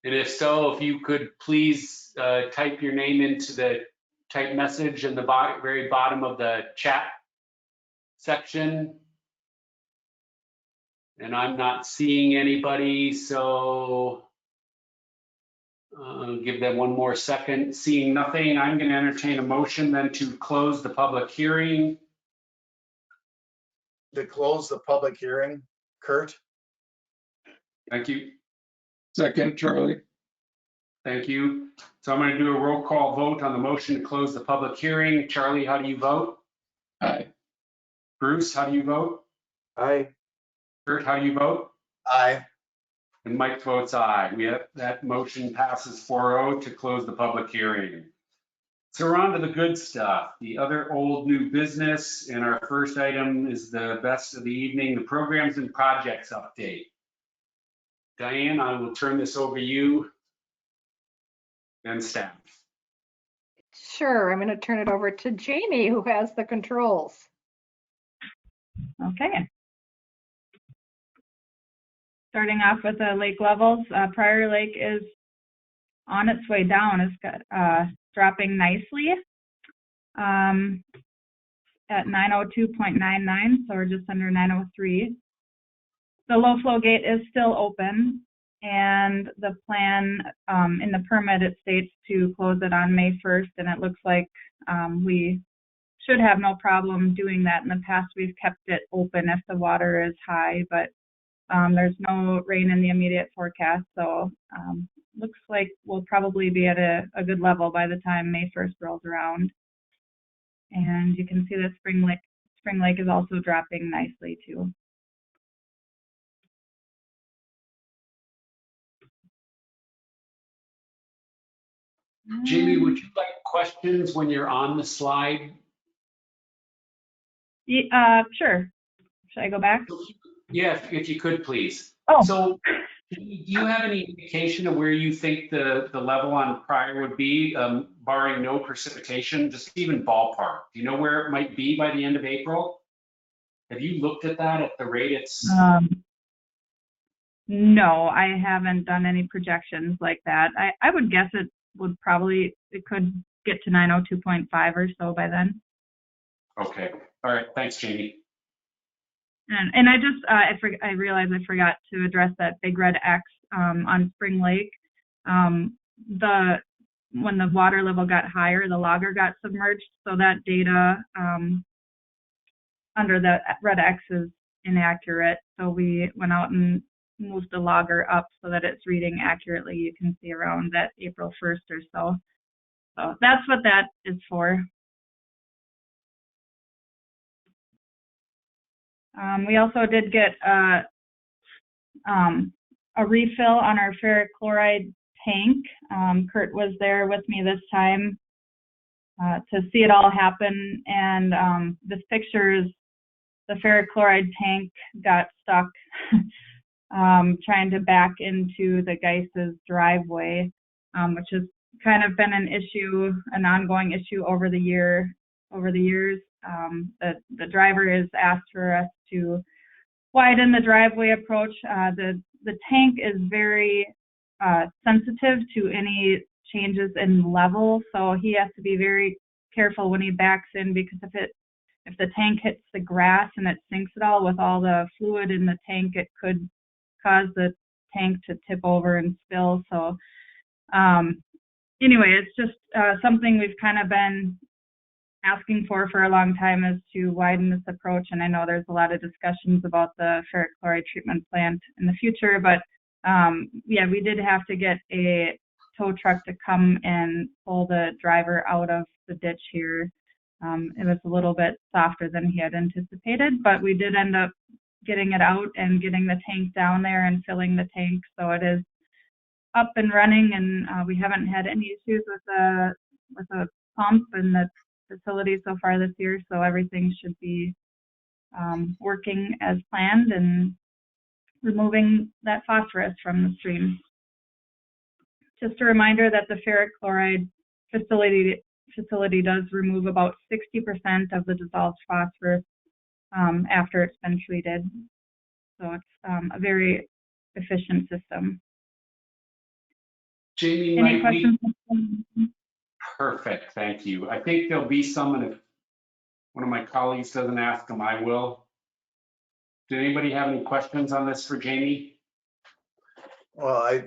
And if so, if you could please type your name into the type message in the very bottom of the chat section. And I'm not seeing anybody, so give them one more second. Seeing nothing, I'm going to entertain a motion then to close the public hearing. To close the public hearing, Kurt, Thank you. Second, Charlie. Thank you. So I'm going to do a roll call vote on the motion to close the public hearing. Charlie, how do you vote? Aye. Bruce, how do you vote? Aye. Kurt, how do you vote? aye. And Mike votes aye. That motion passes 4-0 to close the public hearing. So we're on to the good stuff, the other old new business. And our first item is the best of the evening, the programs and projects update. Diane, I will turn this over to you and staff. Sure, I'm going to turn it over to Jamie, who has the controls. Okay. Starting off with the lake levels, Prairie Lake is on its way down. It's dropping nicely at 902.99, so we're just under 903. The low flow gate is still open, and the plan in the permit, it states to close it on May 1st, and it looks like we should have no problem doing that. In the past, we've kept it open if the water is high, but there's no rain in the immediate forecast, so looks like we'll probably be at a good level by the time May 1st rolls around. And you can see that Spring Lake is also dropping nicely too. Jamie, would you like questions when you're on the slide? Sure. Should I go back? Yeah, if you could, please. Oh. So do you have any indication of where you think the level on Pryor would be, barring no precipitation, just even ballpark? Do you know where it might be by the end of April? Have you looked at that at the rate it's? No, I haven't done any projections like that. I would guess it could get to 902.5 or so by then. Okay. All right. Thanks, Jamie. And I realized I forgot to address that big red X on Spring Lake. When the water level got higher, the logger got submerged, so that data under the red X is inaccurate. So we went out and moved the logger up so that it's reading accurately. You can see around that April 1st or so. So that's what that is for. We also did get a refill on our ferric chloride tank. Kurt was there with me this time to see it all happen. And this picture is the ferric chloride tank got stuck trying to back into the Geiss's driveway, which has kind of been an issue, an ongoing issue over the years. The driver has asked for us to widen the driveway approach. The tank is very sensitive to any changes in level, so he has to be very careful when he backs in, because if the tank hits the grass and it sinks it all with all the fluid in the tank, it could cause the tank to tip over and spill. So anyway, it's just something we've kind of been asking for a long time, is to widen this approach. And I know there's a lot of discussions about the ferric chloride treatment plant in the future, but yeah, we did have to get a tow truck to come and pull the driver out of the ditch here. It was a little bit softer than he had anticipated, but we did end up getting it out and getting the tank down there and filling the tank. So it is up and running, and we haven't had any issues with a pump in the facility so far this year. So everything should be working as planned and removing that phosphorus from the stream. Just a reminder that the ferric chloride facility does remove about 60% of the dissolved phosphorus after it's been treated. So it's a very efficient system. Jamie, Any questions? Perfect, thank you. I think there'll be some, and if one of my colleagues doesn't ask them, I will. Did anybody have any questions on this for Jamie? Well,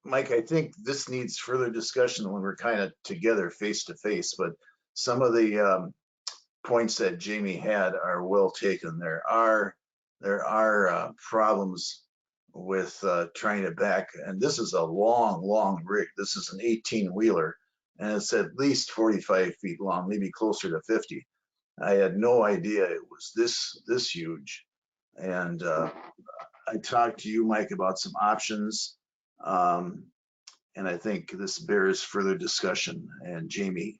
Mike, I think this needs further discussion when we're kind of together face to face, but some of the points that Jamie had are well taken. There are problems with trying to back, and this is a long rig. This is an 18-wheeler, and it's at least 45 feet long, maybe closer to 50. I had no idea it was this huge. And I talked to you, Mike, about some options. And I think this bears further discussion, and Jamie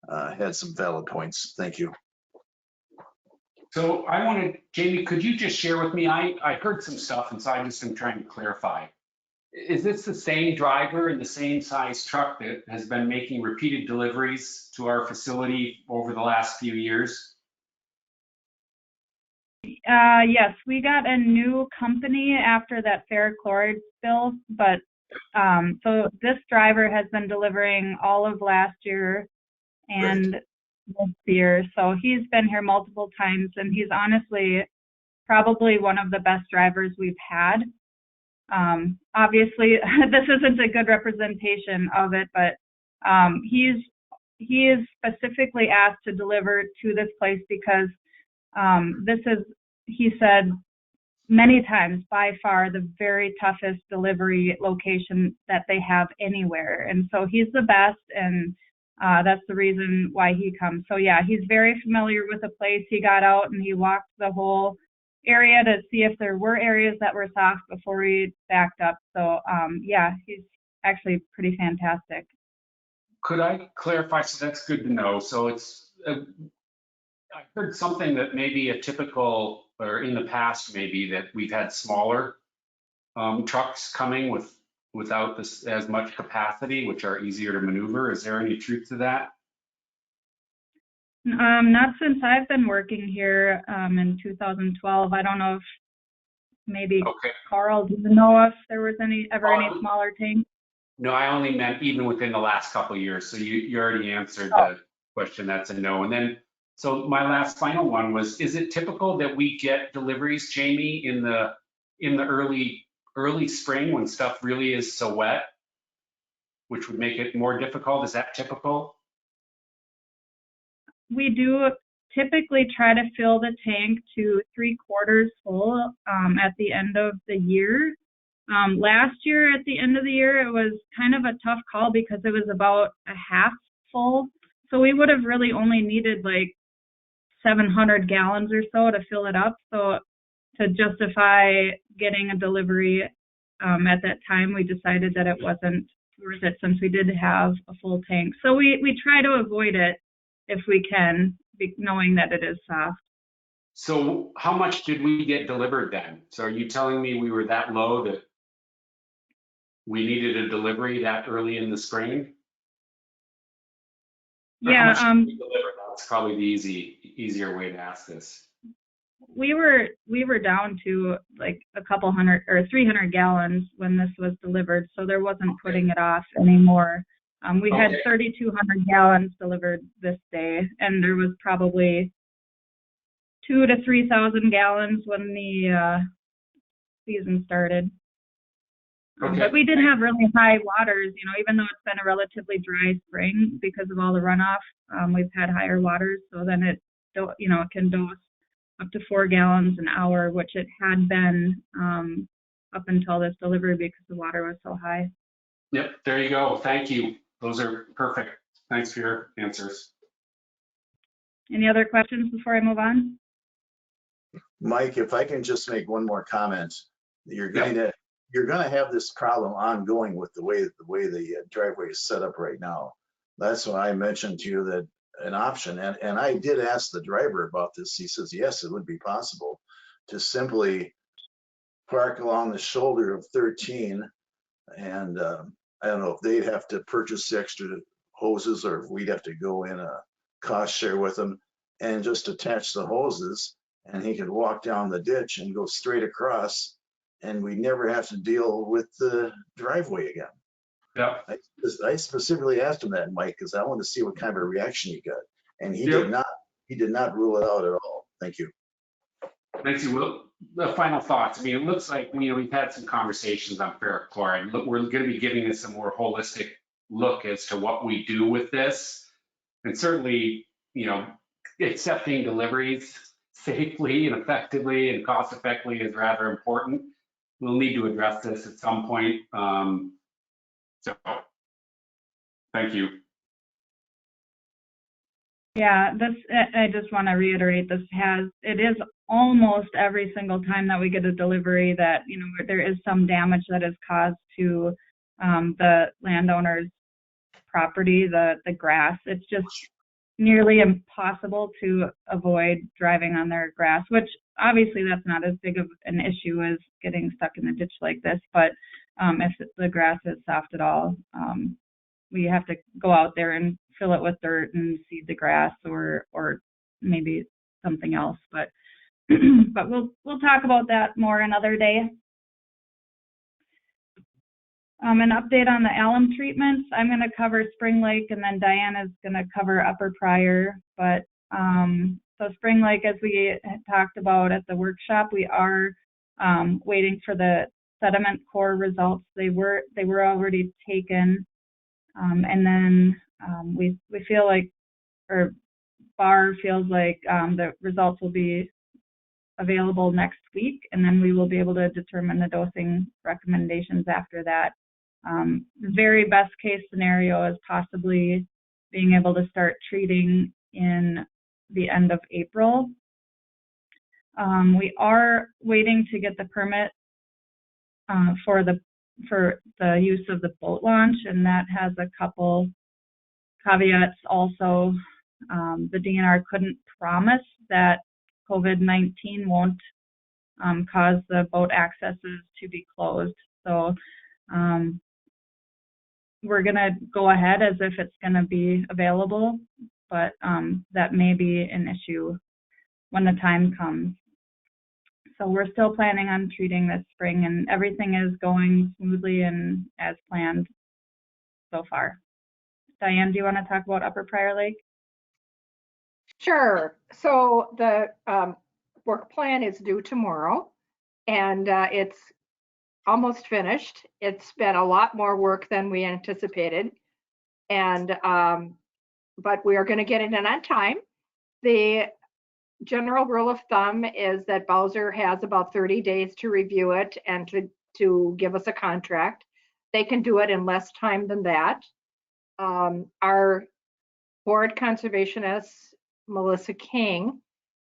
had some valid points. Thank you. So Jamie, could you just share with me, I heard some stuff, and so I just am trying to clarify. Is this the same driver and the same size truck that has been making repeated deliveries to our facility over the last few years? Yes, we got a new company after that ferric chloride spill, but so this driver has been delivering all of last year and this year. So he's been here multiple times, and he's honestly probably one of the best drivers we've had. Obviously, this isn't a good representation of it, but he is specifically asked to deliver to this place because this is, he said many times, by far the very toughest delivery location that they have anywhere. And so he's the best, and that's the reason why he comes. So yeah, he's very familiar with the place. He got out and he walked the whole area to see if there were areas that were soft before we backed up. So yeah, he's actually pretty fantastic. Could I clarify? So that's good to know. So it's, I heard something that maybe a typical, or in the past maybe, that we've had smaller trucks coming without this as much capacity, which are easier to maneuver. Is there any truth to that? Not since I've been working here in 2012. I don't know if maybe Carl, do you know if there was any smaller tanks? No, I only meant even within the last couple of years. So you already answered the question. That's a no. And then, so my last final one was, is it typical that we get deliveries, Jamie, in the early spring when stuff really is so wet, which would make it more difficult? Is that typical? We do typically try to fill the tank to 3/4 full at the end of the year. Last year at the end of the year, it was kind of a tough call because it was about a half full. So we would have really only needed like 700 gallons or so to fill it up. So to justify getting a delivery at that time, we decided that it wasn't worth it since we did have a full tank. So we try to avoid it if we can, knowing that it is soft. So how much did we get delivered then? So are you telling me we were that low that we needed a delivery that early in the spring? Or how Yeah, much did we deliver? That's probably the easier way to ask this. we were down to like a couple hundred or 300 gallons when this was delivered, so there wasn't putting it off anymore. We had 3,200 gallons delivered this day, and there was probably 2,000 to 3,000 gallons when the season started. But we did have really high waters, even though it's been a relatively dry spring because of all the runoff. We've had higher waters, so then it can dose up to 4 gallons an hour, which it had been up until this delivery because the water was so high. Yep, there you go. Thank you. Those are perfect. Thanks for your answers. Any other questions before I move on? Mike, if I can just make one more comment, you're going to have this problem ongoing with the way the driveway is set up right now. That's why I mentioned to you that an option, and I did ask the driver about this. He says yes, it would be possible to simply park along the shoulder of 13, and I don't know if they'd have to purchase extra hoses or if we'd have to go in a cost share with them and just attach the hoses, and he could walk down the ditch and go straight across, and we never have to deal with the driveway again. Yeah. I specifically asked him that, Mike, because I wanted to see what kind of a reaction he got, and he did not rule it out at all. Thank you. Thanks, Will. The final thoughts. I mean, it looks like we've had some conversations on ferric chloride. Look, we're going to be giving this a more holistic look as to what we do with this, and certainly, accepting deliveries safely and effectively and cost effectively is rather important. We'll need to address this at some point. So, thank you. Yeah, I just want to reiterate, it is almost every single time that we get a delivery that, there is some damage that is caused to the landowner's property, the grass. It's just nearly impossible to avoid driving on their grass, which obviously that's not as big of an issue as getting stuck in a ditch like this. But if the grass is soft at all, we have to go out there and fill it with dirt and seed the grass or maybe something else. But but we'll talk about that more another day. An update on the alum treatments. I'm going to cover Spring Lake, and then Diane is going to cover Upper Pryor. But so Spring Lake, as we had talked about at the workshop, we are waiting for the sediment core results. They were already taken, and then we feel like, or BAR feels like the results will be available next week, and then we will be able to determine the dosing recommendations after that. The very best case scenario is possibly being able to start treating in the end of April. We are waiting to get the permit for the use of the boat launch, and that has a couple caveats also. The DNR couldn't promise that COVID-19 won't cause the boat accesses to be closed. So we're going to go ahead as if it's going to be available, but that may be an issue when the time comes. So we're still planning on treating this spring, and everything is going smoothly and as planned so far. Diane, do you want to talk about Upper Pryor Lake? Sure. So the work plan is due tomorrow, and it's almost finished. It's been a lot more work than we anticipated, and but we are going to get it in on time. The general rule of thumb is that Bowser has about 30 days to review it and to to give us a contract. They can do it in less time than that. Our board conservationist, Melissa King,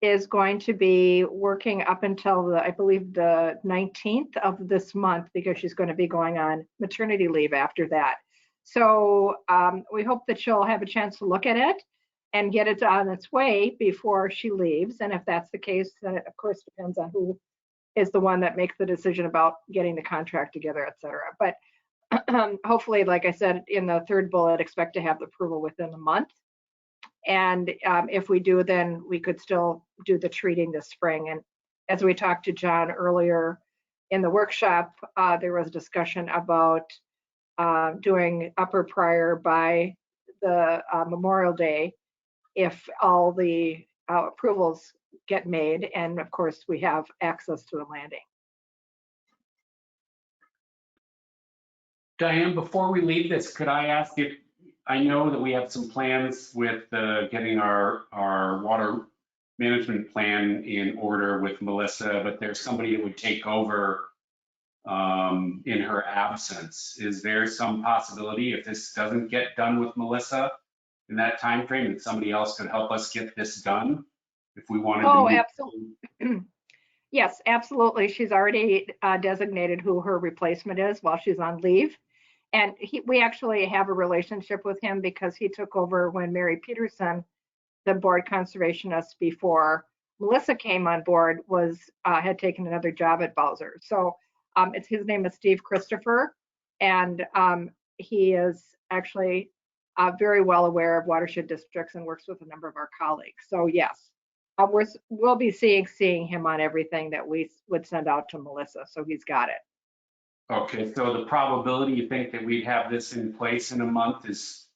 is going to be working up until I believe the 19th of this month, because she's going to be going on maternity leave after that. So we hope that she'll have a chance to look at it and get it on its way before she leaves. And if that's the case, then it of course depends on who is the one that makes the decision about getting the contract together, et cetera. But hopefully, like I said, in the third bullet, expect to have the approval within a month. And if we do, then we could still do the treating this spring. And as we talked to John earlier in the workshop, there was discussion about doing Upper Pryor by the Memorial Day if all the approvals get made. And of course, we have access to the landing. Diane, before we leave this, could I ask if, I know that we have some plans with getting our water management plan in order with Melissa, but there's somebody that would take over in her absence. Is there some possibility, if this doesn't get done with Melissa in that time frame, that somebody else could help us get this done if we wanted to? Oh, absolutely. Yes, absolutely. She's already designated who her replacement is while she's on leave. And we actually have a relationship with him because he took over when Mary Peterson, the board conservationist before Melissa came on board, had taken another job at Bowser. So his name is Steve Christopher, and he is actually very well aware of watershed districts and works with a number of our colleagues. So yes, we'll be seeing him on everything that we would send out to Melissa. So he's got it. Okay, so the probability you think that we'd have this in place in a month is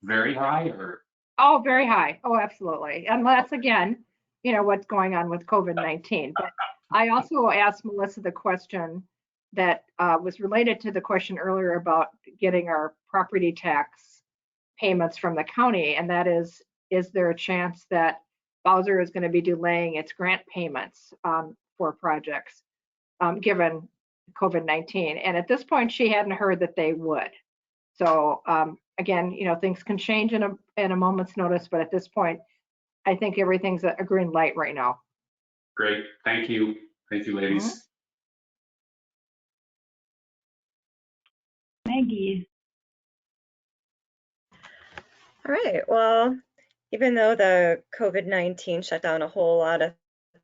very high, or? Oh, very high. Oh, absolutely. Unless, again, what's going on with COVID-19. But I also asked Melissa the question that was related to the question earlier about getting our property tax payments from the county. And that is there a chance that Bowser is going to be delaying its grant payments for projects given COVID-19? And at this point, she hadn't heard that they would. So again, things can change in a moment's notice, but at this point, I think everything's a green light right now. Great, thank you. Thank you, ladies. Maggie. All right, well, even though the COVID-19 shut down a whole lot of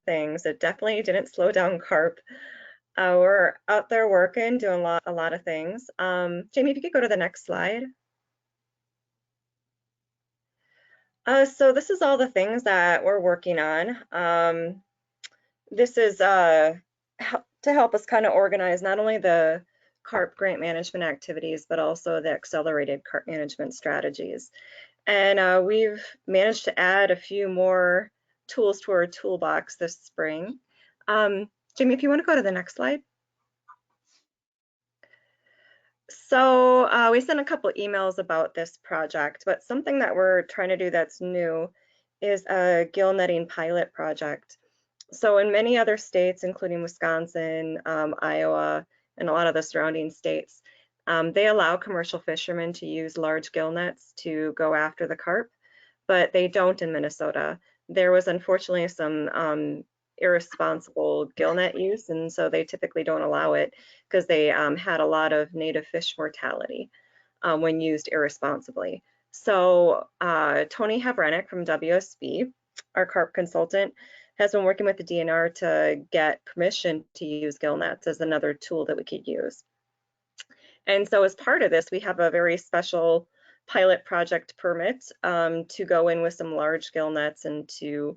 things, it definitely didn't slow down CARP. We're out there working, doing a lot of things. Jamie, if you could go to the next slide. So this is all the things that we're working on. This is to help us kind of organize not only the CARP grant management activities, but also the accelerated CARP management strategies. And we've managed to add a few more tools to our toolbox this spring. Jamie, if you want to go to the next slide. So we sent a couple emails about this project, but something that we're trying to do that's new is a gill netting pilot project. So in many other states, including Wisconsin, Iowa, and a lot of the surrounding states, they allow commercial fishermen to use large gill nets to go after the carp, but they don't in Minnesota. There was unfortunately some irresponsible gill net use, and so they typically don't allow it because they had a lot of native fish mortality when used irresponsibly. So Tony Havranek from WSB, our carp consultant, has been working with the DNR to get permission to use gill nets as another tool that we could use. And so as part of this, we have a very special pilot project permit to go in with some large gill nets and to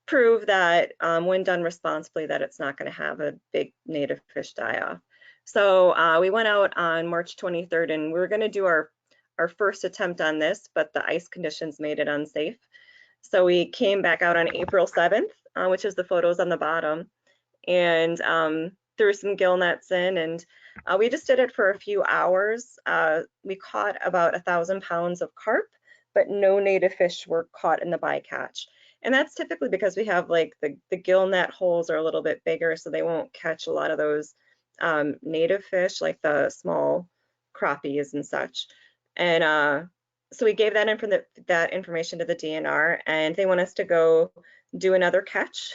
prove that when done responsibly, that it's not going to have a big native fish die-off. So we went out on March 23rd and we were going to do our first attempt on this, but the ice conditions made it unsafe. So we came back out on April 7th, which is the photos on the bottom, and threw some gill nets in, and we just did it for a few hours. We caught about 1,000 pounds of carp, but no native fish were caught in the bycatch. And that's typically because we have like the gill net holes are a little bit bigger, so they won't catch a lot of those native fish, like the small crappies and such. And so we gave that information to the DNR, and they want us to go do another catch,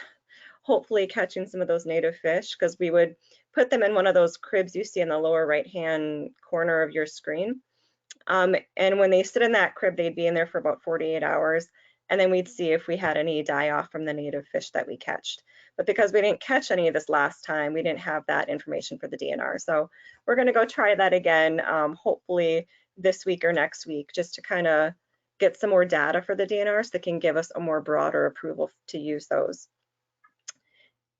hopefully catching some of those native fish, because we would put them in one of those cribs you see in the lower right-hand corner of your screen. And when they sit in that crib, they'd be in there for about 48 hours. And then we'd see if we had any die off from the native fish that we catched. But because we didn't catch any of this last time, we didn't have that information for the DNR. So we're going to go try that again, hopefully this week or next week, just to kind of get some more data for the DNR so they can give us a more broader approval to use those.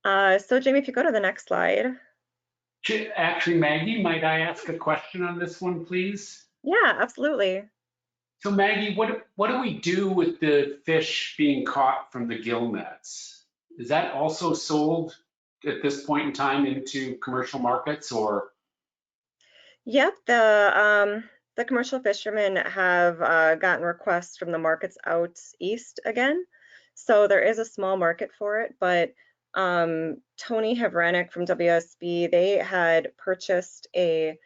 So Jamie, if you go to the next slide. Actually, Maggie, might I ask a question on this one, please? Yeah, absolutely. So Maggie, what do we do with the fish being caught from the gill nets? Is that also sold at this point in time into commercial markets, or? Yep, the commercial fishermen have gotten requests from the markets out east again. So there is a small market for it, but Tony Havranek from WSB, they had purchased a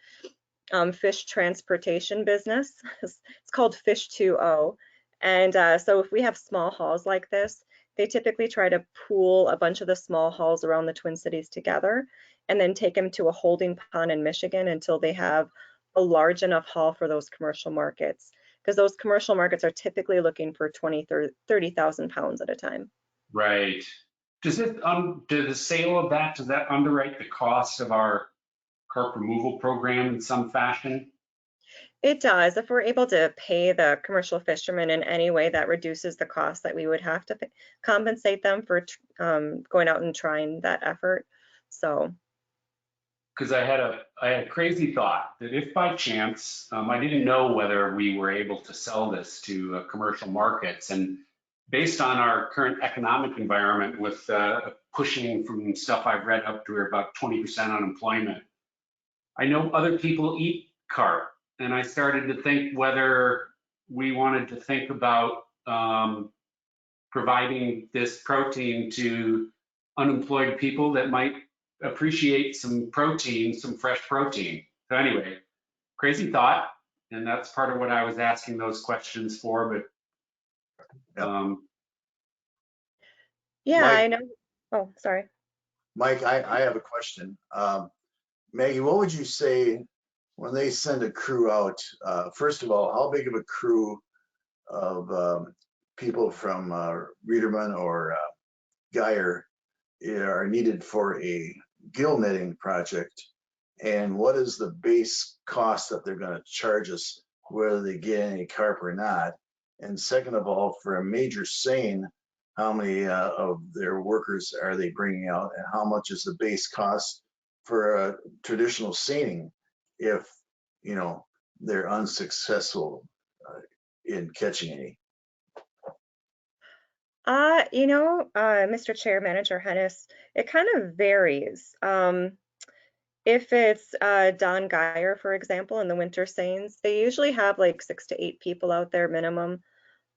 fish transportation business. It's called Fish 2.0. And so if we have small hauls like this, they typically try to pool a bunch of the small hauls around the Twin Cities together and then take them to a holding pond in Michigan until they have a large enough haul for those commercial markets. Because those commercial markets are typically looking for 20, 30,000 pounds at a time. Right. Does the sale of that, does that underwrite the cost of our carp removal program in some fashion? It does. If we're able to pay the commercial fishermen in any way that reduces the cost that we would have to compensate them for going out and trying that effort. So. Because I had a crazy thought that if by chance, I didn't know whether we were able to sell this to commercial markets, and based on our current economic environment with pushing from stuff I've read up to about 20% unemployment, I know other people eat carp, and I started to think whether we wanted to think about providing this protein to unemployed people that might appreciate some protein, some fresh protein. So anyway, crazy thought, and that's part of what I was asking those questions for, but yeah, Mike, I know. Oh, sorry. Mike, I have a question. Maggie, what would you say when they send a crew out? First of all, how big of a crew of people from Reederman or Geyer are needed for a gill netting project? And what is the base cost that they're going to charge us, whether they get any carp or not? And second of all, for a major seine, how many of their workers are they bringing out, and how much is the base cost for a traditional seining if, you know, they're unsuccessful in catching any? Mr. Chair, Manager Hennis, it kind of varies. If it's Don Geyer, for example, in the winter seines, they usually have like 6 to 8 people out there minimum.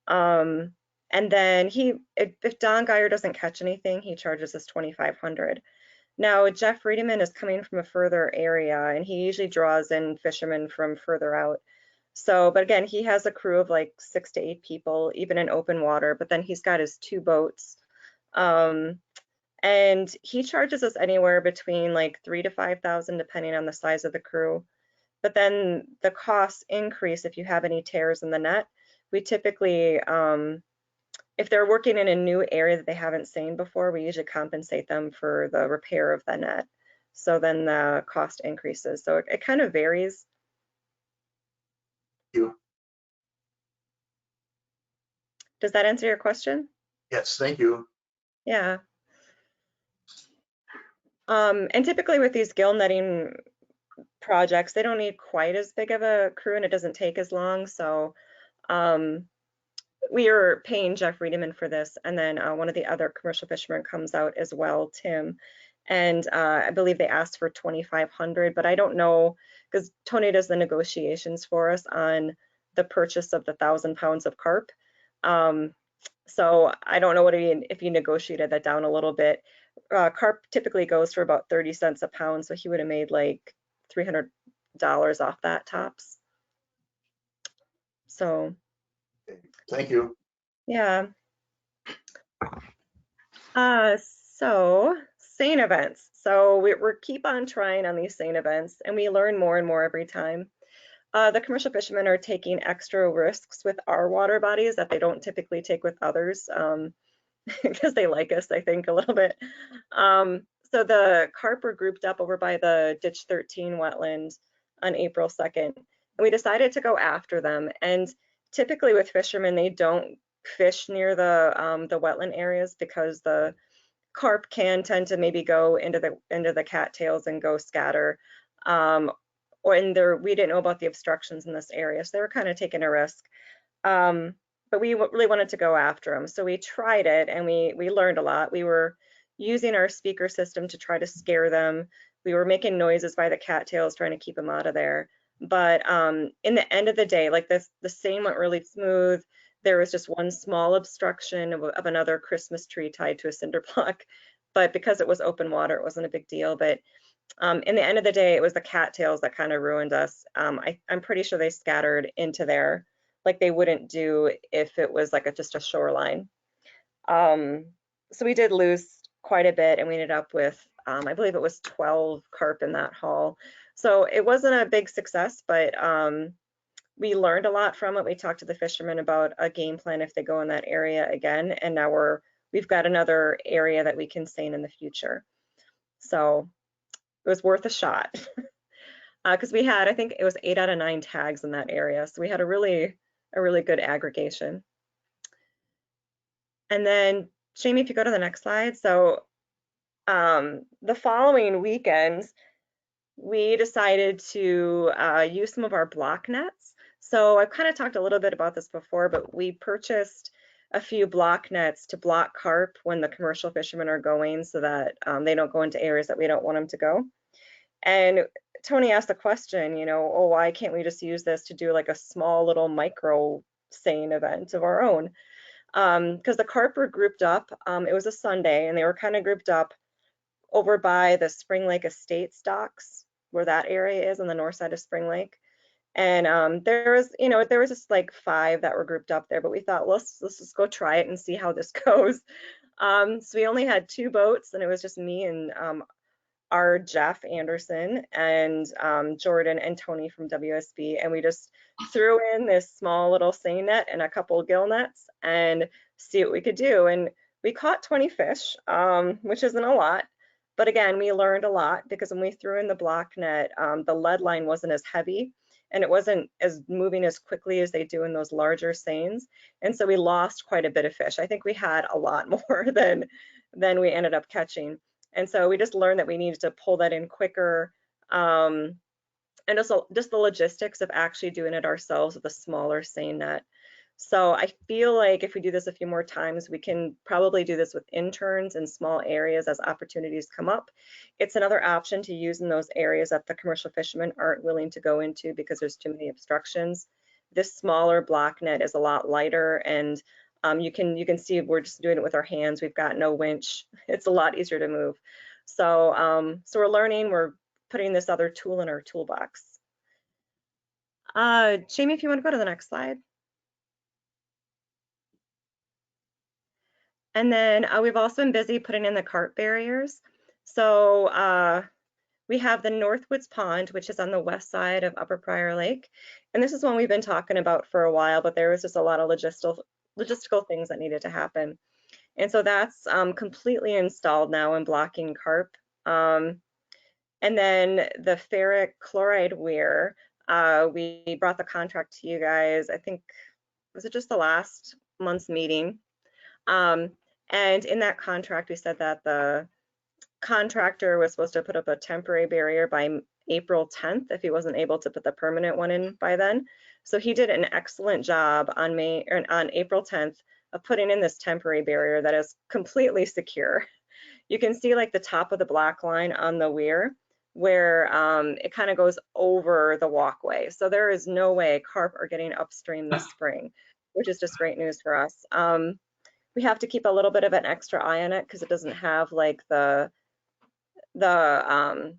And then if Don Geyer doesn't catch anything, he charges us $2,500. Now, Jeff Reederman is coming from a further area, and he usually draws in fishermen from further out. So, but again, he has a crew of like 6 to 8 people, even in open water, but then he's got his 2 boats. And he charges us anywhere between like $3,000 to $5,000, depending on the size of the crew. But then the costs increase if you have any tears in the net. We typically, if they're working in a new area that they haven't seen before, we usually compensate them for the repair of the net. So then the cost increases. So it kind of varies. Thank you. Does that answer your question? Yes, thank you. Yeah. And typically with these gill netting projects, they don't need quite as big of a crew, and it doesn't take as long. So we are paying Jeff Reederman for this, and then one of the other commercial fishermen comes out as well, Tim. And I believe they asked for $2,500, but I don't know, because Tony does the negotiations for us on the purchase of the 1,000 pounds of carp. So I don't know what if he negotiated that down a little bit. Carp typically goes for about 30 cents a pound, so he would have made like $300 off that tops. So Thank you. yeah. So seine events. So we're keep on trying on these seine events, and we learn more and more every time. The commercial fishermen are taking extra risks with our water bodies that they don't typically take with others, because they like us, I think, a little bit. So the carp were grouped up over by the Ditch 13 wetland on April 2nd, and we decided to go after them. And typically with fishermen, they don't fish near the wetland areas because the carp can tend to maybe go into the cattails and go scatter. We didn't know about the obstructions in this area, so they were kind of taking a risk. But we really wanted to go after them, so we tried it, and we learned a lot. We were using our speaker system to try to scare them. We were making noises by the cattails, trying to keep them out of there. But in the end of the day, like the seine went really smooth. There was just one small obstruction of another Christmas tree tied to a cinder block, but because it was open water, it wasn't a big deal. But in the end of the day, it was the cattails that kind of ruined us. I'm pretty sure they scattered into there like they wouldn't do if it was like just a shoreline. So we did lose quite a bit, and we ended up with, I believe it was 12 carp in that haul. So it wasn't a big success, but we learned a lot from it. We talked to the fishermen about a game plan if they go in that area again, and now we've got another area that we can seine in the future. So it was worth a shot. Because we had, I think it was 8 out of 9 tags in that area. So we had a really good aggregation. And then Jamie, if you go to the next slide. So the following weekends, we decided to use some of our block nets. So I've kind of talked a little bit about this before, but we purchased a few block nets to block carp when the commercial fishermen are going, so that they don't go into areas that we don't want them to go. And Tony asked the question, oh, why can't we just use this to do like a small little micro seine event of our own? Because the carp were grouped up. It was a Sunday, and they were kind of grouped up over by the Spring Lake Estates docks, where that area is on the north side of Spring Lake. And there was just like 5 that were grouped up there, but we thought, let's just go try it and see how this goes. So we only had 2 boats, and it was just me and our Jeff Anderson and Jordan and Tony from WSB, and we just threw in this small little seine net and a couple gill nets and see what we could do. And we caught 20 fish, which isn't a lot, but again, we learned a lot because when we threw in the block net, the lead line wasn't as heavy, and it wasn't as moving as quickly as they do in those larger seines, and so we lost quite a bit of fish. I think we had a lot more than we ended up catching. And so we just learned that we needed to pull that in quicker, and just the logistics of actually doing it ourselves with a smaller seine net. So I feel like if we do this a few more times, we can probably do this with interns in small areas as opportunities come up. It's another option to use in those areas that the commercial fishermen aren't willing to go into because there's too many obstructions. This smaller block net is a lot lighter, and you can see we're just doing it with our hands. We've got no winch. It's a lot easier to move. So so we're learning. We're putting this other tool in our toolbox. Jamie, if you want to go to the next slide. And then we've also been busy putting in the carp barriers. So we have the Northwoods Pond, which is on the west side of Upper Prior Lake. And this is one we've been talking about for a while, but there was just a lot of logistical things that needed to happen. And so that's completely installed now and blocking carp. And then the ferric chloride weir, we brought the contract to you guys, I think, was it just the last month's meeting? And in that contract, we said that the contractor was supposed to put up a temporary barrier by April 10th if he wasn't able to put the permanent one in by then. So he did an excellent job on April 10th of putting in this temporary barrier that is completely secure. You can see like the top of the black line on the weir where it kind of goes over the walkway. So there is no way carp are getting upstream this spring, which is just great news for us. We have to keep a little bit of an extra eye on it because it doesn't have like the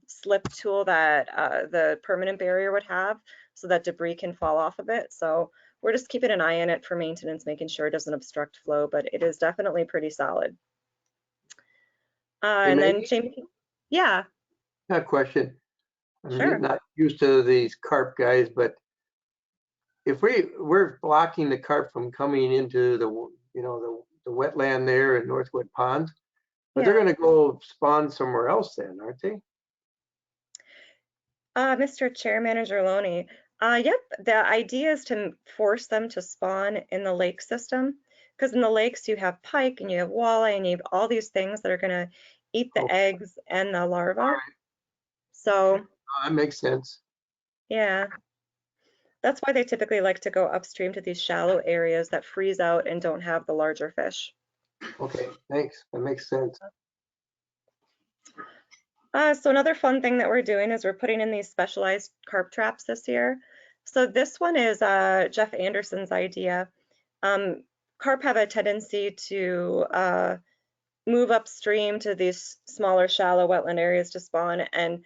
slip tool that the permanent barrier would have, so that debris can fall off of it. So we're just keeping an eye on it for maintenance, making sure it doesn't obstruct flow, but it is definitely pretty solid. Hey, And then Maggie? Jamie, yeah, Got a question. I'm sure. not used to these carp guys, but if we're blocking the carp from coming into the, you know, the wetland there in Northwood Pond, but they're Yeah. gonna go spawn somewhere else then, aren't they? Mr. Chair, Manager Loney, yep, the idea is to force them to spawn in the lake system, because in the lakes you have pike and you have walleye and you have all these things that are gonna eat the Oh. eggs and the larvae. Alright. So, That makes sense. yeah, that's why they typically like to go upstream to these shallow areas that freeze out and don't have the larger fish. Okay, thanks. That makes sense. So another fun thing that we're doing is we're putting in these specialized carp traps this year. So this one is Jeff Anderson's idea. Carp have a tendency to move upstream to these smaller, shallow wetland areas to spawn, and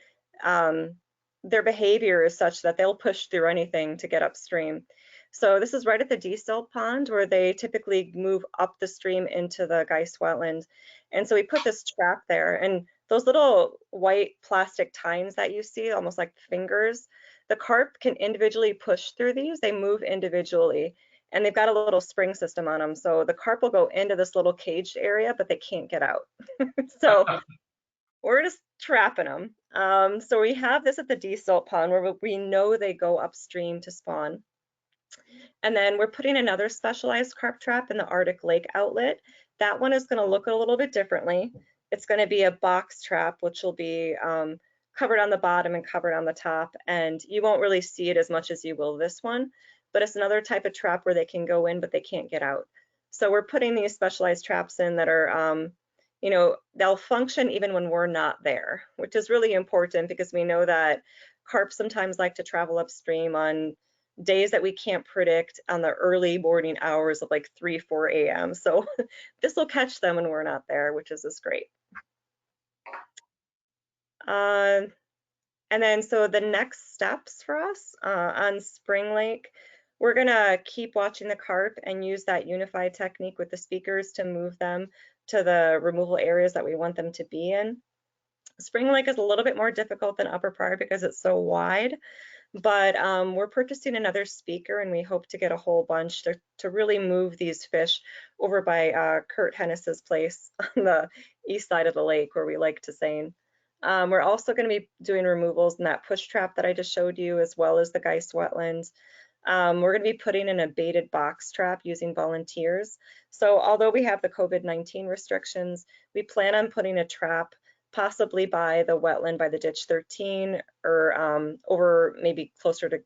their behavior is such that they'll push through anything to get upstream. So this is right at the desilt pond where they typically move up the stream into the Geist wetland. And so we put this trap there, and those little white plastic tines that you see, almost like fingers, the carp can individually push through these. They move individually, and they've got a little spring system on them. So the carp will go into this little caged area, but they can't get out. So we're just trapping them. So we have this at the desalt pond where we know they go upstream to spawn. And then we're putting another specialized carp trap in the Arctic Lake outlet. That one is going to look a little bit differently. It's going to be a box trap, which will be covered on the bottom and covered on the top. And you won't really see it as much as you will this one, but it's another type of trap where they can go in, but they can't get out. So we're putting these specialized traps in that are, you know, they'll function even when we're not there, which is really important because we know that carp sometimes like to travel upstream on days that we can't predict on the early morning hours of like 3, 4 a.m. So this will catch them when we're not there, which is just great. And then so the next steps for us on Spring Lake, we're gonna keep watching the carp and use that unified technique with the speakers to move them to the removal areas that we want them to be in. Spring Lake is a little bit more difficult than Upper Prairie because it's so wide, but we're purchasing another speaker and we hope to get a whole bunch to really move these fish over by Kurt Hennis's place on the east side of the lake where we like to seine. We're also going to be doing removals in that push trap that I just showed you, as well as the Geist wetlands. We're going to be putting in a baited box trap using volunteers. So although we have the COVID-19 restrictions, we plan on putting a trap possibly by the wetland by the ditch 13 or over maybe closer to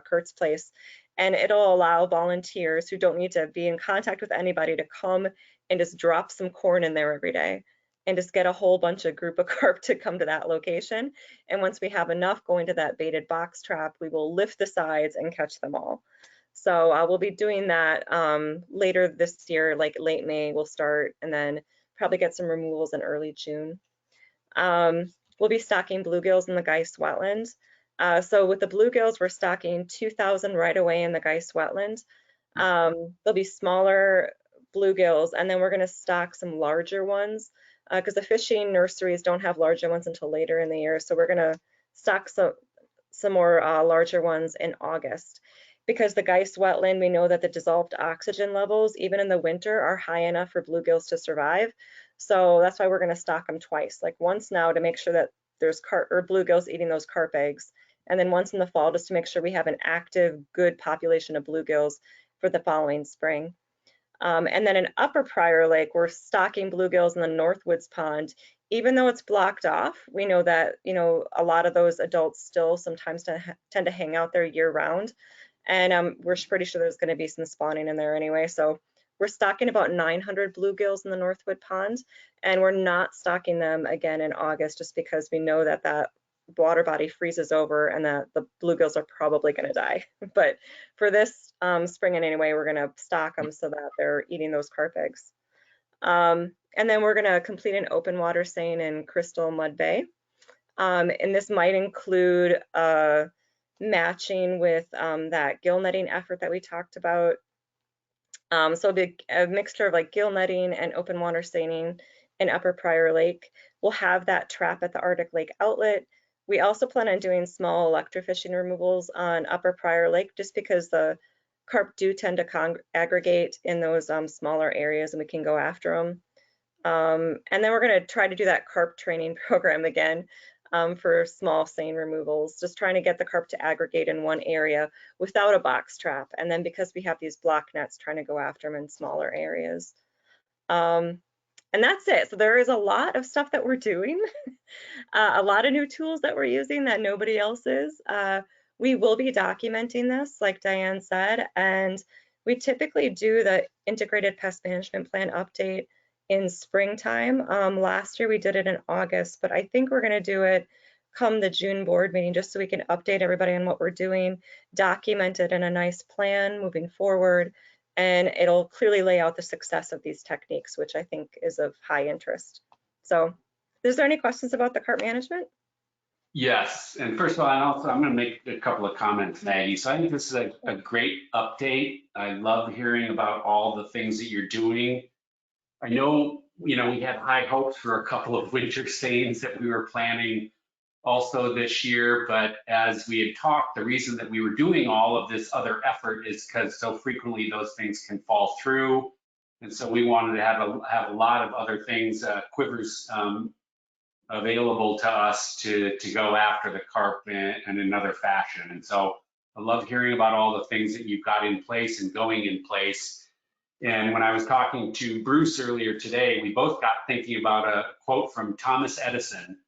Kurt's place. And it'll allow volunteers who don't need to be in contact with anybody to come and just drop some corn in there every day and just get a whole bunch of group of carp to come to that location. And once we have enough going to that baited box trap, we will lift the sides and catch them all. So we'll be doing that later this year, like late May we'll start, and then probably get some removals in early June. We'll be stocking bluegills in the Geist wetland. So with the bluegills, we're stocking 2,000 right away in the Geist wetland. There'll be smaller bluegills, and then we're going to stock some larger ones because the fishing nurseries don't have larger ones until later in the year. So we're going to stock some more larger ones in August. Because the Geist wetland, we know that the dissolved oxygen levels, even in the winter, are high enough for bluegills to survive. So that's why we're going to stock them twice, like once now to make sure that there's carp or bluegills eating those carp eggs, and then once in the fall just to make sure we have an active, good population of bluegills for the following spring. And then in Upper Prior Lake, we're stocking bluegills in the Northwoods Pond. Even though it's blocked off, we know that, you know, a lot of those adults still sometimes tend to hang out there year round. And we're pretty sure there's going to be some spawning in there anyway. So we're stocking about 900 bluegills in the Northwood Pond, and we're not stocking them again in August just because we know that that water body freezes over and that the bluegills are probably going to die. But for this spring and anyway, we're going to stock them so that they're eating those carp eggs. And then we're going to complete an open water seine in Crystal Mud Bay. And this might include matching with that gill netting effort that we talked about. So it'll be a mixture of like gill netting and open water seining in Upper Prior Lake. We'll have that trap at the Arctic Lake outlet. We also plan on doing small electrofishing removals on Upper Prior Lake just because the carp do tend to aggregate in those smaller areas and we can go after them. And then we're going to try to do that carp training program again for small seine removals, just trying to get the carp to aggregate in one area without a box trap. And then because we have these block nets, trying to go after them in smaller areas. And that's it. So there is a lot of stuff that we're doing, a lot of new tools that we're using that nobody else is. We will be documenting this, like Diane said, and we typically do the integrated pest management plan update in springtime. Last year we did it in August, but I think we're going to do it come the June board meeting just so we can update everybody on what we're doing, document it in a nice plan moving forward, and it'll clearly lay out the success of these techniques, which I think is of high interest. So is there any questions about the carp management? Yes, and first of all, I'm going to make a couple of comments, Maggie. So I think this is a great update. I love hearing about all the things that you're doing. I know, we had high hopes for a couple of winter seines that we were planning also this year, but as we had talked, the reason that we were doing all of this other effort is because so frequently those things can fall through. And so we wanted to have a lot of other things, quivers available to us to go after the carp in another fashion. And so I love hearing about all the things that you've got in place and going in place. And when I was talking to Bruce earlier today, we both got thinking about a quote from Thomas Edison,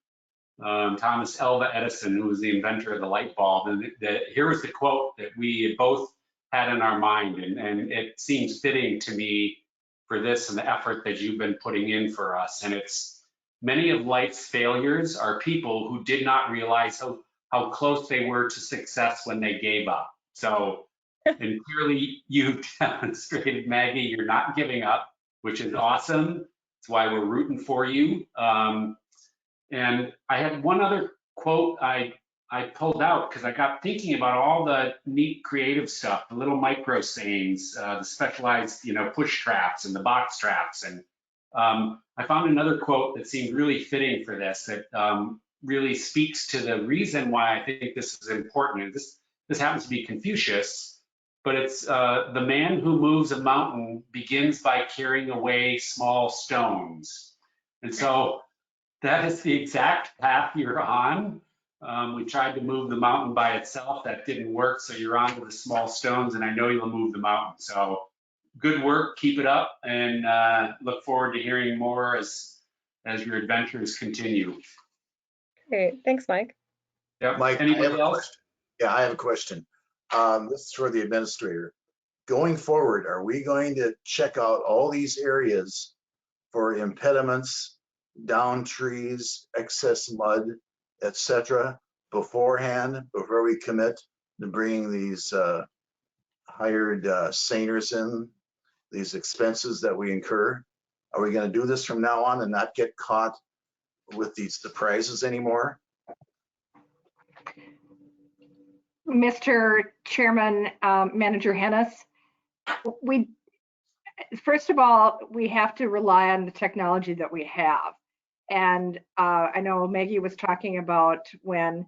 Thomas Alva Edison, who was the inventor of the light bulb. And here was the quote that we both had in our mind. And it seems fitting to me for this and the effort that you've been putting in for us. And it's, many of life's failures are people who did not realize how close they were to success when they gave up. So, and clearly you've demonstrated, Maggie, you're not giving up, which is awesome. That's why we're rooting for you. And I had one other quote I pulled out because I got thinking about all the neat creative stuff, the little micro seines, the specialized, push traps and the box traps. And I found another quote that seemed really fitting for this, that really speaks to the reason why I think this is important. And this happens to be Confucius, but it's the man who moves a mountain begins by carrying away small stones. And so that is the exact path you're on. We tried to move the mountain by itself. That didn't work. So you're on to the small stones, and I know you'll move the mountain. So good work. Keep it up, and look forward to hearing more as your adventures continue. Great. Thanks, Mike. Yep. Mike, Anybody else? Yeah, I have a question. This is for the administrator. Going forward, are we going to check out all these areas for impediments, down trees, excess mud, etc., beforehand, before we commit to bringing these hired seiners in, these expenses that we incur? Are we going to do this from now on and not get caught with these surprises anymore? Mr. Chairman, Manager Hennis, first of all, we have to rely on the technology that we have. And I know Maggie was talking about when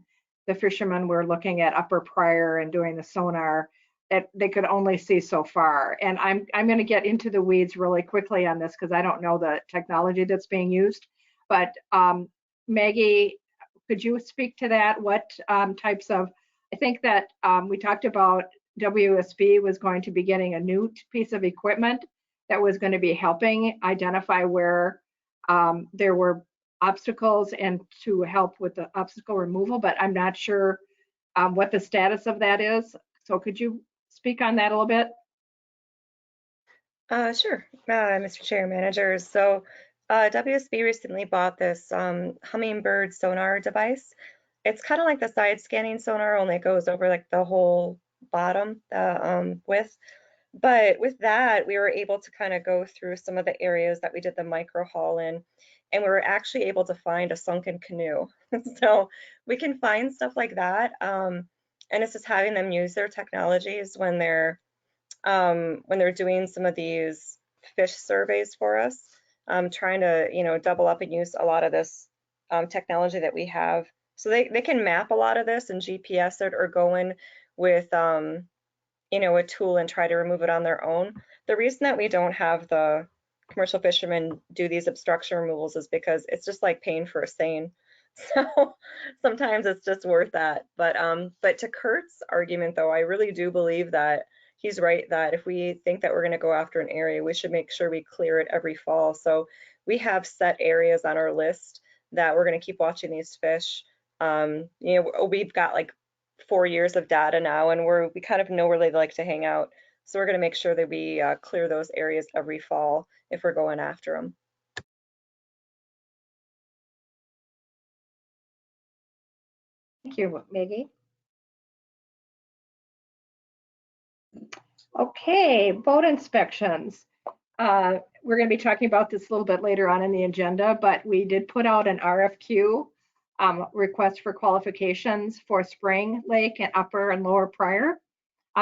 the fishermen were looking at Upper Prior and doing the sonar, that they could only see so far. And I'm going to get into the weeds really quickly on this because I don't know the technology that's being used. But Maggie, could you speak to that? What types of, I think that we talked about WSB was going to be getting a new piece of equipment that was going to be helping identify where there were obstacles and to help with the obstacle removal, but I'm not sure what the status of that is. So could you speak on that a little bit? Sure, Mr. Chair, managers. So WSB recently bought this hummingbird sonar device. It's kind of like the side scanning sonar, only it goes over like the whole bottom width. But with that, we were able to kind of go through some of the areas that we did the micro haul in, and we were actually able to find a sunken canoe. So we can find stuff like that. And it's just having them use their technologies when they're doing some of these fish surveys for us, trying to, double up and use a lot of this technology that we have. So they can map a lot of this and GPS it or go in with, a tool and try to remove it on their own. The reason that we don't have the commercial fishermen do these obstruction removals is because it's just like paying for a seine. So sometimes it's just worth that. But to Kurt's argument, though, I really do believe that he's right, that if we think that we're going to go after an area, we should make sure we clear it every fall. So we have set areas on our list that we're going to keep watching these fish. We've got like 4 years of data now, and we kind of know where they like to hang out. So we're going to make sure that we clear those areas every fall if we're going after them. Thank you, Maggie. Okay, boat inspections. We're going to be talking about this a little bit later on in the agenda, but we did put out an RFQ, request for qualifications for Spring Lake and Upper and Lower Pryor,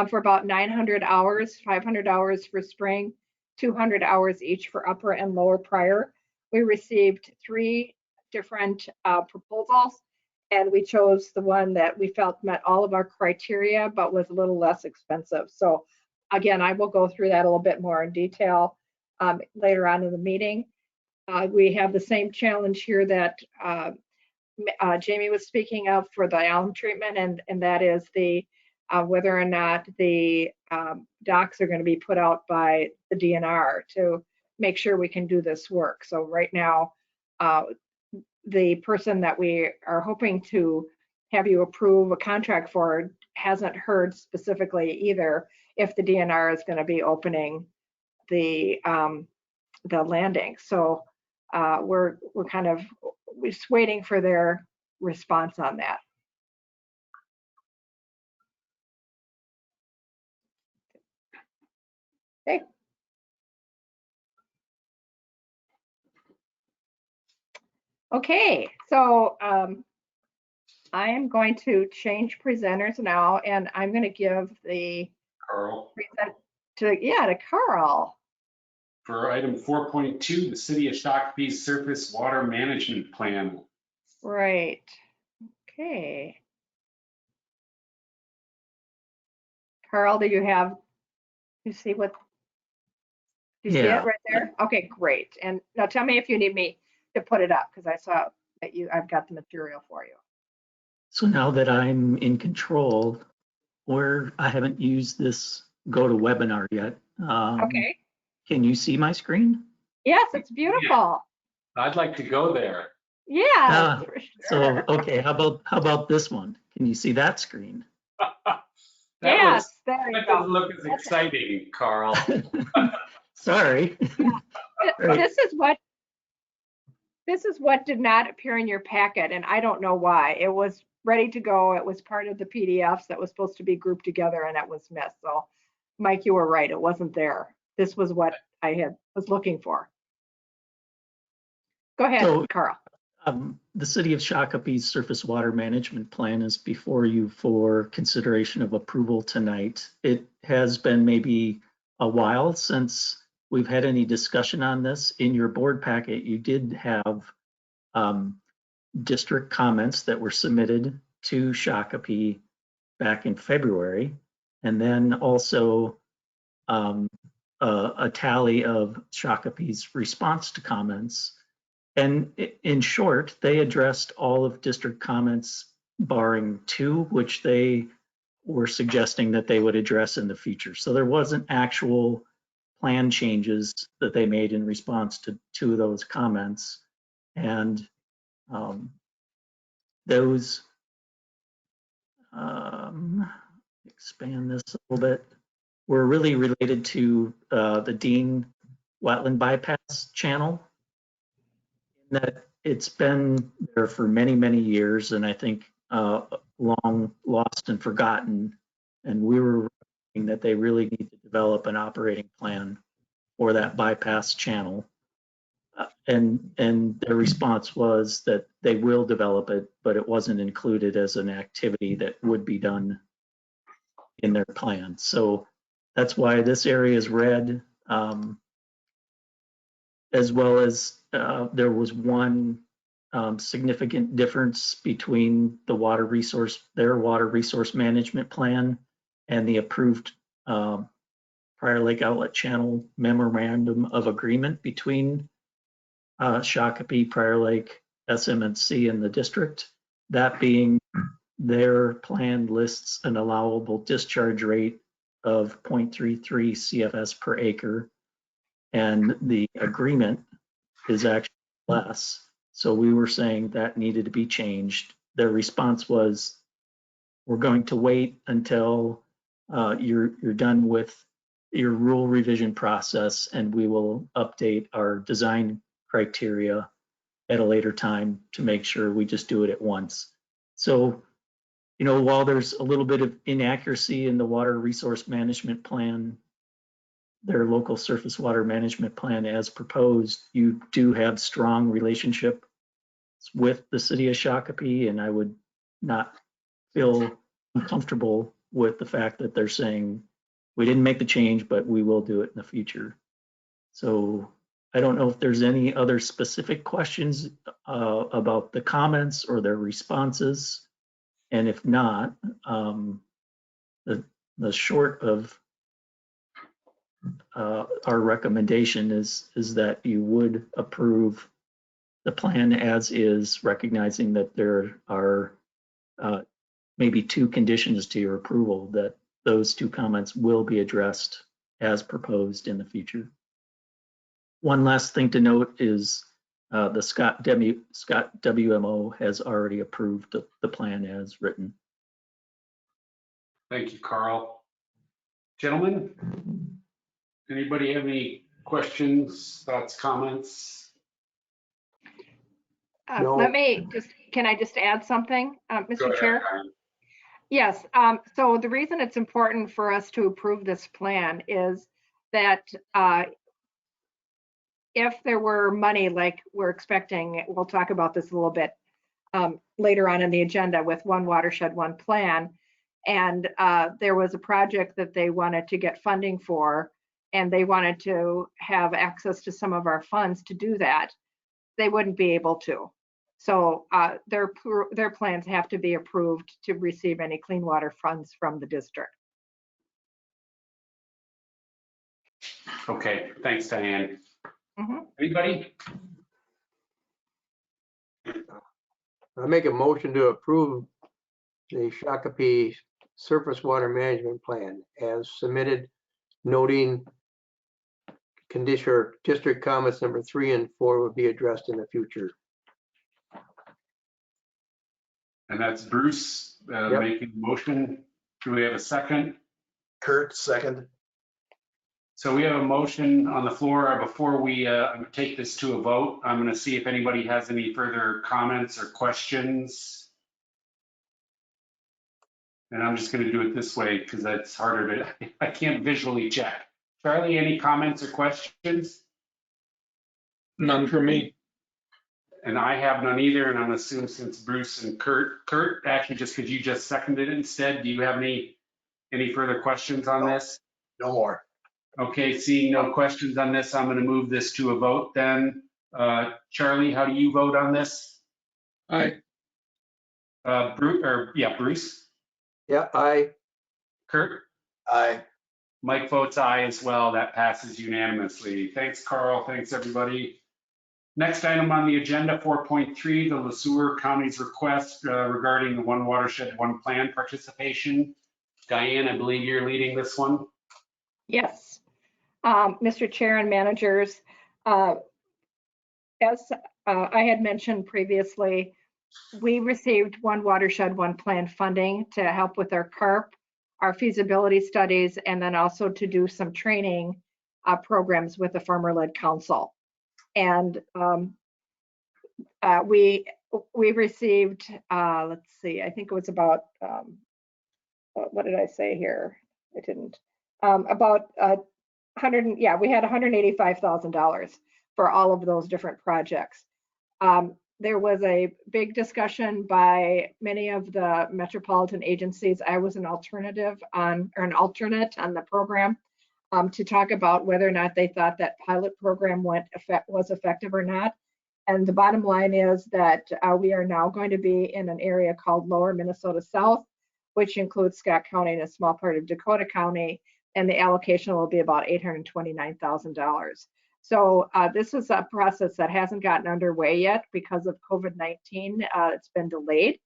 for about 900 hours, 500 hours for Spring, 200 hours each for Upper and Lower Pryor. We received 3 different proposals, and we chose the one that we felt met all of our criteria, but was a little less expensive. So again, I will go through that a little bit more in detail later on in the meeting. We have the same challenge here that Jamie was speaking of for the alum treatment, and that is the whether or not the docks are going to be put out by the DNR to make sure we can do this work. So right now, the person that we are hoping to have you approve a contract for hasn't heard specifically either if the DNR is going to be opening the landing. So we're just waiting for their response on that. Okay. Okay, so I am going to change presenters now, and I'm going to give the Carl, to Carl. for item 4.2, the City of Shakopee's Surface Water Management Plan. Right. Okay. Carl, do you see what? Do you see it right there? Okay, great. And now tell me if you need me to put it up, because I saw that I've got the material for you. So now that I'm in control, I haven't used this GoToWebinar yet. Okay. Can you see my screen? Yes, it's beautiful. I'd like to go there. Yeah. So, okay, how about this one? Can you see that screen? Yes, there you That go. doesn't look as exciting, Carl. Sorry. Right. This is what did not appear in your packet, and I don't know why. It was ready to go. It was part of the PDFs that was supposed to be grouped together, and it was missed. So, Mike, you were right. It wasn't there. This was what I was looking for. Go ahead, Carl. The City of Shakopee's Surface Water Management Plan is before you for consideration of approval tonight. It has been maybe a while since we've had any discussion on this. In your board packet, you did have district comments that were submitted to Shakopee back in February, and then also a tally of Shakopee's response to comments. And in short, they addressed all of district comments barring 2, which they were suggesting that they would address in the future. So there wasn't actual plan changes that they made in response to 2 of those comments. And those, expand this a little bit, were really related to the Dean Wetland Bypass Channel. That it's been there for many, many years, and I think long lost and forgotten. And we were thinking that they really need to develop an operating plan for that bypass channel. And their response was that they will develop it, but it wasn't included as an activity that would be done in their plan. So that's why this area is red, as well as there was one significant difference between their water resource management plan and the approved Prior Lake Outlet Channel Memorandum of Agreement between Shakopee, Prior Lake, SM&C, and the district. That being, their plan lists an allowable discharge rate of 0.33 CFS per acre, and the agreement is actually less. So we were saying that needed to be changed. Their response was, we're going to wait until you're done with your rule revision process, and we will update our design criteria at a later time to make sure we just do it at once. So, you know, while there's a little bit of inaccuracy in the water resource management plan, their local surface water management plan as proposed, you do have strong relationship with the city of Shakopee, and I would not feel uncomfortable with the fact that they're saying, we didn't make the change, but we will do it in the future. So I don't know if there's any other specific questions about the comments or their responses. And if not, the short of our recommendation is that you would approve the plan as is, recognizing that there are maybe two conditions to your approval, that those two comments will be addressed as proposed in the future. One last thing to note is the Scott WMO has already approved the plan as written. Thank you, Carl. Gentlemen, anybody have any questions, thoughts, comments? No. Can I just add something, Go Mr. ahead, Chair? Karen. Yes, so the reason it's important for us to approve this plan is that if there were money like we're expecting, we'll talk about this a little bit later on in the agenda with One Watershed, One Plan, and there was a project that they wanted to get funding for, and they wanted to have access to some of our funds to do that, they wouldn't be able to. So their plans have to be approved to receive any clean water funds from the district. Okay, thanks, Diane. Mm-hmm. Anybody? I make a motion to approve the Shakopee Surface Water Management Plan as submitted, noting condition district comments number 3 and 4 will be addressed in the future. And that's Bruce Yep. making the motion. Do we have a second? Kurt, second. So we have a motion on the floor. Before we take this to a vote, I'm going to see if anybody has any further comments or questions. And I'm just going to do it this way because that's harder to, I can't visually check. Charlie, any comments or questions? None for me. And I have none either, and I'm assuming since Bruce and Kurt, actually just because you just seconded it instead, do you have any further questions on this? No more. Okay, seeing no questions on this, I'm going to move this to a vote then. Charlie, how do you vote on this? Aye. Bruce? Yeah, aye. Kurt? Aye. Mike votes aye as well. That passes unanimously. Thanks, Carl. Thanks, everybody. Next item on the agenda, 4.3, the LeSueur County's request regarding the One Watershed, One Plan participation. Diane, I believe you're leading this one. Yes, Mr. Chair and managers, as I had mentioned previously, we received One Watershed, One Plan funding to help with our CARP, our feasibility studies, and then also to do some training programs with the farmer-led council. And we received, let's see, I think it was about, what did I say here? I didn't. About 100, yeah, we had $185,000 for all of those different projects. There was a big discussion by many of the metropolitan agencies. I was an alternate on the program to talk about whether or not they thought that pilot program was effective or not. And the bottom line is that we are now going to be in an area called Lower Minnesota South, which includes Scott County and a small part of Dakota County, and the allocation will be about $829,000. So this is a process that hasn't gotten underway yet because of COVID-19. It's been delayed.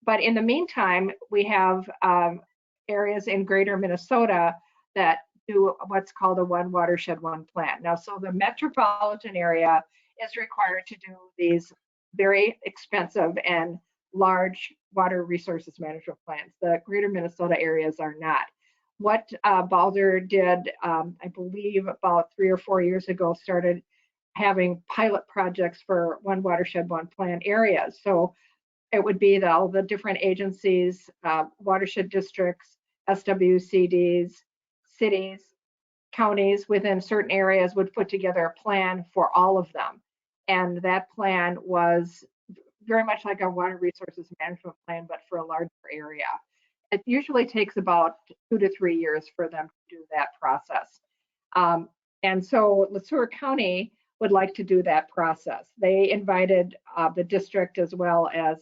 But in the meantime, we have areas in greater Minnesota that do what's called a one watershed, one plan. Now, so the metropolitan area is required to do these very expensive and large water resources management plans. The greater Minnesota areas are not. What Balzer did, I believe about 3 or 4 years ago, started having pilot projects for one watershed, one plan areas. So it would be all the different agencies, watershed districts, SWCDs, cities, counties within certain areas would put together a plan for all of them. And that plan was very much like a water resources management plan, but for a larger area. It usually takes about 2 to 3 years for them to do that process. And so LeSueur County would like to do that process. They invited the district as well as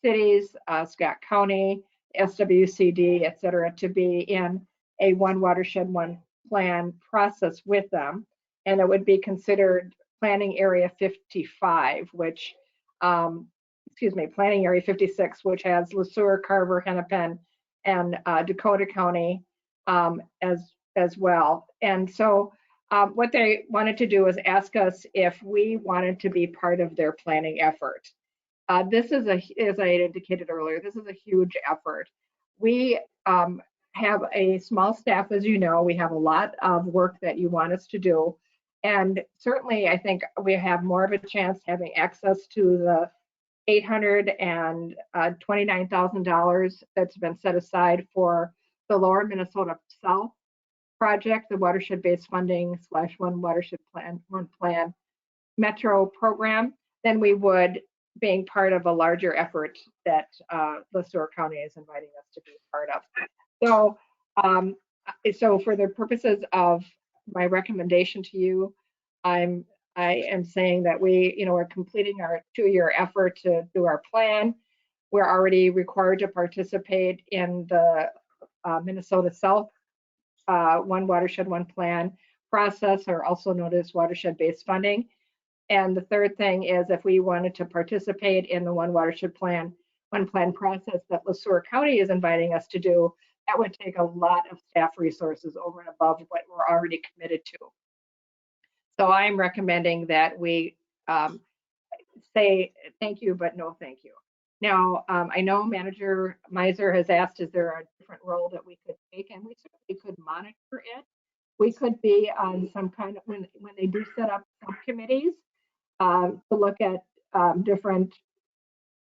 cities, Scott County, SWCD, et cetera, to be in a one watershed, one plan process with them. And it would be considered planning area 55, which, planning area 56, which has LeSueur, Carver, Hennepin, and Dakota County as well. And so what they wanted to do is ask us if we wanted to be part of their planning effort. This is, as I indicated earlier, this is a huge effort. We have a small staff, as you know. We have a lot of work that you want us to do. And certainly, I think we have more of a chance having access to the $829,000 that's been set aside for the Lower Minnesota South project, the watershed-based funding / one watershed plan, one plan metro program, than we would being part of a larger effort that LeSueur County is inviting us to be part of. So for the purposes of my recommendation to you, I am saying that we're completing our 2-year effort to do our plan. We're already required to participate in the Minnesota South one watershed, one plan process, or also known as watershed-based funding. And the third thing is, if we wanted to participate in the one watershed plan, one plan process that LeSueur County is inviting us to do, that would take a lot of staff resources over and above what we're already committed to. So I'm recommending that we say thank you, but no thank you. Now, I know Manager Miser has asked, is there a different role that we could take? And we certainly could monitor it. We could be on some kind of, when they do set up subcommittees to look at different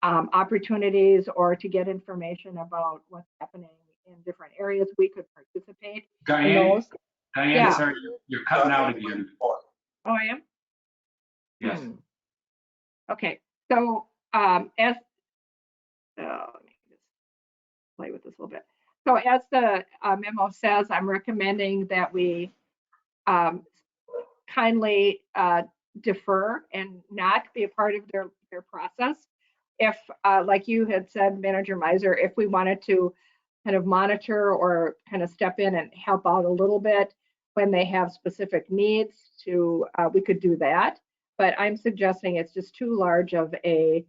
opportunities or to get information about what's happening in different areas, we could participate in those. Diane, Yeah. sorry, you're cutting out again. Oh, I am? Yes. Okay, so let me just play with this a little bit. So as the memo says, I'm recommending that we kindly defer and not be a part of their process. If, like you had said, Manager Miser, if we wanted to kind of monitor or kind of step in and help out a little bit when they have specific needs to, we could do that. But I'm suggesting it's just too large of a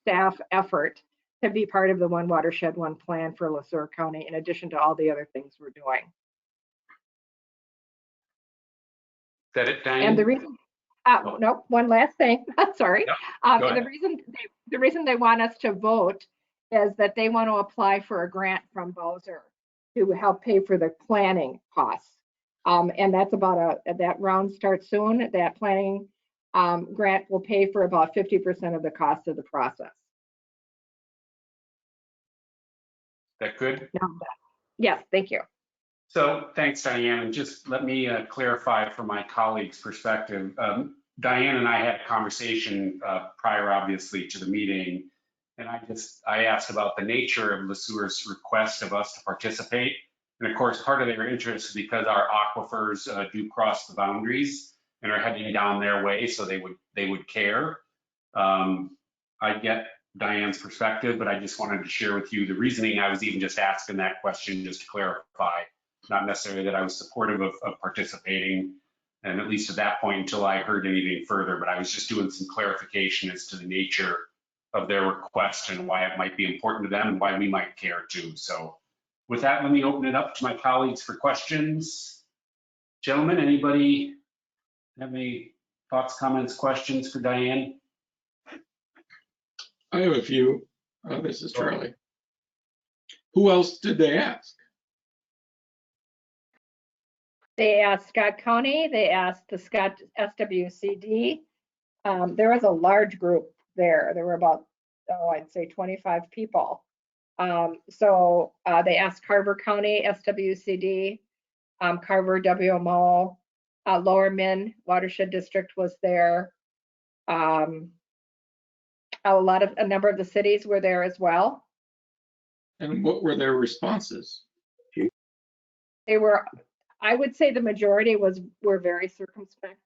staff effort to be part of the one watershed, one plan for LeSueur County, in addition to all the other things we're doing. Is that it, Diane? And the reason, no, one last thing, sorry. Yep, And the reason they want us to vote is that they want to apply for a grant from Balzer to help pay for the planning costs. And that's about that round starts soon. That planning grant will pay for about 50% of the cost of the process. That good? Now, Yes, thank you. So thanks, Diane. And just let me clarify from my colleague's perspective. Diane and I had a conversation prior, obviously, to the meeting. And I asked about the nature of LeSueur's request of us to participate. And of course, part of their interest is because our aquifers do cross the boundaries and are heading down their way, so they would care. I get Diane's perspective, but I just wanted to share with you the reasoning. I was even just asking that question just to clarify, not necessarily that I was supportive of participating, and at least at that point until I heard anything further, but I was just doing some clarification as to the nature of their request and why it might be important to them and why we might care too. So with that, let me open it up to my colleagues for questions. Gentlemen, anybody have any thoughts, comments, questions for Diane? I have a few. This is Charlie. Who else did they ask? They asked Scott County, they asked the Scott SWCD. There was a large group there. There were about, I'd say 25 people. So they asked Carver County Swcd, Carver WMO, Lower Min Watershed District was there. A number of the cities were there as well. And what were their responses? They were, I would say the majority were very circumspect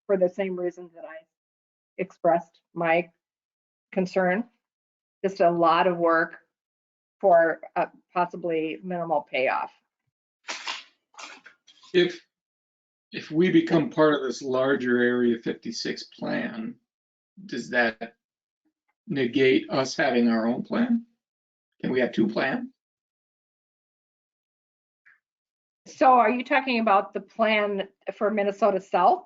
for the same reasons that I expressed my concern. Just a lot of work for possibly minimal payoff. If we become part of this larger Area 56 plan, does that negate us having our own plan? Can we have two plans? So are you talking about the plan for Minnesota South?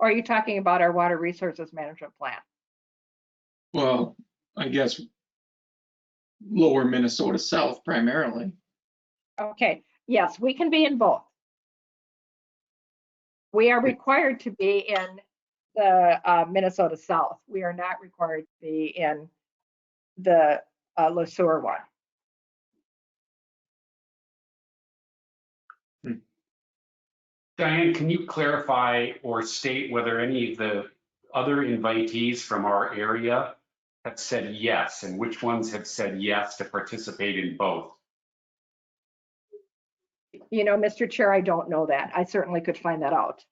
Or are you talking about our water resources management plan? Well, I guess lower Minnesota South primarily. Okay, yes, we can be in both. We are required to be in the Minnesota South. We are not required to be in the LeSueur one. Diane, can you clarify or state whether any of the other invitees from our area have said yes, and which ones have said yes to participate in both? You know, Mr. Chair, I don't know that. I certainly could find that out.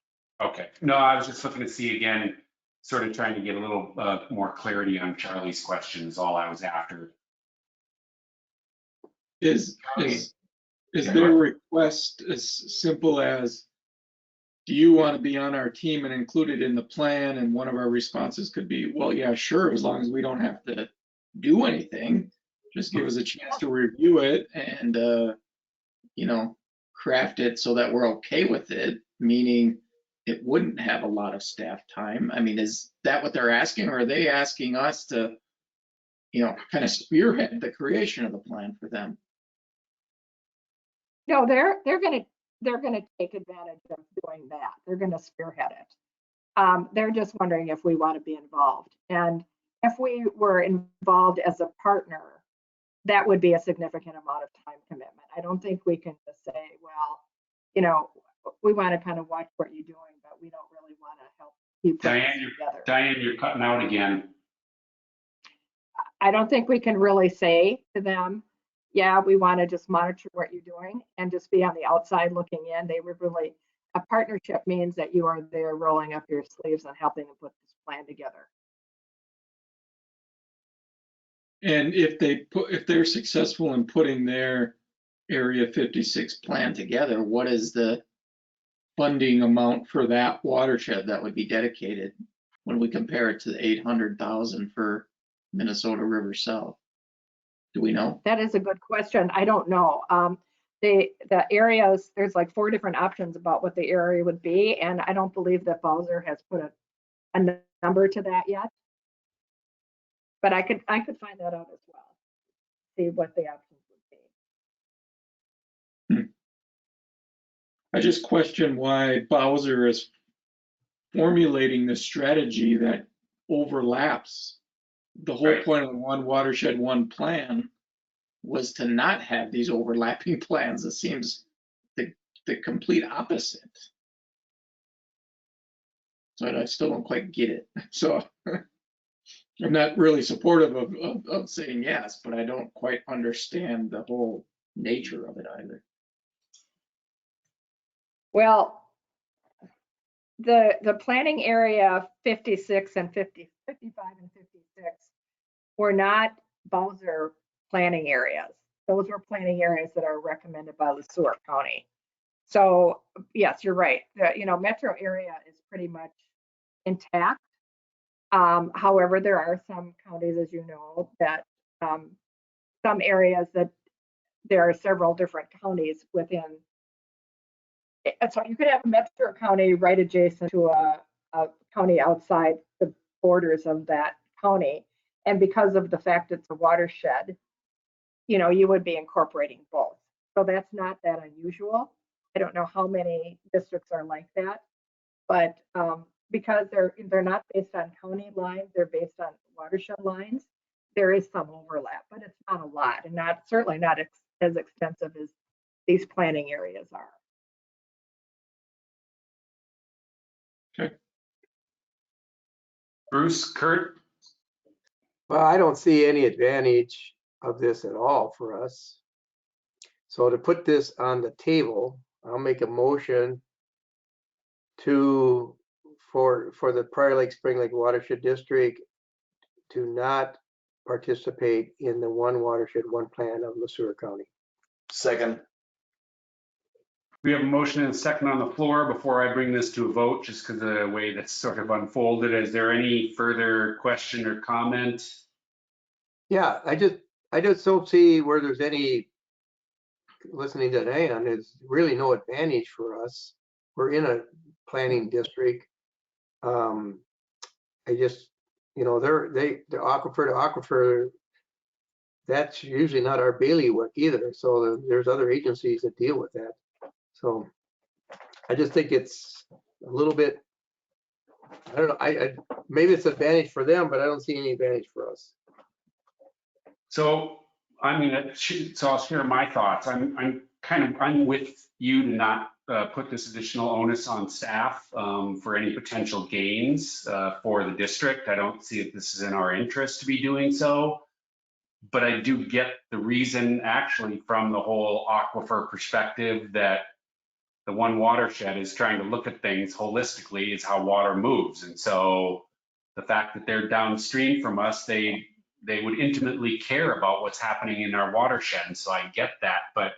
Okay, no, I was just looking to see again, sort of trying to get a little more clarity on Charlie's questions, all I was after. Is their request as simple as, do you want to be on our team and included in the plan? And one of our responses could be, well, yeah, sure, as long as we don't have to do anything, just give us a chance to review it and, you know, craft it so that we're okay with it, meaning it wouldn't have a lot of staff time. I mean, is that what they're asking, or are they asking us to, you know, kind of spearhead the creation of the plan for them? No, they're gonna take advantage of doing that. They're gonna spearhead it. They're just wondering if we want to be involved. And if we were involved as a partner, that would be a significant amount of time commitment. I don't think we can just say, well, you know, we want to kind of watch what you're doing, but we don't really want to help you put this together. Diane, you're cutting out again. I don't think we can really say to them, yeah, we want to just monitor what you're doing and just be on the outside looking in. They were really, a partnership means that you are there rolling up your sleeves and helping them put this plan together. And if they're successful in putting their Area 56 plan together, what is the funding amount for that watershed that would be dedicated when we compare it to the 800,000 for Minnesota River South? Do we know? That is a good question. I don't know. The areas, there's like 4 different options about what the area would be, and I don't believe that Bowser has put a number to that yet. But I could find that out as well. See what the options would be. I just question why Bowser is formulating this strategy that overlaps the whole Right. point of the one watershed, one plan. was to not have these overlapping plans. It seems the complete opposite. So I still don't quite get it. So I'm not really supportive of saying yes, but I don't quite understand the whole nature of it either. Well, the planning area 56 and 50, 55 and 56 were not Bowser planning areas. Those were planning areas that are recommended by LeSueur County. So yes, you're right. The, metro area is pretty much intact. However, there are some counties, as you know, that some areas that there are several different counties within. So you could have a metro county right adjacent to a county outside the borders of that county. And because of the fact it's a watershed, you would be incorporating both. So that's not that unusual. I don't know how many districts are like that, but because they're not based on county lines, they're based on watershed lines, there is some overlap, but it's not a lot, and certainly not as extensive as these planning areas are. Bruce, Kurt? Well, I don't see any advantage of this at all for us. So to put this on the table, I'll make a motion for the Prior Lake Spring Lake Watershed District to not participate in the one watershed, one plan of LeSueur County. Second. We have a motion and a second on the floor. Before I bring this to a vote, just because of the way that's sort of unfolded, is there any further question or comment? Yeah, I just don't see where there's any, listening to Diane, is really no advantage for us. We're in a planning district. I just, the aquifer to aquifer, that's usually not our bailiwick either. So there's other agencies that deal with that. So I just think it's a little bit, I don't know, maybe it's advantage for them, but I don't see any advantage for us. So, so I'll share my thoughts. I'm with you to not put this additional onus on staff for any potential gains for the district. I don't see if this is in our interest to be doing so, but I do get the reason actually from the whole aquifer perspective that the one watershed is trying to look at things holistically, is how water moves. And so the fact that they're downstream from us, they would intimately care about what's happening in our watershed. And so I get that, but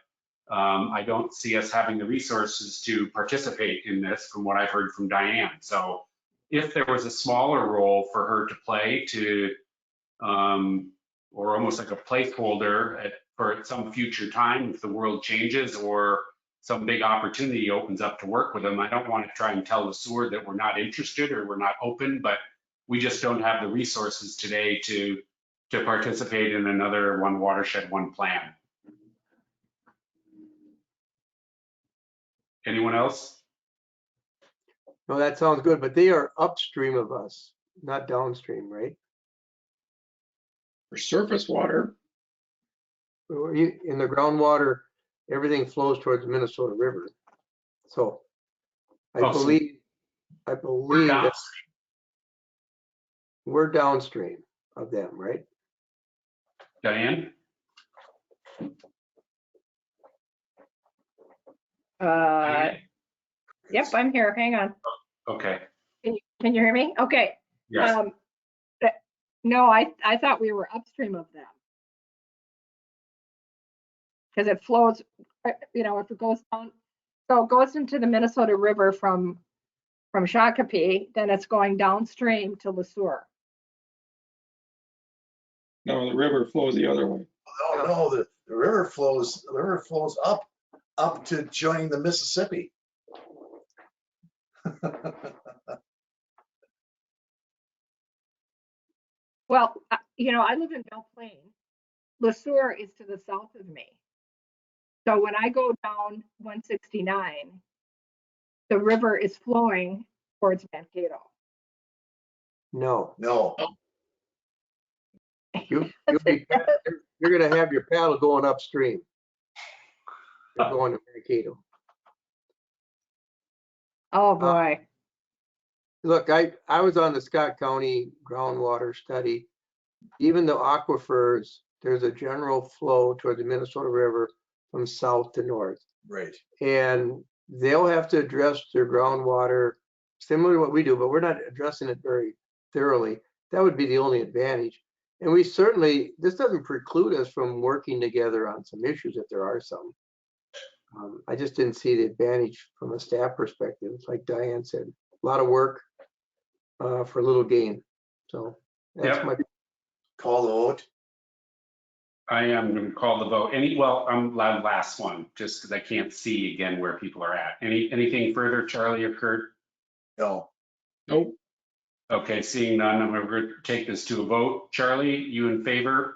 I don't see us having the resources to participate in this from what I've heard from Diane. So if there was a smaller role for her to play or almost like a placeholder for some future time, if the world changes or some big opportunity opens up to work with them, I don't want to try and tell LeSueur that we're not interested or we're not open, but we just don't have the resources today to participate in another one watershed, one plan. Anyone else? No, that sounds good, but they are upstream of us, not downstream, right? For surface water, In the groundwater, everything flows towards the Minnesota River. So I believe that we're downstream of them, right? Diane? Yep, I'm here. Hang on. Okay. Can you hear me? Okay. Yes. No, I thought we were upstream of them. Because it flows, if it goes down, so it goes into the Minnesota River from Shakopee, then it's going downstream to LeSueur. no, the river flows the other way. No, the river flows up to joining the Mississippi. Well, I live in Belle Plaine. LeSueur is to the south of me. So when I go down 169, the river is flowing towards Mankato. No, No, you'll you're gonna have your paddle going upstream. You're going to Mankato. Oh, boy. Look, I was on the Scott County groundwater study. Even the aquifers, there's a general flow toward the Minnesota River from south to north. Right. And they'll have to address their groundwater similar to what we do, but we're not addressing it very thoroughly. That would be the only advantage. And we certainly, this doesn't preclude us from working together on some issues if there are some. I just didn't see the advantage from a staff perspective. Like Diane said, a lot of work for little gain. So that's Yep. my, Call the vote. I am going to call the vote. Well, I'm last one, just because I can't see again where people are at. Anything further, Charlie or Kurt? No. Nope. Okay, seeing none, I'm going to take this to a vote. Charlie, you in favor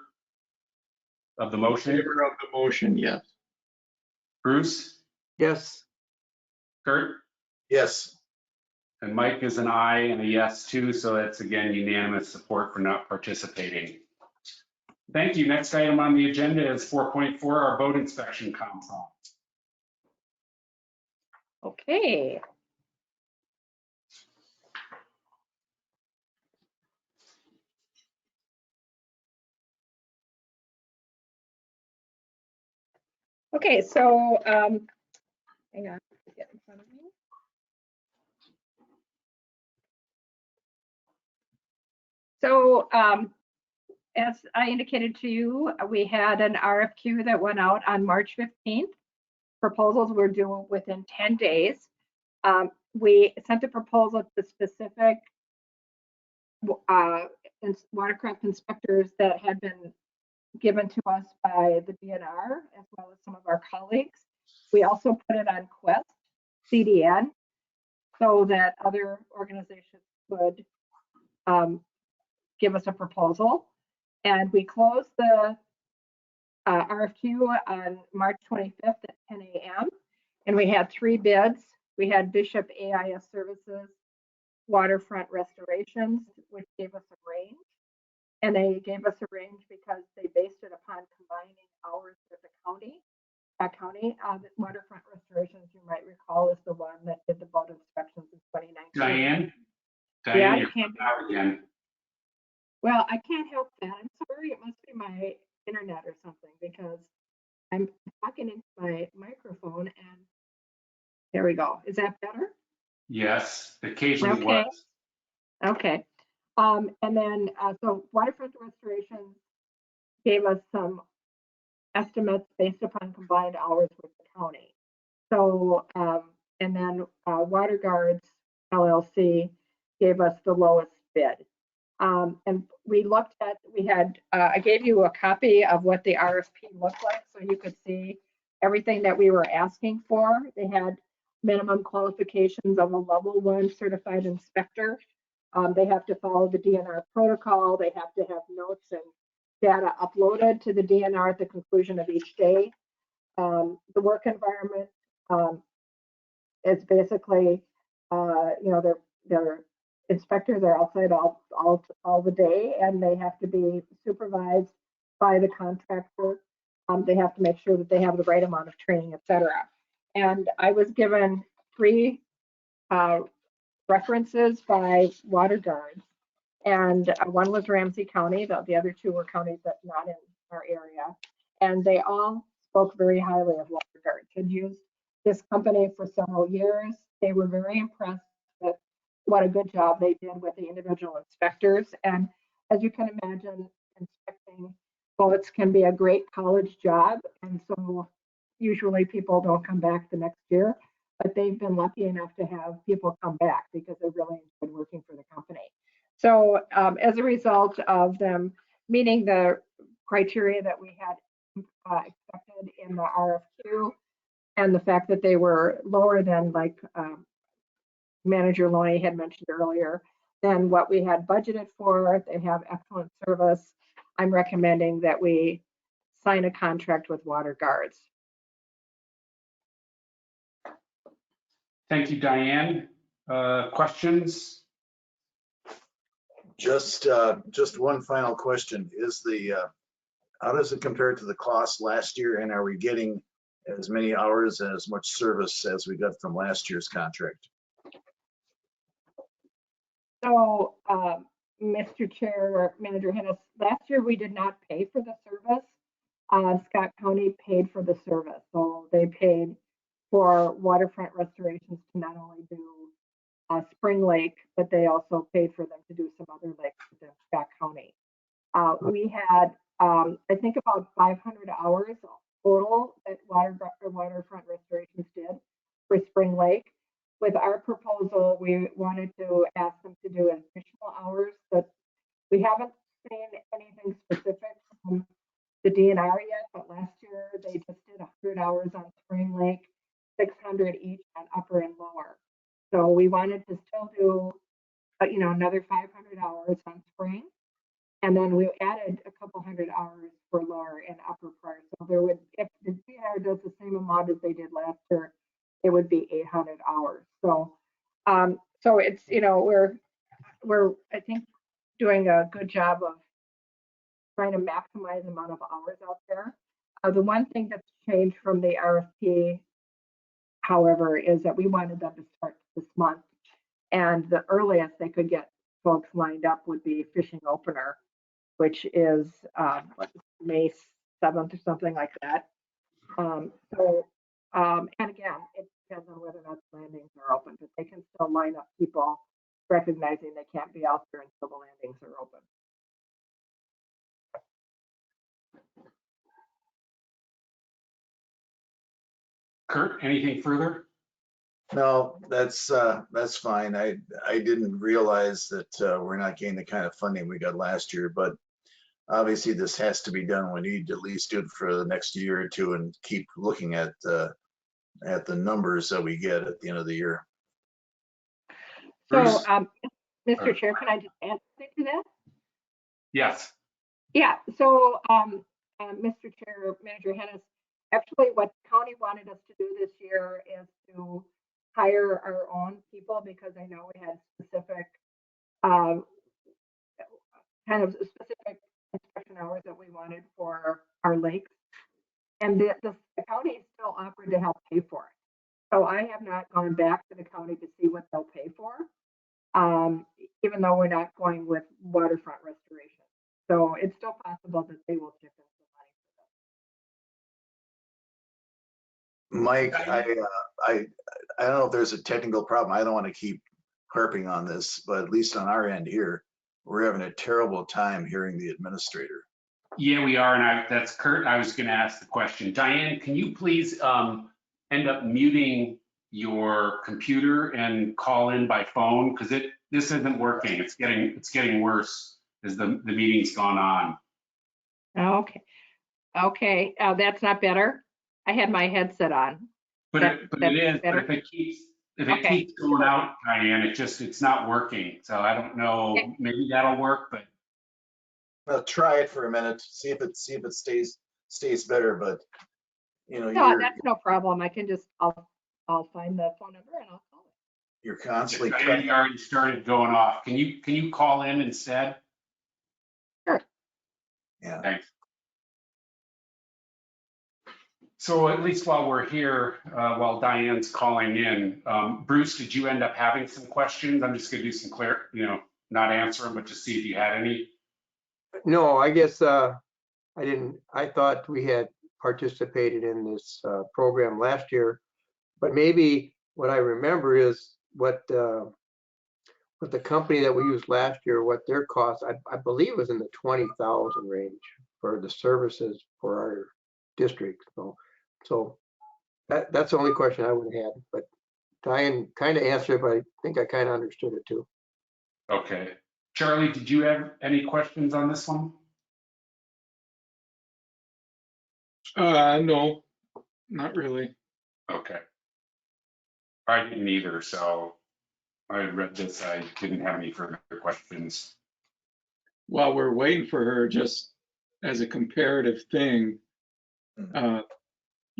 of the motion? Favor of the motion, yes. Bruce, yes, Kurt, Yes. and Mike is an aye and a yes too, so that's again unanimous support for not participating. Thank you. Next item on the agenda is 4.4, our boat inspection console. Okay. Okay, so, hang on, get in front of me. So, as I indicated to you, we had an RFQ that went out on March 15th. Proposals were due within 10 days. We sent a proposal to specific watercraft inspectors that had been given to us by the DNR as well as some of our colleagues. We also put it on Quest CDN so that other organizations could give us a proposal. And we closed the RFQ on March 25th at 10 a.m. And we had 3 bids. We had Bishop AIS Services, Waterfront Restorations, which gave us a range. And they gave us a range because they based it upon combining hours with the county. Waterfront Restorations, you might recall, is the one that did the boat inspections in 2019. Diane, Yeah, you're out again. Well, I can't help that. I'm sorry. It must be my internet or something because I'm talking into my microphone and there we go. Is that better? Yes, occasionally Okay. was. Okay. And then, so Waterfront Restoration gave us some estimates based upon combined hours with the county. So, and then Water Guards LLC gave us the lowest bid. And we looked at, I gave you a copy of what the RFP looked like so you could see everything that we were asking for. They had minimum qualifications of a level 1 certified inspector. They have to follow the DNR protocol. They have to have notes and data uploaded to the DNR at the conclusion of each day. The work environment is basically, they're inspectors are outside all the day, and they have to be supervised by the contractor. They have to make sure that they have the right amount of training, et cetera. And I was given 3 references by Water Guards, and one was Ramsey County. The other 2 were counties that not in our area, and they all spoke very highly of Water Guards. Had used this company for several years. They were very impressed with what a good job they did with the individual inspectors. And as you can imagine, inspecting boats can be a great college job. And so usually people don't come back the next year, but they've been lucky enough to have people come back because they really enjoyed working for the company. So as a result of them meeting the criteria that we had expected in the RFQ, and the fact that they were lower than, like Manager Loney had mentioned earlier, than what we had budgeted for. They have excellent service. I'm recommending that we sign a contract with Water Guards. Thank you, Diane. Questions? Just one final question. Is the How does it compare to the cost last year, and are we getting as many hours and as much service as we got from last year's contract? So, Mr. Chair, Manager Hennis, last year we did not pay for the service. Scott County paid for the service. So they paid for waterfront restorations to not only do Spring Lake, but they also paid for them to do some other lakes within Scott County. We had, I think, about 500 hours total that waterfront restorations did for Spring Lake. With our proposal, we wanted to ask them to do additional hours, but we haven't seen anything specific from the DNR yet. But last year they just did 100 hours on Spring Lake, 600 each on Upper and Lower. So we wanted to still do, another 500 hours on Spring. And then we added a couple hundred hours for Lower and Upper Part. So there would, if the DNR does the same amount as they did last year, it would be 800 hours. So, so it's, we're, I think, doing a good job of trying to maximize the amount of hours out there. The one thing that's changed from the RFP, however, is that we wanted them to start this month. And the earliest they could get folks lined up would be fishing opener, which is May 7th or something like that. And again, it depends on whether or not the landings are open, but they can still line up people, recognizing they can't be out there until the landings are open. Kurt, anything further? No, that's fine. I didn't realize that we're not getting the kind of funding we got last year, but obviously this has to be done. We need to at least do it for the next year or two and keep looking at the numbers that we get at the end of the year. So, Bruce? Mr. Chair, can I just add something to that? Yes. Yeah, so Mr. Chair, Manager Hennis, actually what the county wanted us to do this year is to hire our own people, because I know we had specific, kind of specific inspection hours that we wanted for our lakes. And the county still offered to help pay for it. So I have not gone back to the county to see what they'll pay for, even though we're not going with waterfront restoration. So it's still possible that they will chip in some money for this. Mike, I don't know if there's a technical problem. I don't want to keep harping on this, but at least on our end here, we're having a terrible time hearing the administrator. Yeah, we are, and that's Kurt. I was going to ask the question. Diane, can you please end up muting your computer and call in by phone, because this isn't working. It's getting worse as the meeting's gone on. Okay, that's not better. I had my headset on. But it is. Better? But if it keeps going out, Diane, it's not working. So I don't know. Okay. Maybe that'll work, but. Well, try it for a minute, see if it stays better. But No, that's no problem. I can just, I'll find the phone number and I'll call it. you're constantly Diane, you already started going off. Can you call in instead? Sure. Yeah. Thanks. So at least while we're here, while Diane's calling in, Bruce, did you end up having some questions? I'm just going to do some not answer them, but just see if you had any. No, I guess I didn't. I thought we had participated in this program last year, but maybe what I remember is what the company that we used last year, what their cost, I believe, was in the 20,000 range for the services for our district. So that's the only question I would have had. But Diane kind of answered, but I think I kind of understood it too. Okay. Charlie, did you have any questions on this one? No, not really. Okay. I didn't either, so I read this. I didn't have any further questions. While we're waiting for her, just as a comparative thing, the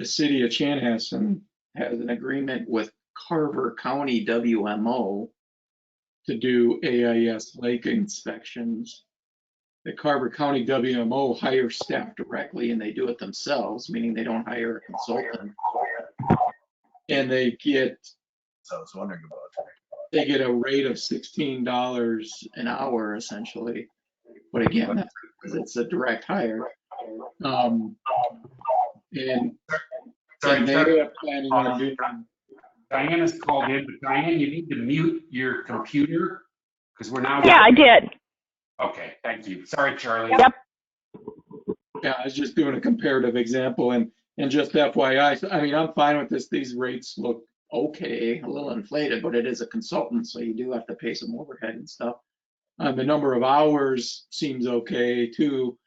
city of Chanhassen has an agreement with Carver County WMO to do AIS lake inspections. the Carver County WMO hires staff directly and they do it themselves, meaning they don't hire a consultant. And they get So I was wondering about. a rate of $16 an hour essentially. But again, that's because it's a direct hire. And Sorry, they Chuck. are planning on doing, Diana's called in, but Diane, you need to mute your computer because we're now. Yeah, I did. Okay, thank you. Sorry, Charlie. Yep. yeah, I was just doing a comparative example and just FYI, I mean, I'm fine with this. These rates look okay, a little inflated, but it is a consultant, so you do have to pay some overhead and stuff. The number of hours seems okay too.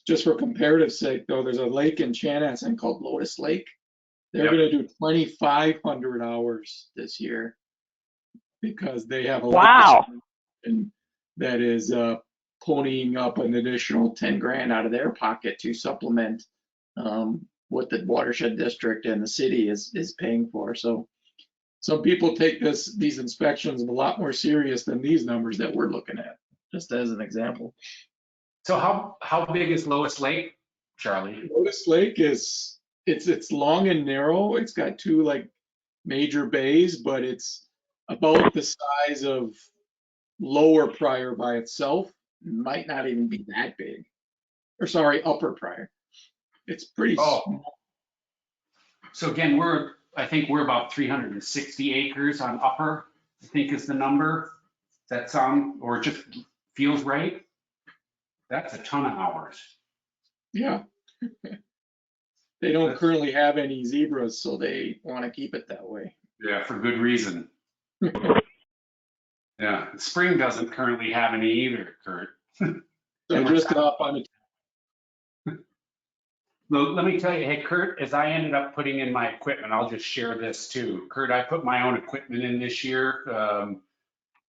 Just for comparative sake though, there's a lake in Chanhassen called Lotus Lake. They're Yep. gonna do 2,500 hours this year because they have a Wow. and that is ponying up an additional 10 grand out of their pocket to supplement what the watershed district and the city is paying for. So some people take these inspections a lot more serious than these numbers that we're looking at, just as an example. So how big is Lois Lake, Charlie? Lotus Lake it's long and narrow. It's got two like major bays, but it's about the size of Lower Pryor by itself. Might not even be that big. Or sorry, Upper Pryor. It's pretty Oh. small. So again, I think we're about 360 acres on Upper, I think is the number. Does that sound, or just feels right? That's a ton of hours. Yeah. They don't currently have any zebras, so they want to keep it that way. Yeah, for good reason. Yeah, Spring doesn't currently have any either, Kurt. So just up on it. Let me tell you, hey, Kurt, as I ended up putting in my equipment, I'll just share this too. Kurt, I put my own equipment in this year.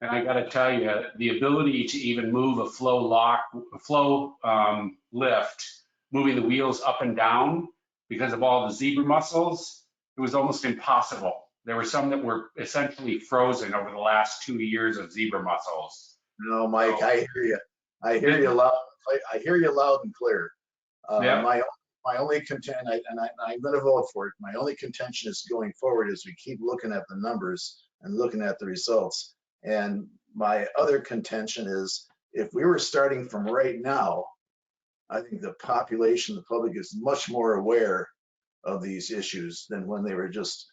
And I got to tell you, the ability to even move a flow lift, moving the wheels up and down because of all the zebra mussels, it was almost impossible. There were some that were essentially frozen over the last 2 years of zebra mussels. No, Mike, I hear you. I hear you loud. I hear you loud and clear. Yeah. My only contention, I'm going to vote for it. My only contention is going forward is we keep looking at the numbers and looking at the results. And my other contention is if we were starting from right now, I think the population, the public is much more aware of these issues than when they were just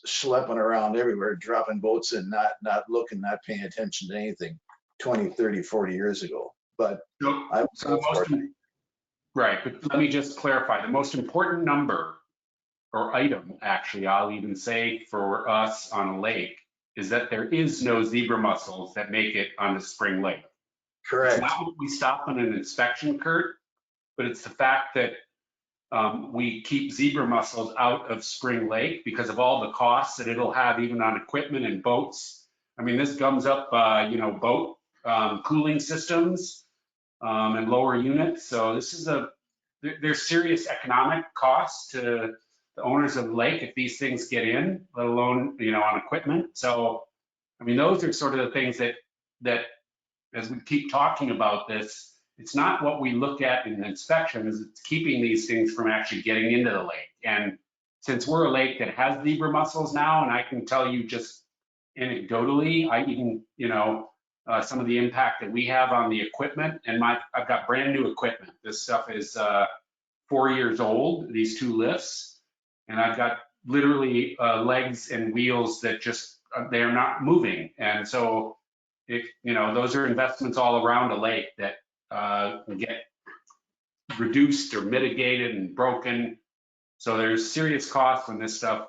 schlepping around everywhere, dropping boats in, not looking, not paying attention to anything 20, 30, 40 years ago. But Right, but let me just clarify. The most important number or item, actually, I'll even say for us on a lake, is that there is no zebra mussels that make it onto Spring Lake. correct. It's not what we stop on an inspection, Kurt, but it's the fact that we keep zebra mussels out of Spring Lake because of all the costs that it'll have even on equipment and boats. I mean, this gums up, boat cooling systems and lower units. So this is there's serious economic costs to the owners of the lake if these things get in, let alone, on equipment. So, I mean, those are sort of the things that as we keep talking about this, it's not what we look at in the inspections, it's keeping these things from actually getting into the lake. And since we're a lake that has zebra mussels now, and I can tell you just anecdotally, I even, some of the impact that we have on the equipment, and I've got brand new equipment. This stuff is 4 years old, these two lifts, and I've got literally legs and wheels that just, they're not moving. And so, those are investments all around a lake that get reduced or mitigated and broken. So there's serious costs when this stuff,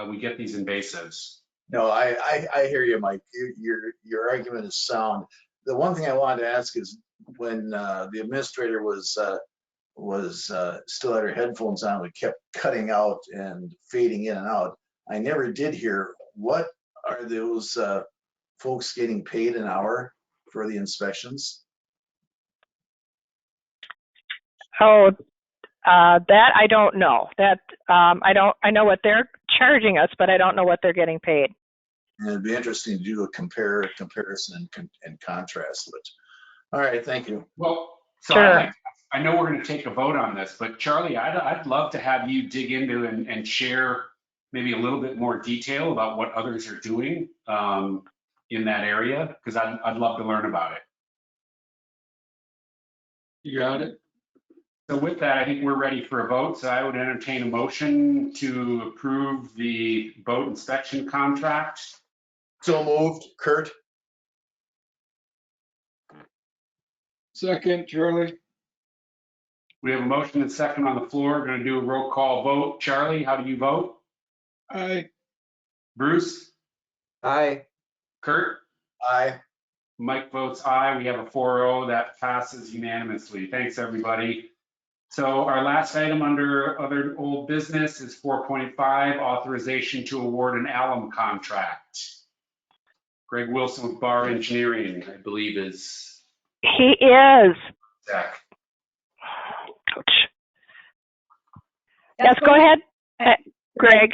we get these invasives. No, I hear you, Mike. Your argument is sound. The one thing I wanted to ask is when the administrator was still had her headphones on, we kept cutting out and fading in and out. I never did hear, what are those folks getting paid an hour for the inspections? Oh, that I don't know. That I know what they're charging us, but I don't know what they're getting paid. And it'd be interesting to do a comparison and contrast. All right, thank you. Well, so Sure. I know we're going to take a vote on this, but Charlie, I'd love to have you dig into and share maybe a little bit more detail about what others are doing in that area, because I'd love to learn about it. You got it? So with that, I think we're ready for a vote. So I would entertain a motion to approve the boat inspection contract. So moved, Kurt? Second, Charlie? We have a motion and second on the floor. We're going to do a roll call vote. Charlie, how do you vote? Aye. Bruce? Aye. Kurt? Aye. Mike votes aye. We have a 4-0. That passes unanimously. Thanks, everybody. So our last item under other old business is 4.5, authorization to award an alum contract. Greg Wilson with Bar Engineering, I believe is He is. Zach. Ouch. Yes, go ahead, Greg.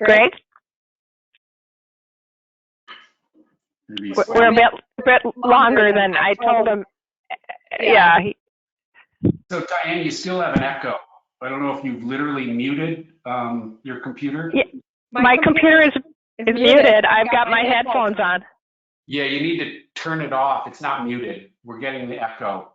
Greg, Maybe we're a bit longer than I told him. Yeah. So Diane, you still have an echo. I don't know if you've literally muted your computer. Yeah. My computer is muted. I've got my headphones on. Yeah, you need to turn it off. It's not muted. We're getting the echo.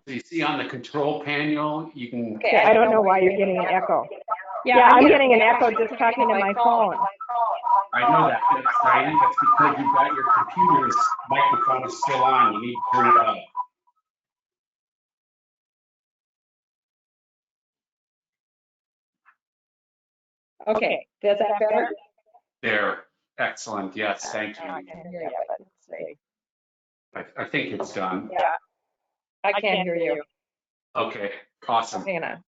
So you see on the control panel, you can. Okay, I don't know why you're getting an echo. Yeah, I'm getting an echo just talking to my phone. I know that, Diane. That's because you've got your computer's microphone is still on. You need to turn it off. Okay, does that better? There. Excellent. Yes, thank you. I can hear you, but let's see. I think it's done. Yeah, I can't hear you. Okay, awesome. Hang on.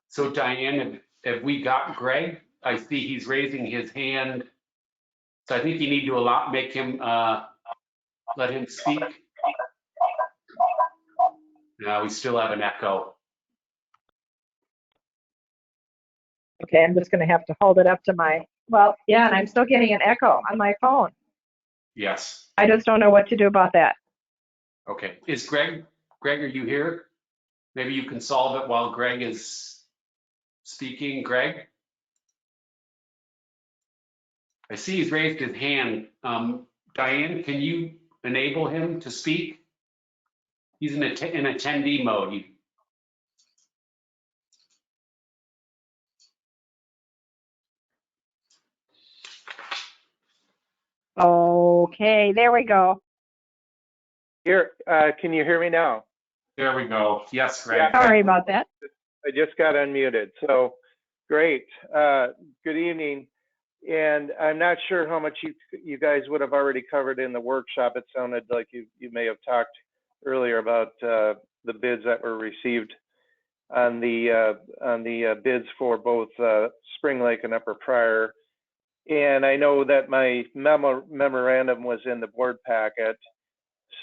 So Diane, have we got Greg? I see he's raising his hand. So I think you need to make him, let him speak. No, we still have an echo. Okay, I'm just gonna have to hold it up to my, well, yeah, and I'm still getting an echo on my phone. Yes. I just don't know what to do about that. Okay. Is Greg, are you here? Maybe you can solve it while Greg is speaking. Greg? I see he's raised his hand. Diane, can you enable him to speak? He's in attendee mode. Okay, there we go. Here, can you hear me now? There we go. Yes, Greg. Sorry about that. I just got unmuted. So great. Good evening. And I'm not sure how much you guys would have already covered in the workshop. It sounded like you may have talked earlier about the bids that were received on the bids for both Spring Lake and Upper Pryor. And I know that my memorandum was in the board packet.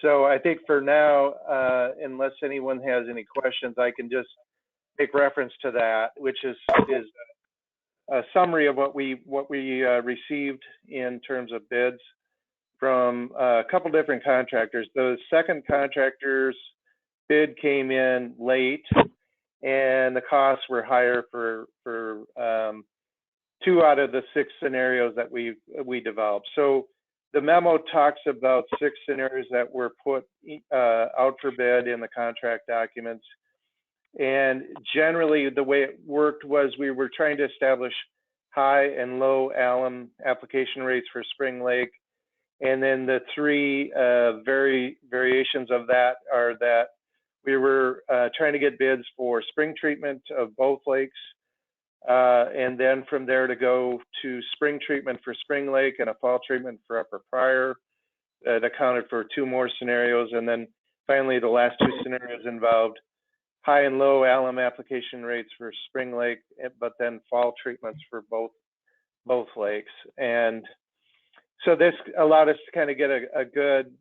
So I think for now, unless anyone has any questions, I can just make reference to that, which is a summary of what we received in terms of bids from a couple different contractors. The second contractor's bid came in late, and the costs were higher for 2 out of the 6 scenarios that we developed. So the memo talks about 6 scenarios that were put out for bid in the contract documents. And generally, the way it worked was we were trying to establish high and low alum application rates for Spring Lake. And then the 3 variations of that are that we were trying to get bids for spring treatment of both lakes. And then from there to go to spring treatment for Spring Lake and a fall treatment for Upper Pryor. That accounted for 2 more scenarios. And then finally, the last 2 scenarios involved high and low alum application rates for Spring Lake, but then fall treatments for both lakes. And so this allowed us to kind of get a good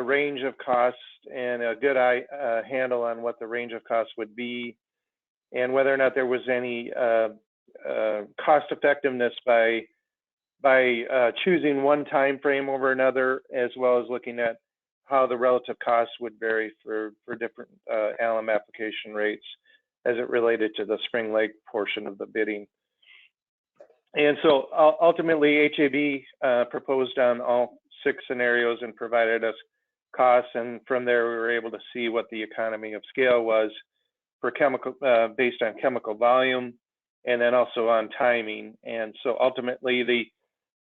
range of costs and a good handle on what the range of costs would be, and whether or not there was any cost effectiveness by choosing one time frame over another, as well as looking at how the relative costs would vary for different alum application rates as it related to the Spring Lake portion of the bidding. And so ultimately, HAB proposed on all 6 scenarios and provided us costs, and from there we were able to see what the economy of scale was for chemical, based on chemical volume, and then also on timing. And so ultimately,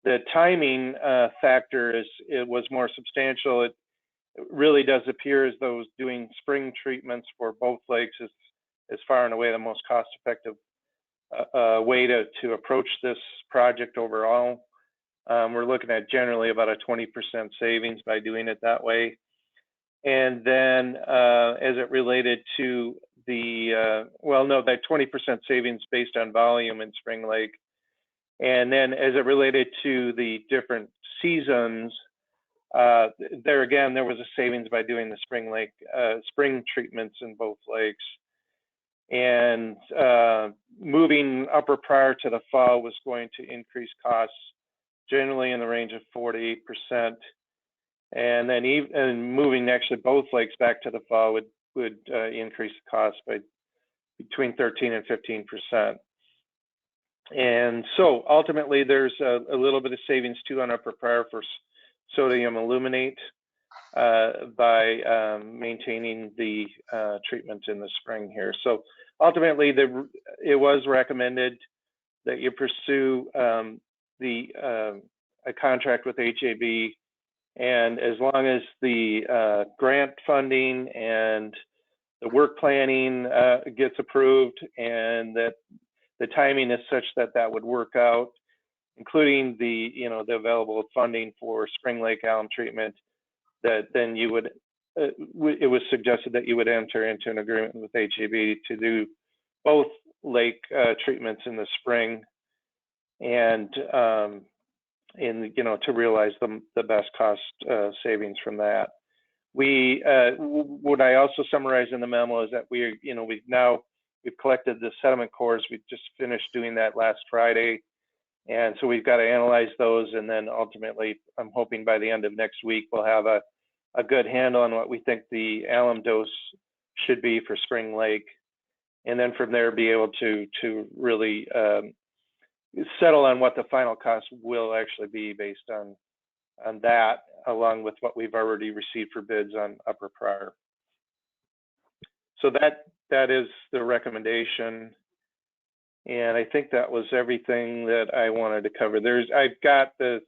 the timing factor was more substantial. It really does appear as though doing spring treatments for both lakes is far and away the most cost-effective way to approach this project overall. We're looking at generally about a 20% savings by doing it that way. And then as it related to that 20% savings based on volume in Spring Lake. And then as it related to the different seasons, there again, there was a savings by doing the Spring Lake, spring treatments in both lakes. And moving Upper Pryor to the fall was going to increase costs generally in the range of 4 to 8%. And then moving actually both lakes back to the fall would increase the cost by between 13 and 15%. And so ultimately there's a little bit of savings too on Upper Pryor for sodium aluminate by maintaining the treatment in the spring here. So ultimately it was recommended that you pursue a contract with HAB, and as long as the grant funding and the work planning gets approved, and that the timing is such that that would work out, including the available funding for Spring Lake alum treatment, that then you would it was suggested that you would enter into an agreement with HAB to do both lake treatments in the spring, and to realize the best cost savings from that. What I also summarized in the memo is that we've collected the sediment cores. We just finished doing that last Friday, and so we've got to analyze those, and then ultimately I'm hoping by the end of next week we'll have a good handle on what we think the alum dose should be for Spring Lake, and then from there be able to really settle on what the final cost will actually be based on that, along with what we've already received for bids on Upper Pryor. So that is the recommendation, and I think that was everything that I wanted to cover. I've got the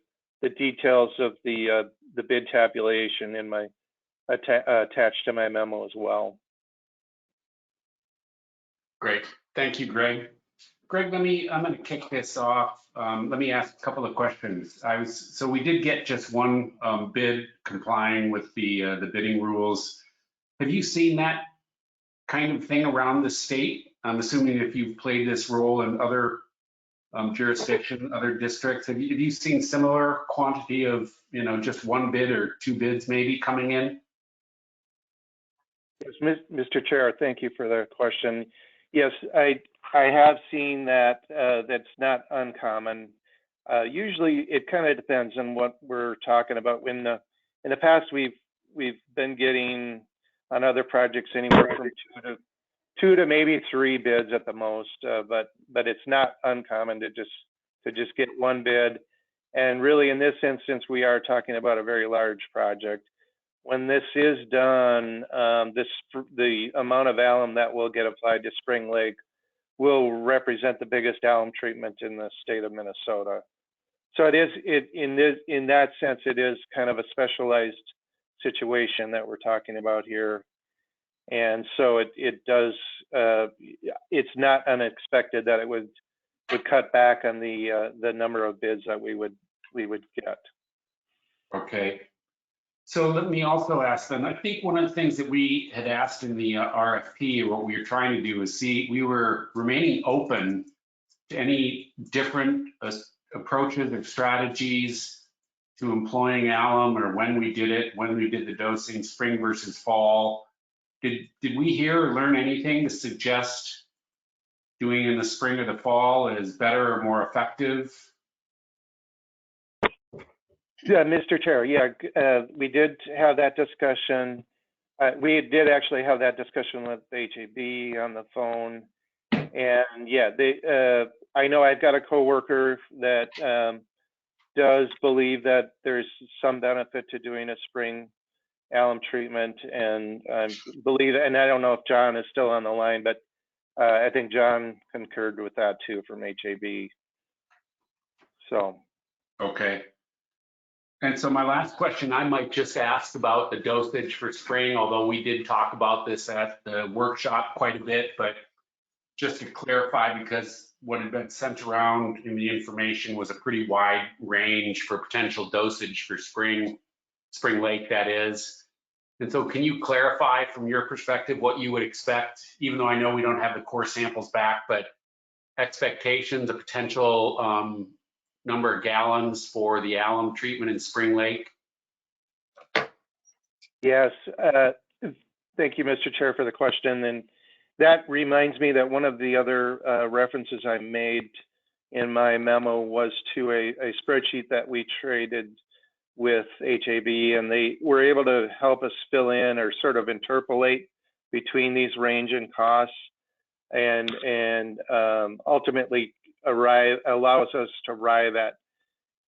details of the bid tabulation in my attached to my memo as well. Great, thank you, Greg. Greg, I'm going to kick this off. Let me ask a couple of questions. So we did get just one bid complying with the bidding rules. Have you seen that kind of thing around the state? I'm assuming if you've played this role in other jurisdictions, other districts, have you seen similar quantity of, just one bid or 2 bids maybe coming in? Yes, Mr. Chair, thank you for the question. Yes, I have seen that. That's not uncommon. Usually it kind of depends on what we're talking about. In the past, we've been getting on other projects anywhere from 2 to maybe 3 bids at the most, but it's not uncommon to just get one bid. And really, in this instance, we are talking about a very large project. When this is done, the amount of alum that will get applied to Spring Lake will represent the biggest alum treatment in the state of Minnesota. So in that sense, it is kind of a specialized situation that we're talking about here. And so it does, it's not unexpected that it would cut back on the number of bids that we would get. Okay. So let me also ask then, I think one of the things that we had asked in the RFP, what we were trying to do is we were remaining open to any different approaches or strategies to employing alum, or when we did it, when we did the dosing, spring versus fall. Did we hear or learn anything to suggest doing in the spring or the fall is better or more effective? Yeah, Mr. Chair, we did have that discussion. We did actually have that discussion with HAB on the phone. And yeah, I know I've got a coworker that does believe that there's some benefit to doing a spring alum treatment, and believe, and I don't know if John is still on the line, but I think John concurred with that too from HAB. So. Okay. And so my last question, I might just ask about the dosage for spring, although we did talk about this at the workshop quite a bit, but just to clarify, because what had been sent around in the information was a pretty wide range for potential dosage for Spring Lake, that is. And so can you clarify from your perspective what you would expect, even though I know we don't have the core samples back, but expectations, a potential number of gallons for the alum treatment in Spring Lake? Yes, thank you, Mr. Chair, for the question. And that reminds me that one of the other references I made in my memo was to a spreadsheet that we traded with HAB, and they were able to help us fill in or sort of interpolate between these range in costs, and ultimately allows us to arrive at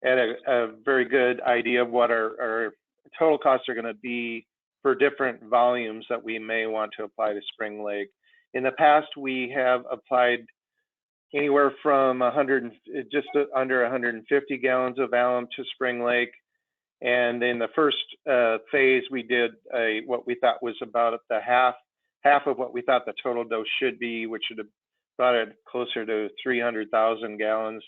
a very good idea of what our total costs are going to be for different volumes that we may want to apply to Spring Lake. In the past, we have applied anywhere from just under 150 gallons of alum to Spring Lake. And in the first phase, we did what we thought was about the half of what we thought the total dose should be, which should have brought it closer to 300,000 gallons.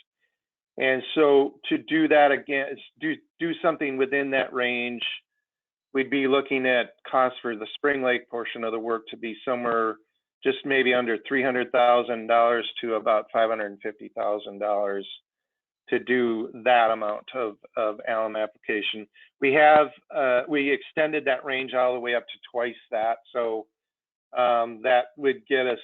And so to do that again, do something within that range, we'd be looking at costs for the Spring Lake portion of the work to be somewhere just maybe under $300,000 to about $550,000 to do that amount of alum application. We extended that range all the way up to twice that. So that would get us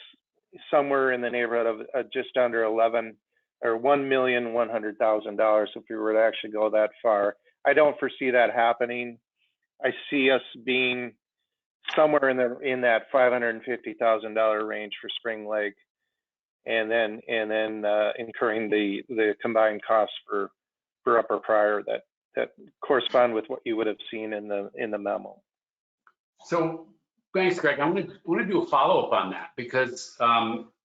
somewhere in the neighborhood of just under $1,100,000 if we were to actually go that far. I don't foresee that happening. I see us being somewhere in that $550,000 range for Spring Lake, and then incurring the combined costs for Upper Pryor that correspond with what you would have seen in the memo. So thanks, Greg. I want to do a follow-up on that, because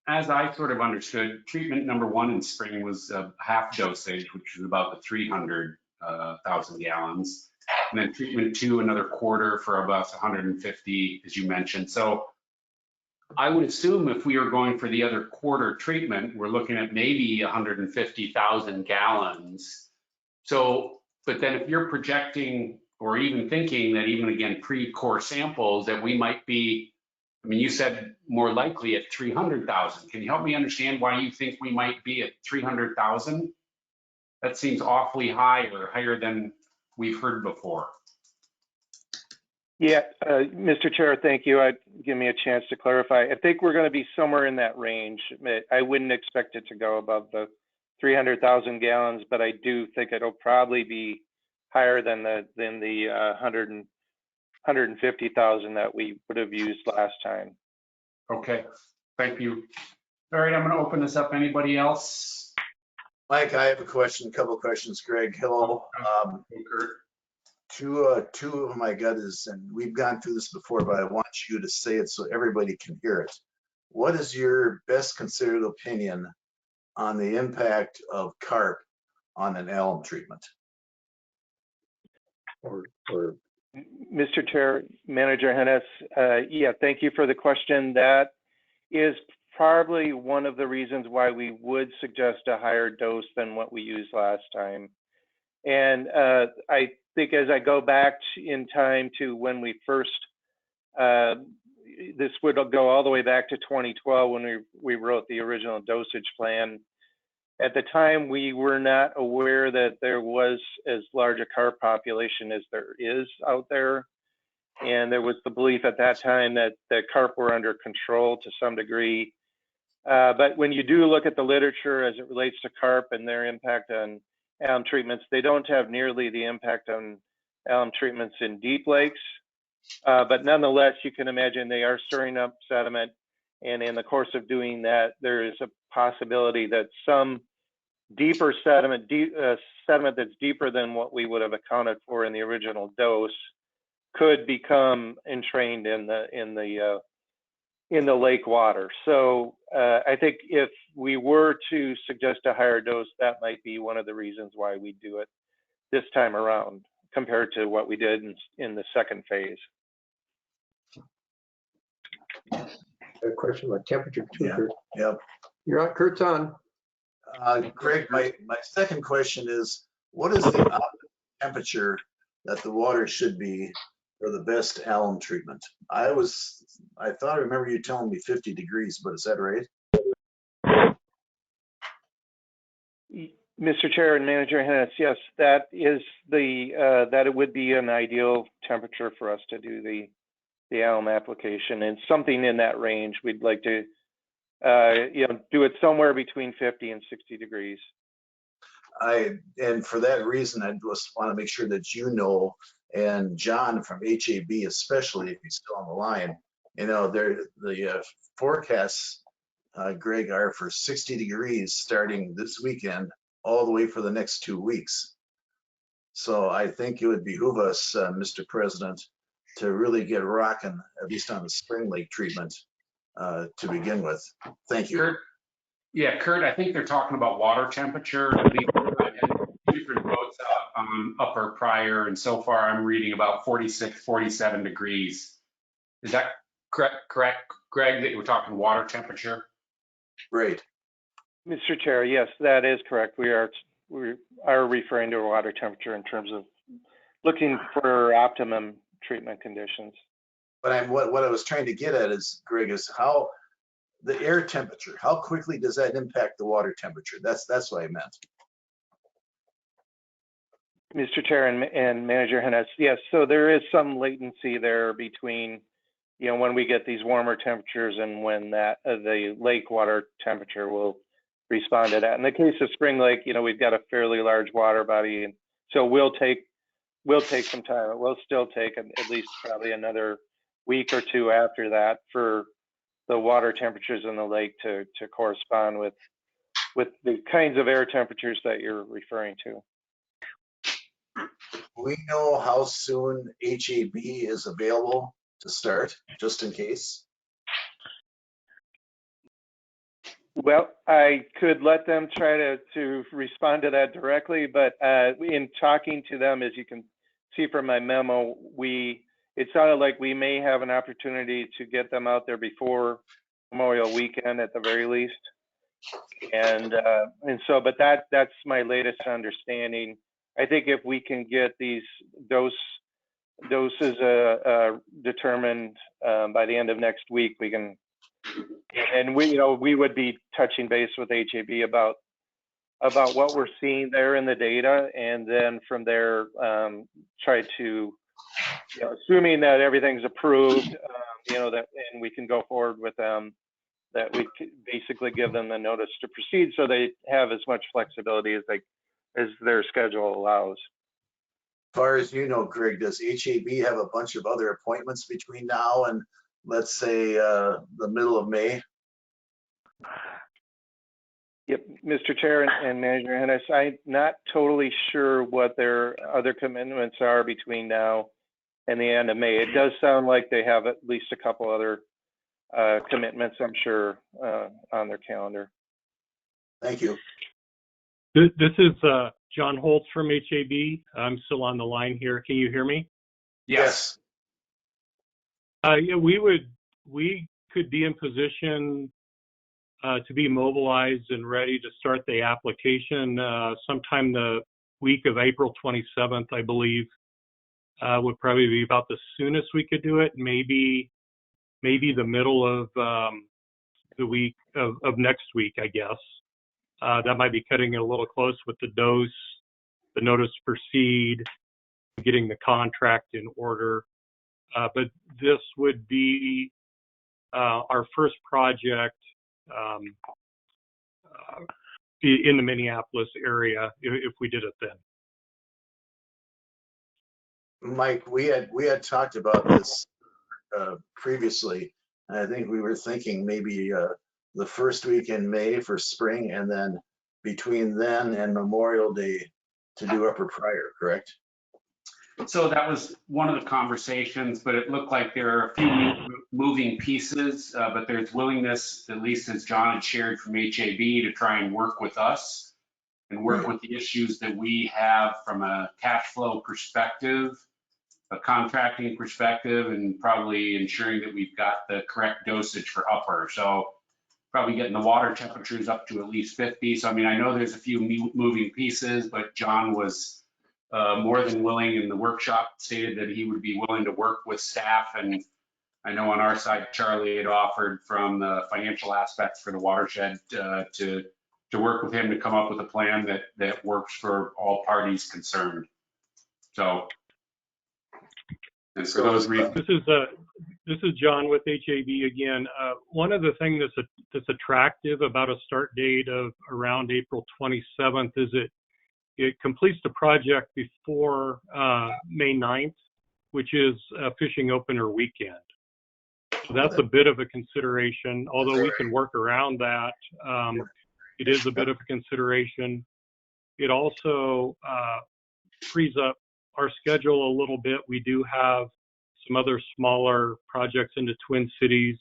as I sort of understood, treatment number 1 in spring was a half dosage, which is about the 300,000 gallons. And then treatment 2, another quarter for about 150, as you mentioned. So I would assume if we are going for the other quarter treatment, we're looking at maybe 150,000 gallons. So, but then if you're projecting or even thinking that even again, pre-core samples, that we might be, I mean, you said more likely at 300,000. Can you help me understand why you think we might be at 300,000? That seems awfully high, or higher than we've heard before. Yeah, Mr. Chair, thank you. Give me a chance to clarify. I think we're going to be somewhere in that range. I wouldn't expect it to go above the 300,000 gallons, but I do think it'll probably be higher than the 150,000 that we would have used last time. Okay, thank you. All right, I'm going to open this up. Anybody else? Mike, I have a question, a couple of questions. Greg, hello. Two of my gut is, and we've gone through this before, but I want you to say it so everybody can hear it. What is your best considered opinion on the impact of carp on an alum treatment? Or Mr. Chair, Manager Hennes, yeah, thank you for the question. That is probably one of the reasons why we would suggest a higher dose than what we used last time. And I think as I go back in time to when we first, this would go all the way back to 2012 when we wrote the original dosage plan. At the time, we were not aware that there was as large a carp population as there is out there. And there was the belief at that time that carp were under control to some degree. But when you do look at the literature as it relates to carp and their impact on alum treatments, they don't have nearly the impact on alum treatments in deep lakes. But nonetheless, you can imagine they are stirring up sediment. And in the course of doing that, there is a possibility that some deeper sediment, sediment that's deeper than what we would have accounted for in the original dose, could become entrained in the lake water. So I think if we were to suggest a higher dose, that might be one of the reasons why we do it this time around compared to what we did in the second phase. A question about temperature too, Yeah. Kurt. Yep. You're on, Kurt's on. Greg, my second question is, what is the optimal temperature that the water should be for the best alum treatment? I thought I remember you telling me 50 degrees, but is that right? Mr. Chair and Manager Hennis, yes, that is that it would be an ideal temperature for us to do the alum application, and something in that range. We'd like to do it somewhere between 50 and 60 degrees. And for that reason, I just want to make sure that you know, and John from HAB especially, if he's still on the line, the forecasts, Greg, are for 60 degrees starting this weekend all the way for the next 2 weeks. So I think it would behoove us, Mr. President, to really get rocking, at least on the Spring Lake treatment to begin with. Thank you. Kurt, yeah, Kurt, I think they're talking about water temperature. At least I had different votes on upper prior, and so far I'm reading about 46, 47 degrees. Is that correct, Greg, that you were talking water temperature? Great. Mr. Chair, yes, that is correct. We are referring to water temperature in terms of looking for optimum treatment conditions. But what I was trying to get at is, Greg, is how the air temperature, how quickly does that impact the water temperature? That's what I meant. Mr. Chair and Manager Hennis, yes, so there is some latency there between, when we get these warmer temperatures and when the lake water temperature will respond to that. In the case of Spring Lake, we've got a fairly large water body, and so we'll take some time. It will still take at least probably another week or two after that for the water temperatures in the lake to correspond with the kinds of air temperatures that you're referring to. We know how soon HAB is available to start, just in case. Well, I could let them try to respond to that directly, but in talking to them, as you can see from my memo, it sounded like we may have an opportunity to get them out there before Memorial Weekend at the very least. And so, but that's my latest understanding. I think if we can get these doses determined by the end of next week, we can. And we would be touching base with HAB about what we're seeing there in the data, and then from there try to, assuming that everything's approved, that and we can go forward with them, that we basically give them the notice to proceed, so they have as much flexibility as their schedule allows. As far as you know, Greg, does HAB have a bunch of other appointments between now and, let's say, the middle of May? Yep, Mr. Chair and Manager Hennis, I'm not totally sure what their other commitments are between now and the end of May. It does sound like they have at least a couple other commitments, I'm sure, on their calendar. Thank you. This is John Holtz from HAB. I'm still on the line here. Can you hear me? Yes. Yeah, we could be in position to be mobilized and ready to start the application sometime the week of April 27th, I believe, would probably be about the soonest we could do it. Maybe the middle of the week of next week, I guess. That might be cutting it a little close with the dose, the notice to proceed, getting the contract in order. But this would be our first project in the Minneapolis area if we did it then. Mike, we had talked about this previously, and I think we were thinking maybe the first week in May for spring, and then between then and Memorial Day to do Upper Pryor, correct? So that was one of the conversations, but it looked like there are a few moving pieces, but there's willingness, at least as John had shared from HAB, to try and work with us and work with the issues that we have from a cash flow perspective, a contracting perspective, and probably ensuring that we've got the correct dosage for upper. So probably getting the water temperatures up to at least 50. So I mean, I know there's a few moving pieces, but John was more than willing in the workshop, stated that he would be willing to work with staff. And I know on our side, Charlie had offered from the financial aspects for the watershed to work with him to come up with a plan that works for all parties concerned. So, and for those reasons. This is John with HAB again. One of the things that's attractive about a start date of around April 27th is it completes the project before May 9th, which is a fishing opener weekend. So that's a bit of a consideration, although we can work around that. It is a bit of a consideration. It also frees up our schedule a little bit. We do have some other smaller projects in the Twin Cities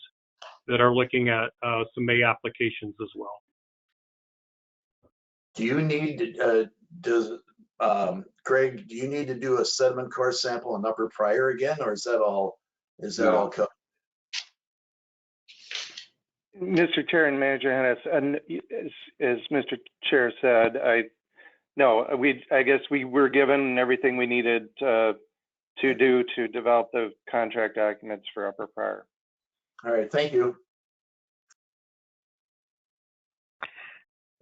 that are looking at some May applications as well. Do you need, Greg, do you need to do a sediment core sample in Upper Pryor again, or is that all covered? Mr. Chair and Manager Hennis, and as Mr. Chair said, I guess we were given everything we needed to do to develop the contract documents for Upper Pryor. All right, thank you.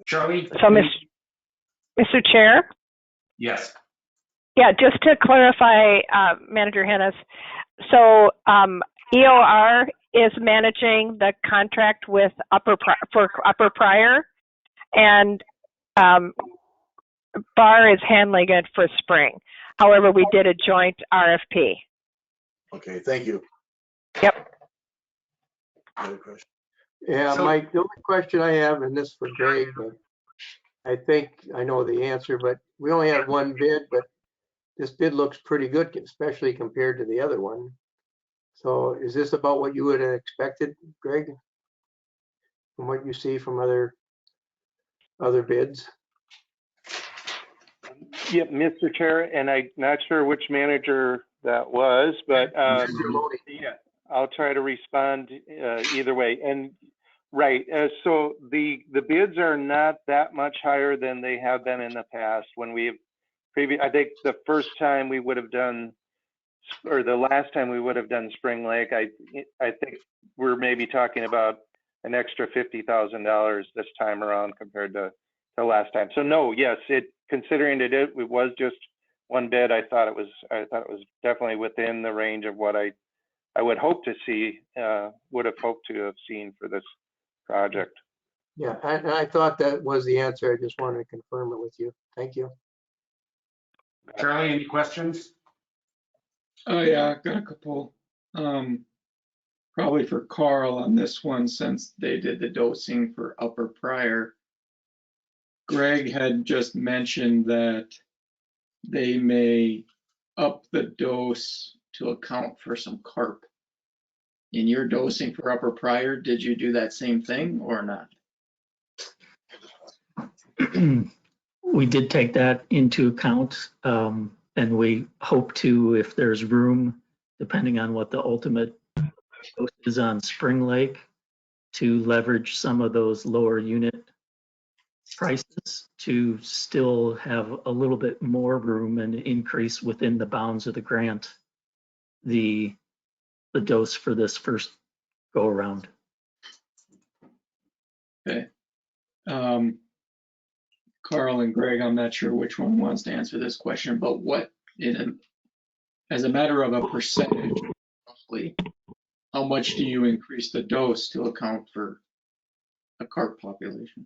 Charlie? So, Mr. Chair? Yes. Yeah, just to clarify, Manager Hennis, so EOR is managing the contract with Upper Pryor, and BAR is handling it for spring. However, we did a joint RFP. Okay, thank you. Yep. Other question? Yeah, So- Mike, the only question I have, and this for Greg, but I think I know the answer, but we only had one bid, but this bid looks pretty good, especially compared to the other one. So is this about what you would have expected, Greg? From what you see from other bids? Yep, Mr. Chair, and I'm not sure which manager that was, but yeah, I'll try to respond either way. And right, so the bids are not that much higher than they have been in the past. When we've I think the first time we would have done, or the last time we would have done Spring Lake, I think we're maybe talking about an extra $50,000 this time around compared to last time. So no, yes, considering it was just one bid, I thought it was definitely within the range of what I would hope to see, would have hoped to have seen for this project. Yeah, I thought that was the answer. I just wanted to confirm it with you. Thank you. Charlie, any questions? Oh yeah, I've got a couple. Probably for Carl on this one, since they did the dosing for Upper Pryor. Greg had just mentioned that they may up the dose to account for some carp. In your dosing for Upper Pryor, did you do that same thing or not? We did take that into account, and we hope to, if there's room, depending on what the ultimate dose is on Spring Lake, to leverage some of those lower unit prices to still have a little bit more room and increase within the bounds of the grant, the dose for this first go around. Okay. Carl and Greg, I'm not sure which one wants to answer this question, but as a matter of a percentage, roughly, how much do you increase the dose to account for a carp population?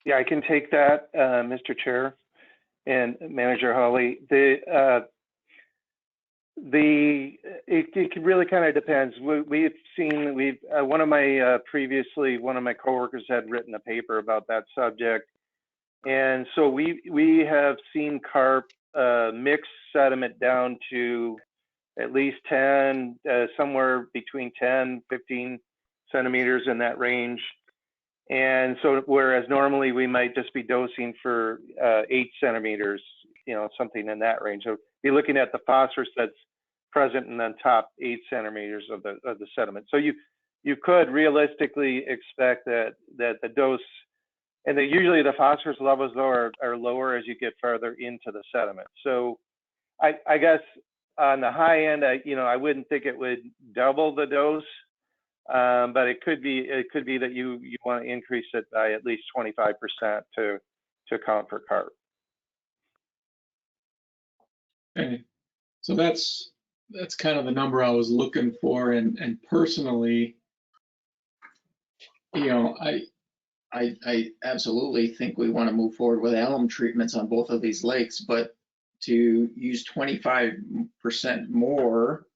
Yeah, I can take that, Mr. Chair and Manager Hawley. It really kind of depends. We've seen, one of my coworkers had written a paper about that subject. And so we have seen carp mix sediment down to at least 10, somewhere between 10, 15 centimeters in that range. And so, whereas normally we might just be dosing for 8 centimeters, something in that range. So you're looking at the phosphorus that's present in the top 8 centimeters of the sediment. So you could realistically expect that the dose, and that usually the phosphorus levels are lower as you get further into the sediment. So I guess on the high end, I wouldn't think it would double the dose. But it could be that you want to increase it by at least 25% to account for carp. Okay, so that's kind of the number I was looking for, and personally, I absolutely think we want to move forward with alum treatments on both of these lakes, but to use 25% more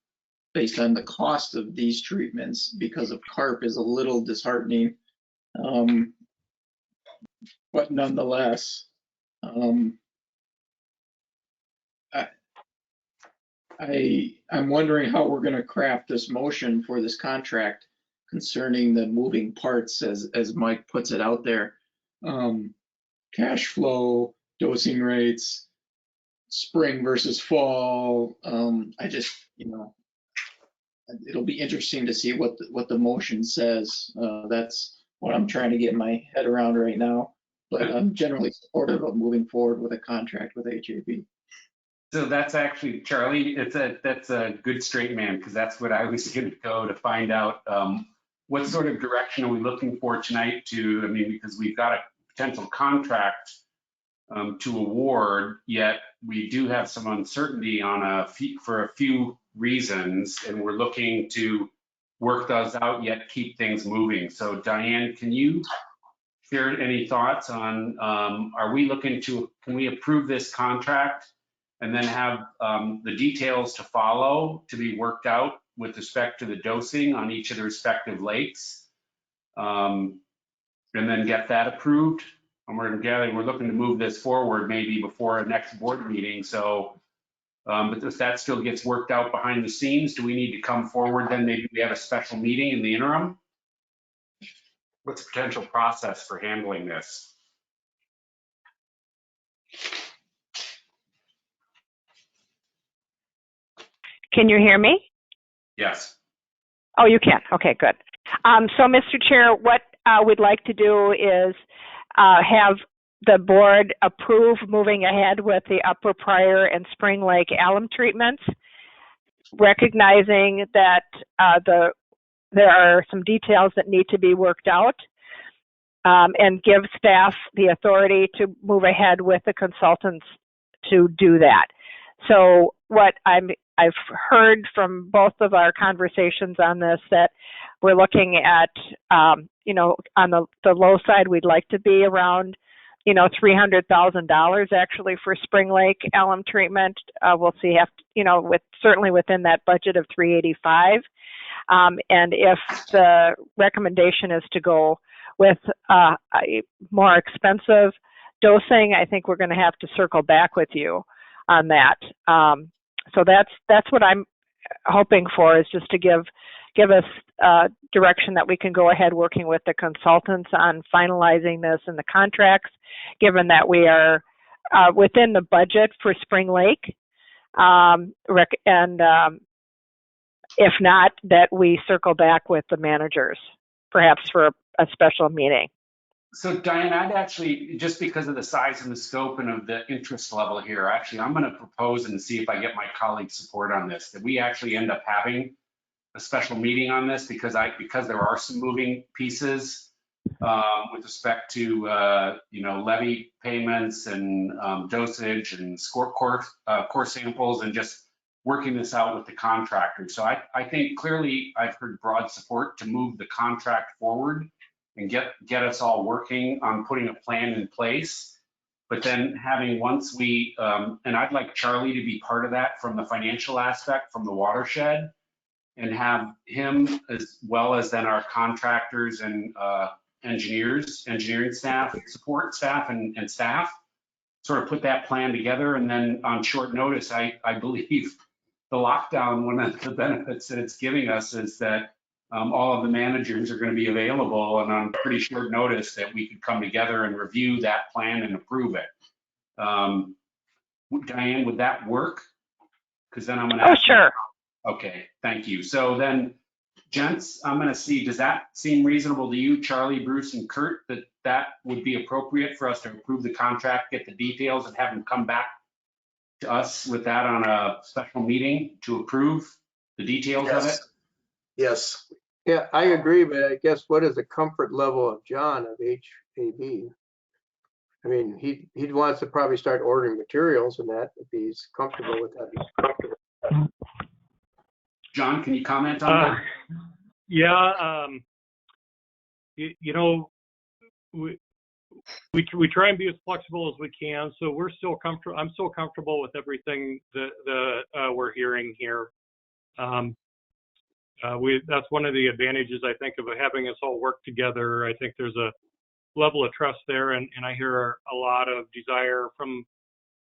based on the cost of these treatments because of carp is a little disheartening. But nonetheless, I'm wondering how we're going to craft this motion for this contract concerning the moving parts, as Mike puts it out there. Cash flow, dosing rates, spring versus fall. It'll be interesting to see what the motion says. That's what I'm trying to get my head around right now. But I'm generally supportive of moving forward with a contract with HAB. So that's actually, Charlie, that's a good straight man, because that's what I was going to go to find out. What sort of direction are we looking for tonight because we've got a potential contract to award, yet we do have some uncertainty for a few reasons, and we're looking to work those out, yet keep things moving. So Diane, can you share any thoughts on, can we approve this contract and then have the details to follow to be worked out with respect to the dosing on each of the respective lakes, and then get that approved? And we're looking to move this forward maybe before our next board meeting. So, but if that still gets worked out behind the scenes, do we need to come forward? Then maybe we have a special meeting in the interim. What's the potential process for handling this? Can you hear me? Yes. Oh, you can. Okay, good. So, Mr. Chair, what we'd like to do is have the board approve moving ahead with the Upper Pryor and Spring Lake alum treatments, recognizing that there are some details that need to be worked out, and give staff the authority to move ahead with the consultants to do that. So what I've heard from both of our conversations on this, that we're looking at, on the low side, we'd like to be around, $300,000 actually for Spring Lake alum treatment. We'll see, certainly within that budget of $385. And if the recommendation is to go with a more expensive dosing, I think we're going to have to circle back with you on that. So that's what I'm hoping for, is just to give us direction that we can go ahead working with the consultants on finalizing this in the contracts, given that we are within the budget for Spring Lake. If not, that we circle back with the managers, perhaps for a special meeting. So Diane, I'd actually, just because of the size and the scope and of the interest level here, I'm going to propose and see if I get my colleagues' support on this, that we actually end up having a special meeting on this, because there are some moving pieces with respect to, levy payments and dosage and core samples and just working this out with the contractor. So I think clearly I've heard broad support to move the contract forward and get us all working on putting a plan in place. But then having once we, and I'd like Charlie to be part of that from the financial aspect, from the watershed, and have him as well as then our contractors and engineering staff, support staff and staff, sort of put that plan together. And then on short notice, I believe the lockdown, one of the benefits that it's giving us is that all of the managers are going to be available, and on pretty short notice that we could come together and review that plan and approve it. Diane, would that work? Because then I'm going to. Oh, sure. Okay, thank you. So then, gents, I'm going to see, does that seem reasonable to you, Charlie, Bruce, and Kurt, that would be appropriate for us to approve the contract, get the details, and have them come back to us with that on a special meeting to approve the details of it? Yes. Yeah, I agree, but I guess what is the comfort level of John of HAB? I mean, he wants to probably start ordering materials and that, if he's comfortable with that. John, can you comment on that? Yeah, we try and be as flexible as we can. So we're still comfortable. I'm still comfortable with everything that we're hearing here. That's one of the advantages, I think, of having us all work together. I think there's a level of trust there, and I hear a lot of desire from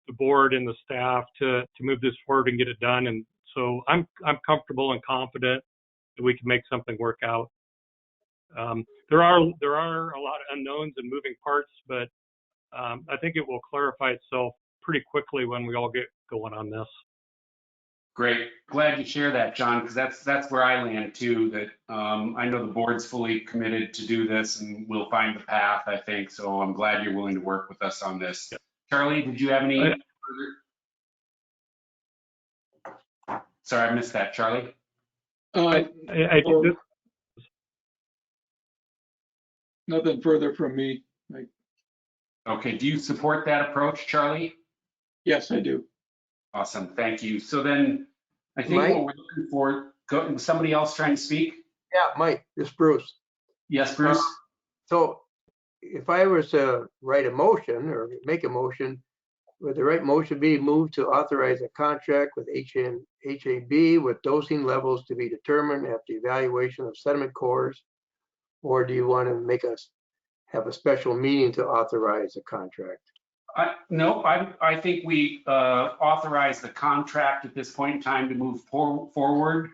the board and the staff to move this forward and get it done. And so I'm comfortable and confident that we can make something work out. There are a lot of unknowns and moving parts, but I think it will clarify itself pretty quickly when we all get going on this. Great. Glad you share that, John, because that's where I land too, that I know the board's fully committed to do this and we'll find the path, I think. So I'm glad you're willing to work with us on this. Yeah. Charlie, did you have any further? Sorry, I missed that, Charlie. I think this. Nothing further from me. Okay, do you support that approach, Charlie? Yes, I do. Awesome, thank you. So then I think Mike? what we're looking for, somebody else trying to speak? Yeah, Mike, this is Bruce. Yes, Bruce? So if I was to write a motion or make a motion, would the right motion be moved to authorize a contract with HAB with dosing levels to be determined after evaluation of sediment cores? Or do you want to have a special meeting to authorize a contract? No, I think we authorize the contract at this point in time to move forward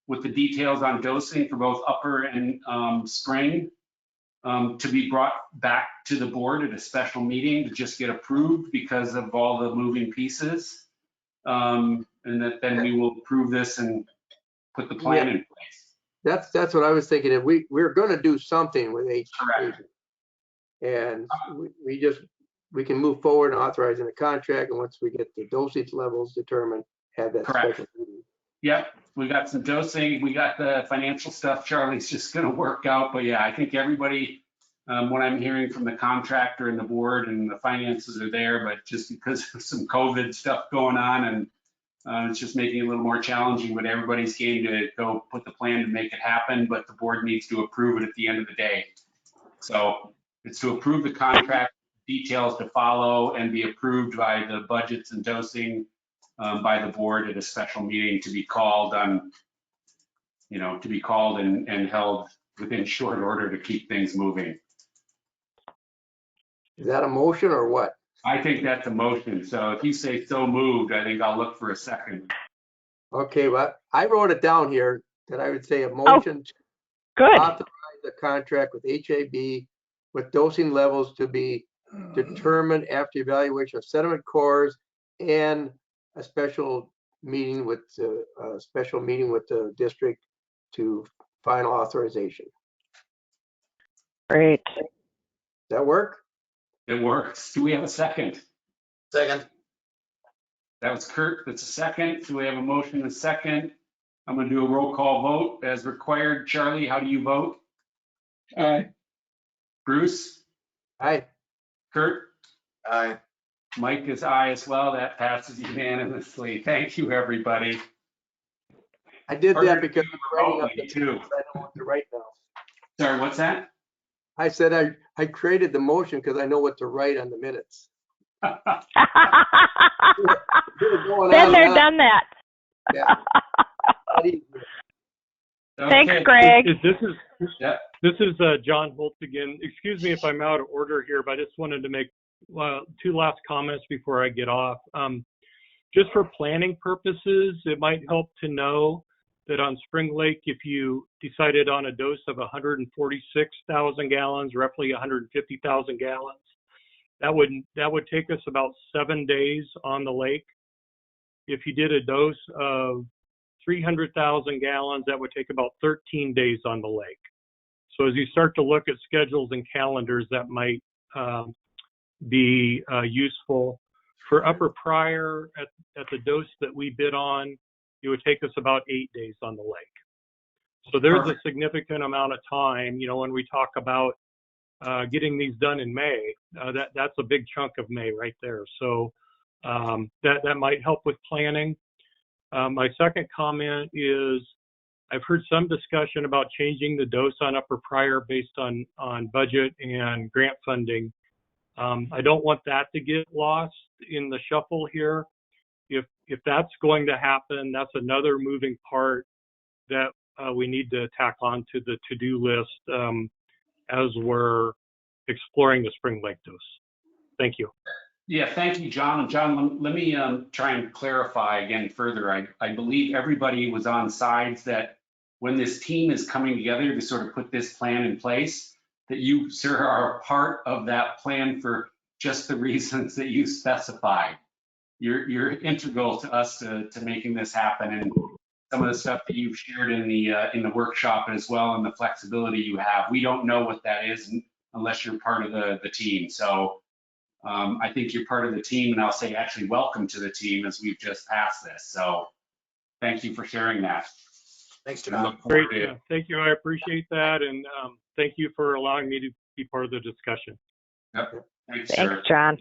with the details on dosing for both upper and spring to be brought back to the board at a special meeting to just get approved because of all the moving pieces. And that then we will approve this and put the plan in place. That's what I was thinking. If we're going to do something with HAB, and we can move forward in authorizing the contract, and once we get the dosage levels determined, have that special meeting. Yep, we got some dosing, we got the financial stuff Charlie's just gonna work out, but yeah, I think everybody, what I'm hearing from the contractor and the board and the finances are there, but just because of some COVID stuff going on and it's just making it a little more challenging, but everybody's game to go put the plan to make it happen, but the board needs to approve it at the end of the day. So it's to approve the contract, details to follow and be approved by the budgets and dosing by the board at a special meeting to be called on, to be called and held within short order to keep things moving. Is that a motion or what? I think that's a motion. So if you say so moved, I think I'll look for a second. Okay, well, I wrote it down here that I would say a motion to authorize the contract with HAB with dosing levels to be determined after evaluation of sediment cores and a special meeting with the district to final authorization. Great. Does that work? It works. Do we have a second? Second. That was Kurt. That's a second. So we have a motion and a second. I'm going to do a roll call vote as required. Charlie, how do you vote? Aye. Bruce, Aye. Kurt, Aye. Mike is aye as well. That passes unanimously. Thank you, everybody. I did Harder that to because do I'm writing up remotely, the too. minutes. I know what to write now. Sorry, what's that? I said I created the motion because I know what to write on the minutes. Going on Been and there, on. done that. Yeah. Not easy. Thanks, Okay. Greg. Yeah. This is John Holtz again. Excuse me if I'm out of order here, but I just wanted to make two last comments before I get off. Just for planning purposes, it might help to know that on Spring Lake, if you decided on a dose of 146,000 gallons, roughly 150,000 gallons, that would take us about 7 days on the lake. If you did a dose of 300,000 gallons, that would take about 13 days on the lake. So as you start to look at schedules and calendars, that might be useful. For Upper Pryor, at the dose that we bid on, it would take us about 8 days on the lake. So there's a significant amount of time, when we talk about getting these done in May, that's a big chunk of May right there. So that might help with planning. My second comment is I've heard some discussion about changing the dose on Upper Pryor based on budget and grant funding. I don't want that to get lost in the shuffle here. If that's going to happen, that's another moving part that we need to tack on to the to-do list as we're exploring the Spring Lake dose. Thank you. Yeah, thank you, John. John, let me try and clarify again further. I believe everybody was on sides that when this team is coming together to sort of put this plan in place, that you, sir, are a part of that plan for just the reasons that you specified. You're integral to us to making this happen, and some of the stuff that you've shared in the workshop as well, and the flexibility you have. We don't know what that is unless you're part of the team. So I think you're part of the team, and I'll say actually welcome to the team as we've just passed this. So thank you for sharing that. Thanks, I John. look forward Great. to Thank you. I appreciate that. And thank you for allowing me to be part of the discussion. Yep. Thanks, Thanks, sir. John.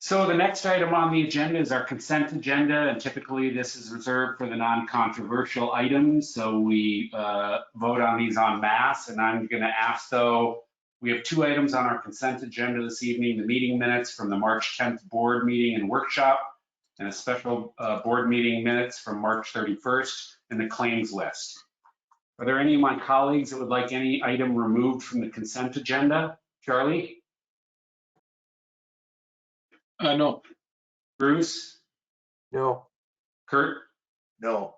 So the next item on the agenda is our consent agenda, and typically this is reserved for the non-controversial items. So we vote on these en masse, and I'm going to ask, though, we have two items on our consent agenda this evening: the meeting minutes from the March 10th board meeting and workshop, and a special board meeting minutes from March 31st, and the claims list. Are there any of my colleagues that would like any item removed from the consent agenda? Charlie? No. Bruce? No. Kurt? No.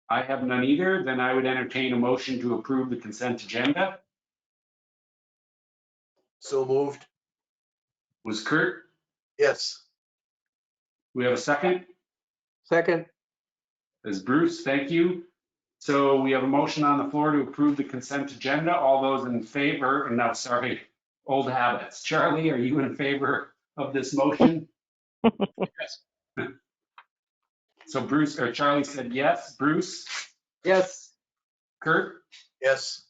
I have none either. Then I would entertain a motion to approve the consent agenda. So moved. Was Kurt? Yes. We have a second? Second. Is Bruce? Thank you. So we have a motion on the floor to approve the consent agenda. All those in favor, no, sorry, old habits. Charlie, are you in favor of this motion? Yes. So Bruce, or Charlie said yes. Bruce? Yes. Kurt? Yes.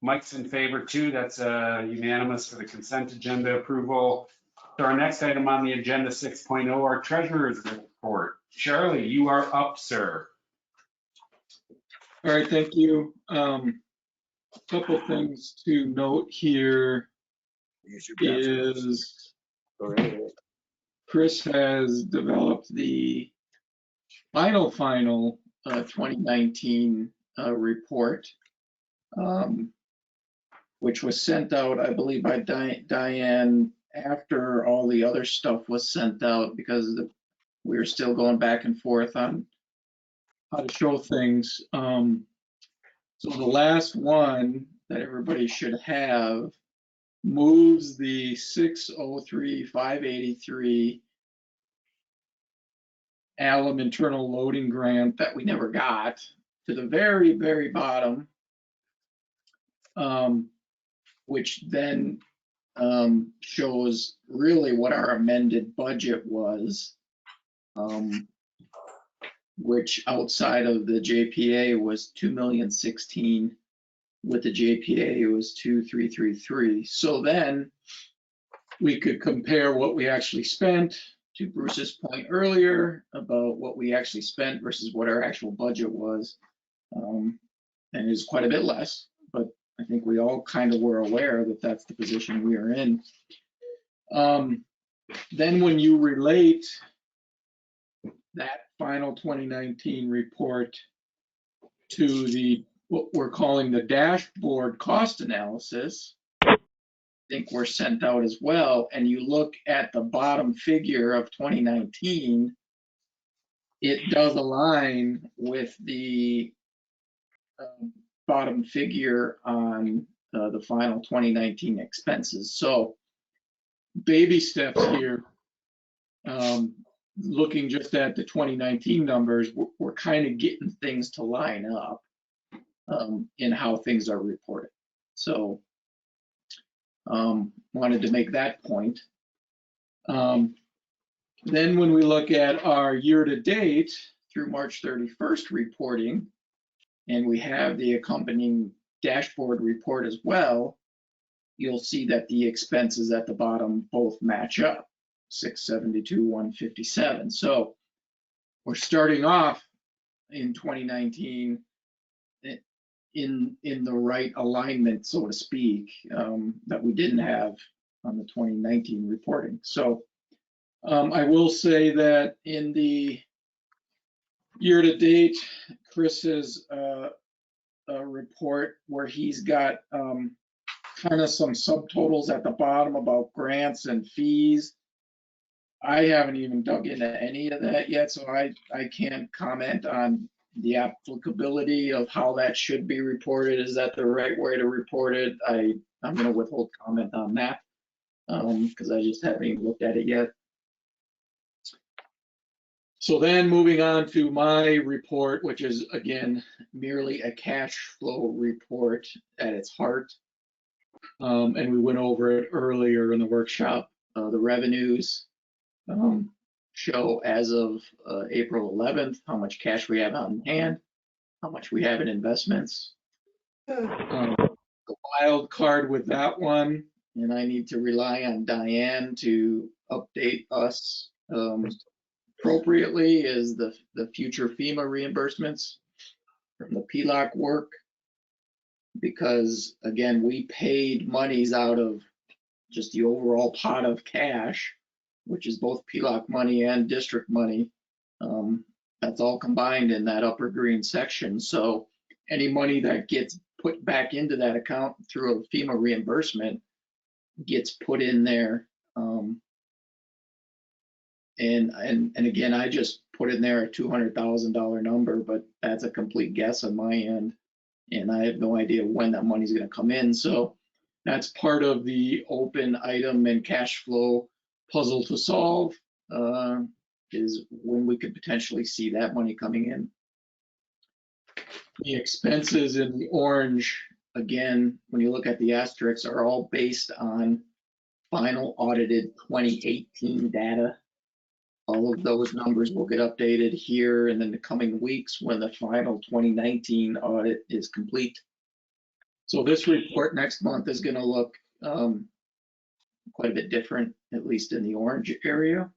Mike's in favor too. That's unanimous for the consent agenda approval. So our next item on the agenda, 6.0, our treasurer's report. Charlie, you are up, sir. All right, thank you. Couple things to note here Use your bathroom. is Go right ahead. Chris has developed the final 2019 report, which was sent out, I believe, by Diane after all the other stuff was sent out, because we were still going back and forth on how to show things. So the last one that everybody should have moves the 603,583 alum internal loading grant that we never got to the very, very bottom, which then shows really what our amended budget was, which outside of the JPA was $2,016,000. With the JPA, it was 2,333. So then we could compare what we actually spent to Bruce's point earlier about what we actually spent versus what our actual budget was. And it's quite a bit less, but I think we all kind of were aware that that's the position we are in. Then when you relate that final 2019 report to what we're calling the dashboard cost analysis, I think were sent out as well, and you look at the bottom figure of 2019, it does align with the bottom figure on the final 2019 expenses. So baby steps here. Looking just at the 2019 numbers, we're kind of getting things to line up in how things are reported. So wanted to make that point. Then when we look at our year-to-date through March 31st reporting, and we have the accompanying dashboard report as well, you'll see that the expenses at the bottom both match up, 672, 157. So we're starting off in 2019 in the right alignment, so to speak, that we didn't have on the 2019 reporting. So I will say that in the year-to-date, Chris's report where he's got kind of some subtotals at the bottom about grants and fees, I haven't even dug into any of that yet, so I can't comment on the applicability of how that should be reported. Is that the right way to report it? I'm going to withhold comment on that because I just haven't even looked at it yet. So then moving on to my report, which is again merely a cash flow report at its heart. And we went over it earlier in the workshop. The revenues show as of April 11th how much cash we have on hand, how much we have in investments. The wild card with that one, and I need to rely on Diane to update us appropriately, is the future FEMA reimbursements from the PLOC work. Because again, we paid monies out of just the overall pot of cash, which is both PLOC money and district money. That's all combined in that upper green section. So any money that gets put back into that account through a FEMA reimbursement gets put in there. And again, I just put in there a $200,000 number, but that's a complete guess on my end. And I have no idea when that money is going to come in. So that's part of the open item and cash flow puzzle to solve, is when we could potentially see that money coming in. The expenses in the orange, again, when you look at the asterisks, are all based on final audited 2018 data. All of those numbers will get updated here and in the coming weeks when the final 2019 audit is complete. So this report next month is going to look quite a bit different, at least in the orange area.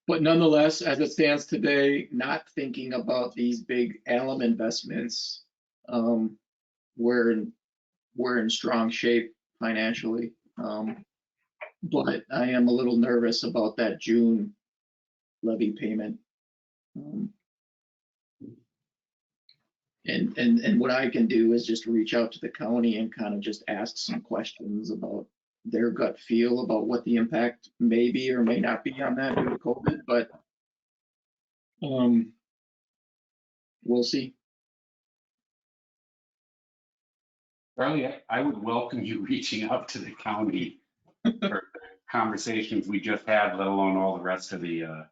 But nonetheless, as it stands today, not thinking about these big alum investments, we're in strong shape financially. But I am a little nervous about that June levy payment. And what I can do is just reach out to the county and kind of just ask some questions about their gut feel about what the impact may be or may not be on that due to COVID, but we'll see. Charlie, I would welcome you reaching out to the county for conversations we just had, let alone all the rest of the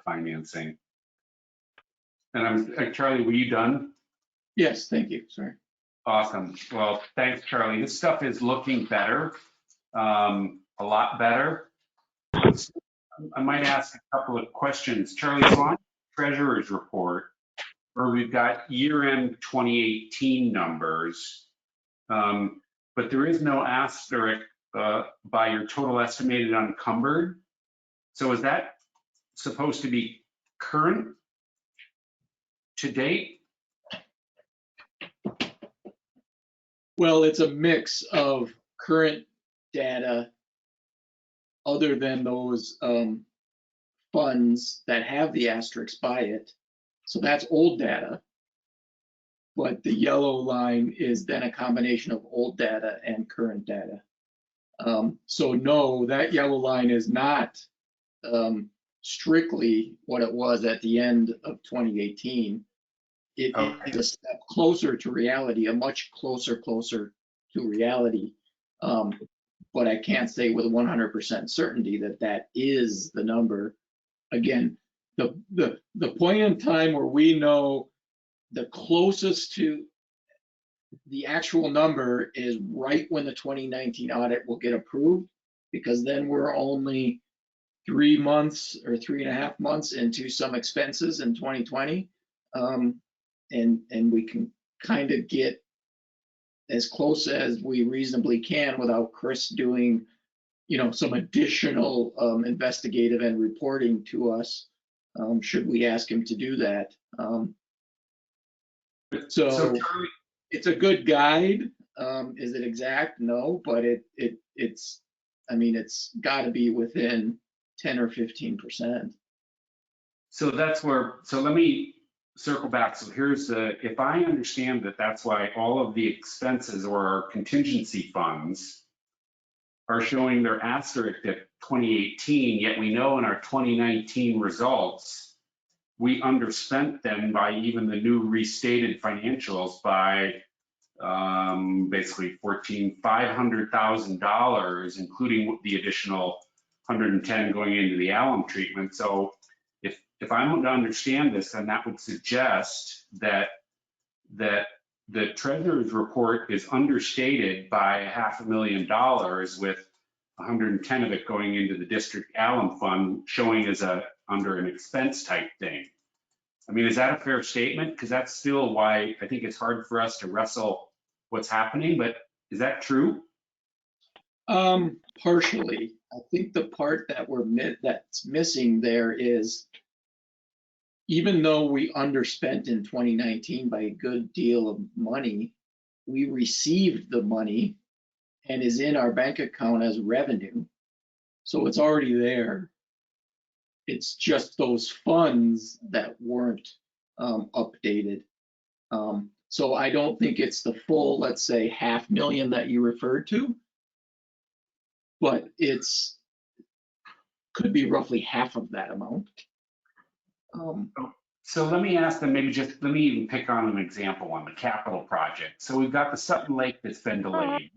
financing. And Charlie, were you done? Yes, thank you. Sorry. Awesome. Well, thanks, Charlie. This stuff is looking better, a lot better. I might ask a couple of questions. Charlie, so on treasurer's report, or we've got year-end 2018 numbers, but there is no asterisk by your total estimated unencumbered. So is that supposed to be current to date? Well, it's a mix of current data other than those funds that have the asterisks by it. So that's old data. But the yellow line is then a combination of old data and current data. So no, that yellow line is not strictly what it was at the end of 2018. It Okay. is a step closer to reality, a much closer to reality. But I can't say with 100% certainty that that is the number. Again, the point in time where we know the closest to the actual number is right when the 2019 audit will get approved, because then we're only 3 months or 3.5 months into some expenses in 2020. And we can kind of get as close as we reasonably can without Chris doing, some additional investigative and reporting to us, should we ask him to do that. So Charlie, it's a good guide. Is it exact? No, but it's got to be within 10 or 15%. so let me circle back. So if I understand that, that's why all of the expenses or our contingency funds are showing their asterisk at 2018, yet we know in our 2019 results, we underspent them by even the new restated financials by basically $500,000, including the additional 110 going into the alum treatment. So if I'm to understand this, then that would suggest that the treasurer's report is understated by $500,000, with 110 of it going into the district alum fund, showing as under an expense type thing. I mean, is that a fair statement? Because that's still why I think it's hard for us to wrestle what's happening, but is that true? Partially. I think the part that's missing there is, even though we underspent in 2019 by a good deal of money, we received the money and is in our bank account as revenue. So it's already there. It's just those funds that weren't updated. So I don't think it's the full, let's say, $500,000 that you referred to, but could be roughly half of that amount. So let me ask them, let me even pick on an example on the capital project. So we've got the Sutton Lake that's been delayed.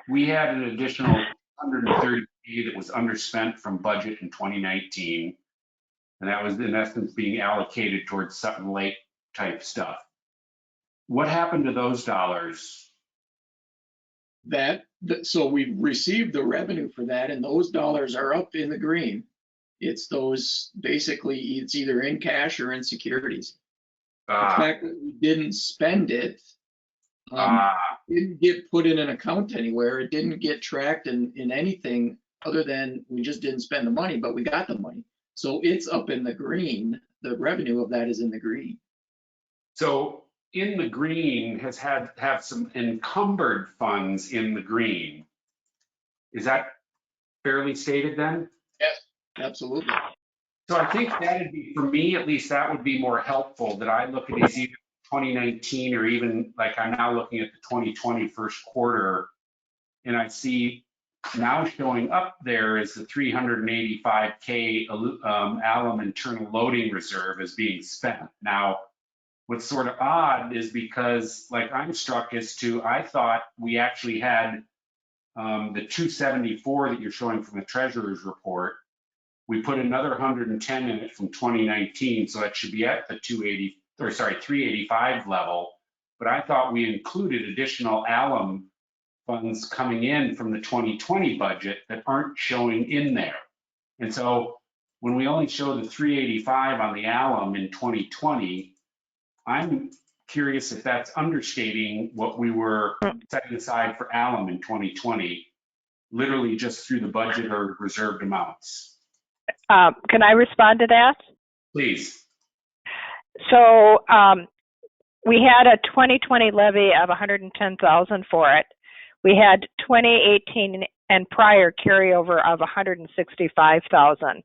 We had an additional $130,000 that was underspent from budget in 2019. And that was in essence being allocated towards Sutton Lake type stuff. What happened to those dollars? So we received the revenue for that, and those dollars are up in the green. It's those, basically, it's either in cash or in securities. The fact that we didn't spend it, didn't get put in an account anywhere. It didn't get tracked in anything other than we just didn't spend the money, but we got the money. So it's up in the green. The revenue of that is in the green. So in the green have some encumbered funds in the green. Is that fairly stated then? Yes, absolutely. So I think that'd be, for me at least, that would be more helpful, that I look at these either 2019 or even like I'm now looking at the 2020 first quarter, and I see now showing up there is the $385K alum internal loading reserve is being spent. Now, what's sort of odd is because, like, I'm struck as to, I thought we actually had the 274 that you're showing from the treasurer's report. We put another 110 in it from 2019, so that should be at the 385 level. But I thought we included additional alum funds coming in from the 2020 budget that aren't showing in there. And so when we only show the 385 on the alum in 2020, I'm curious if that's understating what we were setting aside for alum in 2020, literally just through the budget or reserved amounts. Can I respond to that? Please. So we had a 2020 levy of 110,000 for it. We had 2018 and prior carryover of 165,000.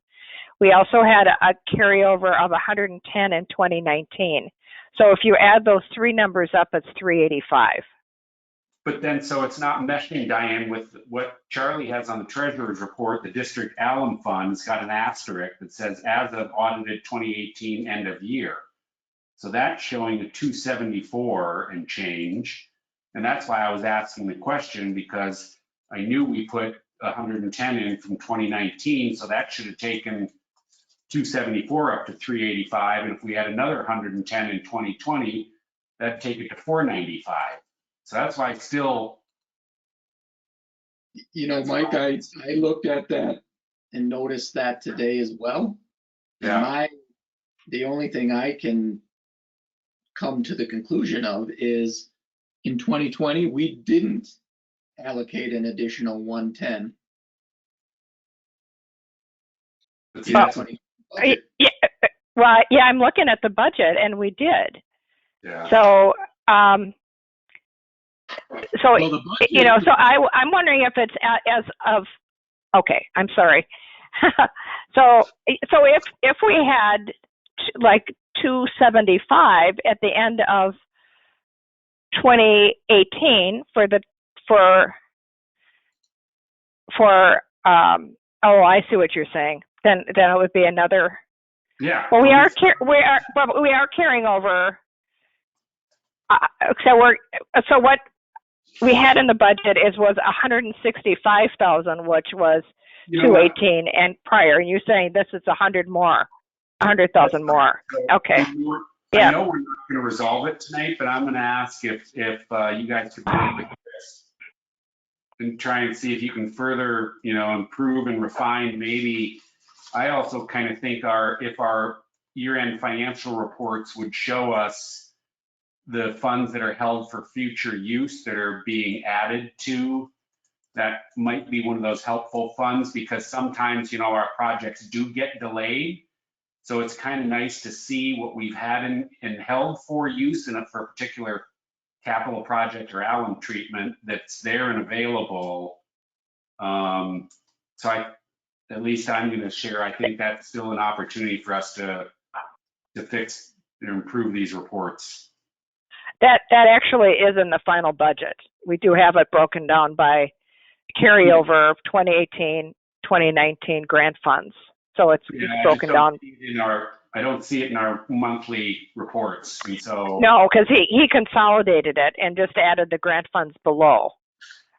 We also had a carryover of 110 in 2019. So if you add those three numbers up, it's 385. But then, so it's not meshing, Diane, with what Charlie has on the treasurer's report. The district alum fund's got an asterisk that says as of audited 2018 end of year. So that's showing a 274 and change. And that's why I was asking the question, because I knew we put 110 in from 2019. So that should have taken 274 up to 385. And if we had another 110 in 2020, that'd take it to 495. So that's why it's still. You know, Mike, I looked at that and noticed that today as well. Yeah. And the only thing I can come to the conclusion of is in 2020, we didn't allocate an additional 110. But in see, that's, 2020 budget. Yeah, well, yeah, I'm looking at the budget, and we did. yeah. So, so Well, the budget, you know, so I'm wondering if it's as of. Okay, I'm sorry. so if we had like 275 at the end of 2018 oh, I see what you're saying. Then it would be another. Yeah. Well, we are carrying over. So what we had in the budget was 165,000, which was 218 and prior. And you're saying this is 100,000 more. Okay. I know we're not going to resolve it tonight, but I'm going to ask if you guys could work with this and try and see if you can further, improve and refine. Maybe I also kind of think if our year-end financial reports would show us the funds that are held for future use that are being added to, that might be one of those helpful funds, because sometimes, our projects do get delayed. So it's kind of nice to see what we've had and held for use for a particular capital project or alum treatment that's there and available. So at least I'm going to share, I think that's still an opportunity for us to fix and improve these reports. That actually is in the final budget. We do have it broken down by carryover of 2018, 2019 grant funds. So it's broken down. I don't see it in our monthly reports. And so. No, because he consolidated it and just added the grant funds below.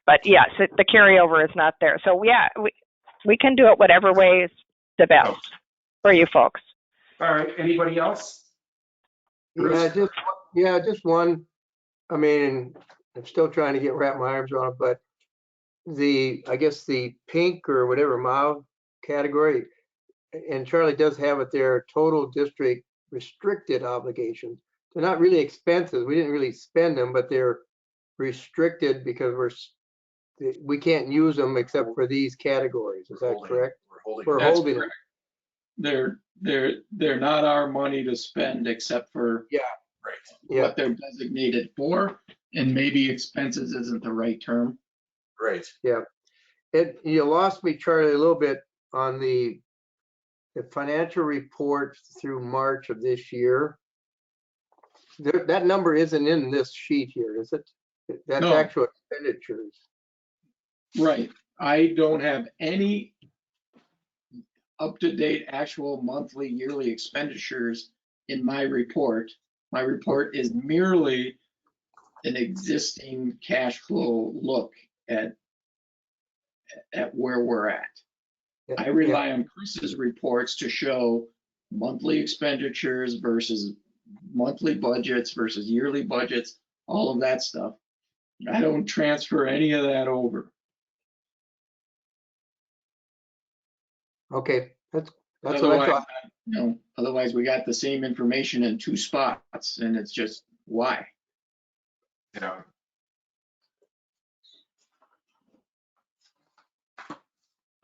But yes, the carryover is not there. So yeah, we can do it whatever way is the best for you folks. All right. Anybody else? Just one. I mean, I'm still trying to wrap my arms around it, but I guess the pink or whatever MAV category, and Charlie does have it there, total district restricted obligations. They're not really expenses. We didn't really spend them, but they're restricted because we can't use them except for these categories. Is that correct? We're holding them. They're not our money to spend except for what they're designated for, and maybe expenses isn't the right term. Right. Yeah. You lost me, Charlie, a little bit on the financial report through March of this year. That number isn't in this sheet here, is it? That's No. actual expenditures. Right. I don't have any up-to-date actual monthly, yearly expenditures in my report. My report is merely an existing cash flow look at where we're at. I rely on Chris's reports to show monthly expenditures versus monthly budgets versus yearly budgets, all of that stuff. I don't transfer any of that over. Okay, That's what I thought. Otherwise we got the same information in 2 spots and it's just, why? Yeah.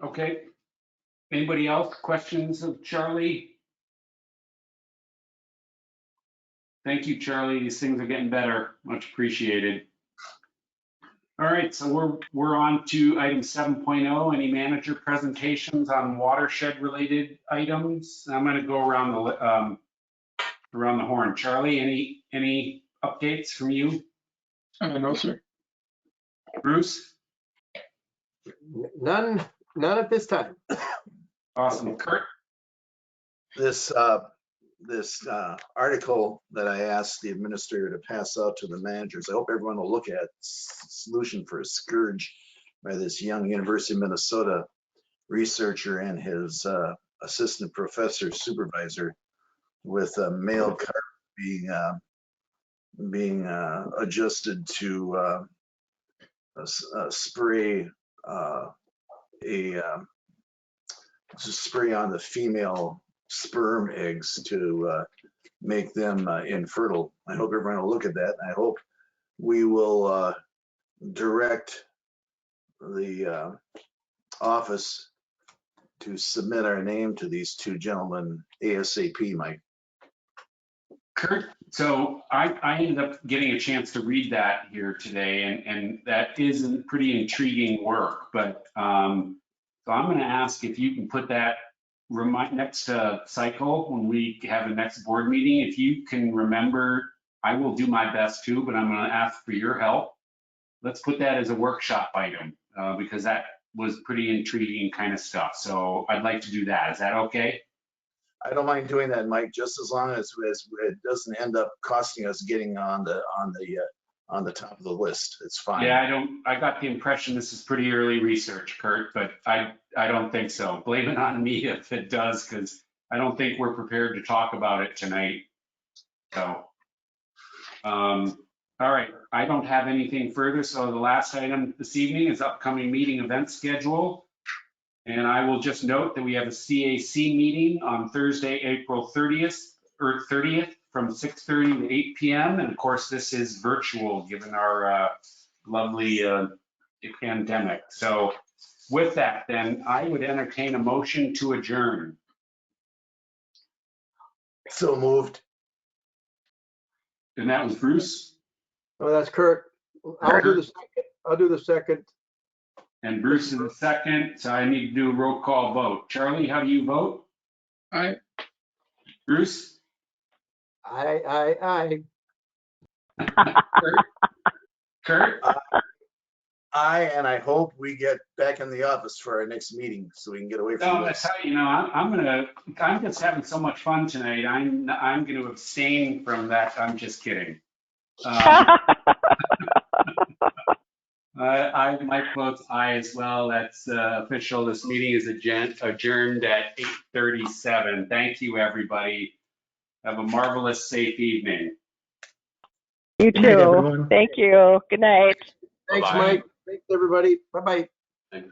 Okay. Anybody else? Questions of Charlie? Thank you, Charlie. These things are getting better. Much appreciated. All right, so we're on to item 7.0, any manager presentations on watershed related items. I'm going to go around the horn. Charlie, any updates from you? No, sir. Bruce? None at this time. Awesome. Kurt? This article that I asked the administrator to pass out to the managers, I hope everyone will look at Solution for a Scourge by this young University of Minnesota researcher and his assistant professor supervisor, with a male carp being adjusted to spray on the female sperm eggs to make them infertile. I hope everyone will look at that. I hope we will direct the office to submit our name to these 2 gentlemen ASAP, Mike. Kurt, so I ended up getting a chance to read that here today, and that is pretty intriguing work. But so I'm going to ask if you can put that next cycle when we have the next board meeting. If you can remember, I will do my best too, but I'm going to ask for your help. Let's put that as a workshop item because that was pretty intriguing kind of stuff. So I'd like to do that. Is that okay? I don't mind doing that, Mike, just as long as it doesn't end up costing us getting on the top of the list. It's fine. Yeah, I got the impression this is pretty early research, Kurt, but I don't think so. Blame it on me if it does, because I don't think we're prepared to talk about it tonight. So, all right, I don't have anything further. So the last item this evening is upcoming meeting event schedule. And I will just note that we have a CAC meeting on Thursday, April 30th from 6:30 to 8 p.m. And of course, this is virtual given our lovely pandemic. So with that, then I would entertain a motion to adjourn. So moved. And that was Bruce. Oh, that's Kurt. I'll do the second. And Bruce is the second. So I need to do a roll call vote. Charlie, how do you vote? Aye. Bruce? Aye. Kurt? Aye, and I hope we get back in the office for our next meeting so we can get away from No, this. that's how, I'm just having so much fun tonight. I'm going to abstain from that. I'm just kidding. Mike votes aye as well. That's official. This meeting is adjourned at 8:37. Thank you, everybody. Have a marvelous, safe evening. You Good night, too. everyone. Thank you. Good night. Thanks, Bye-bye. Mike. Thanks, everybody. Bye-bye. Thanks.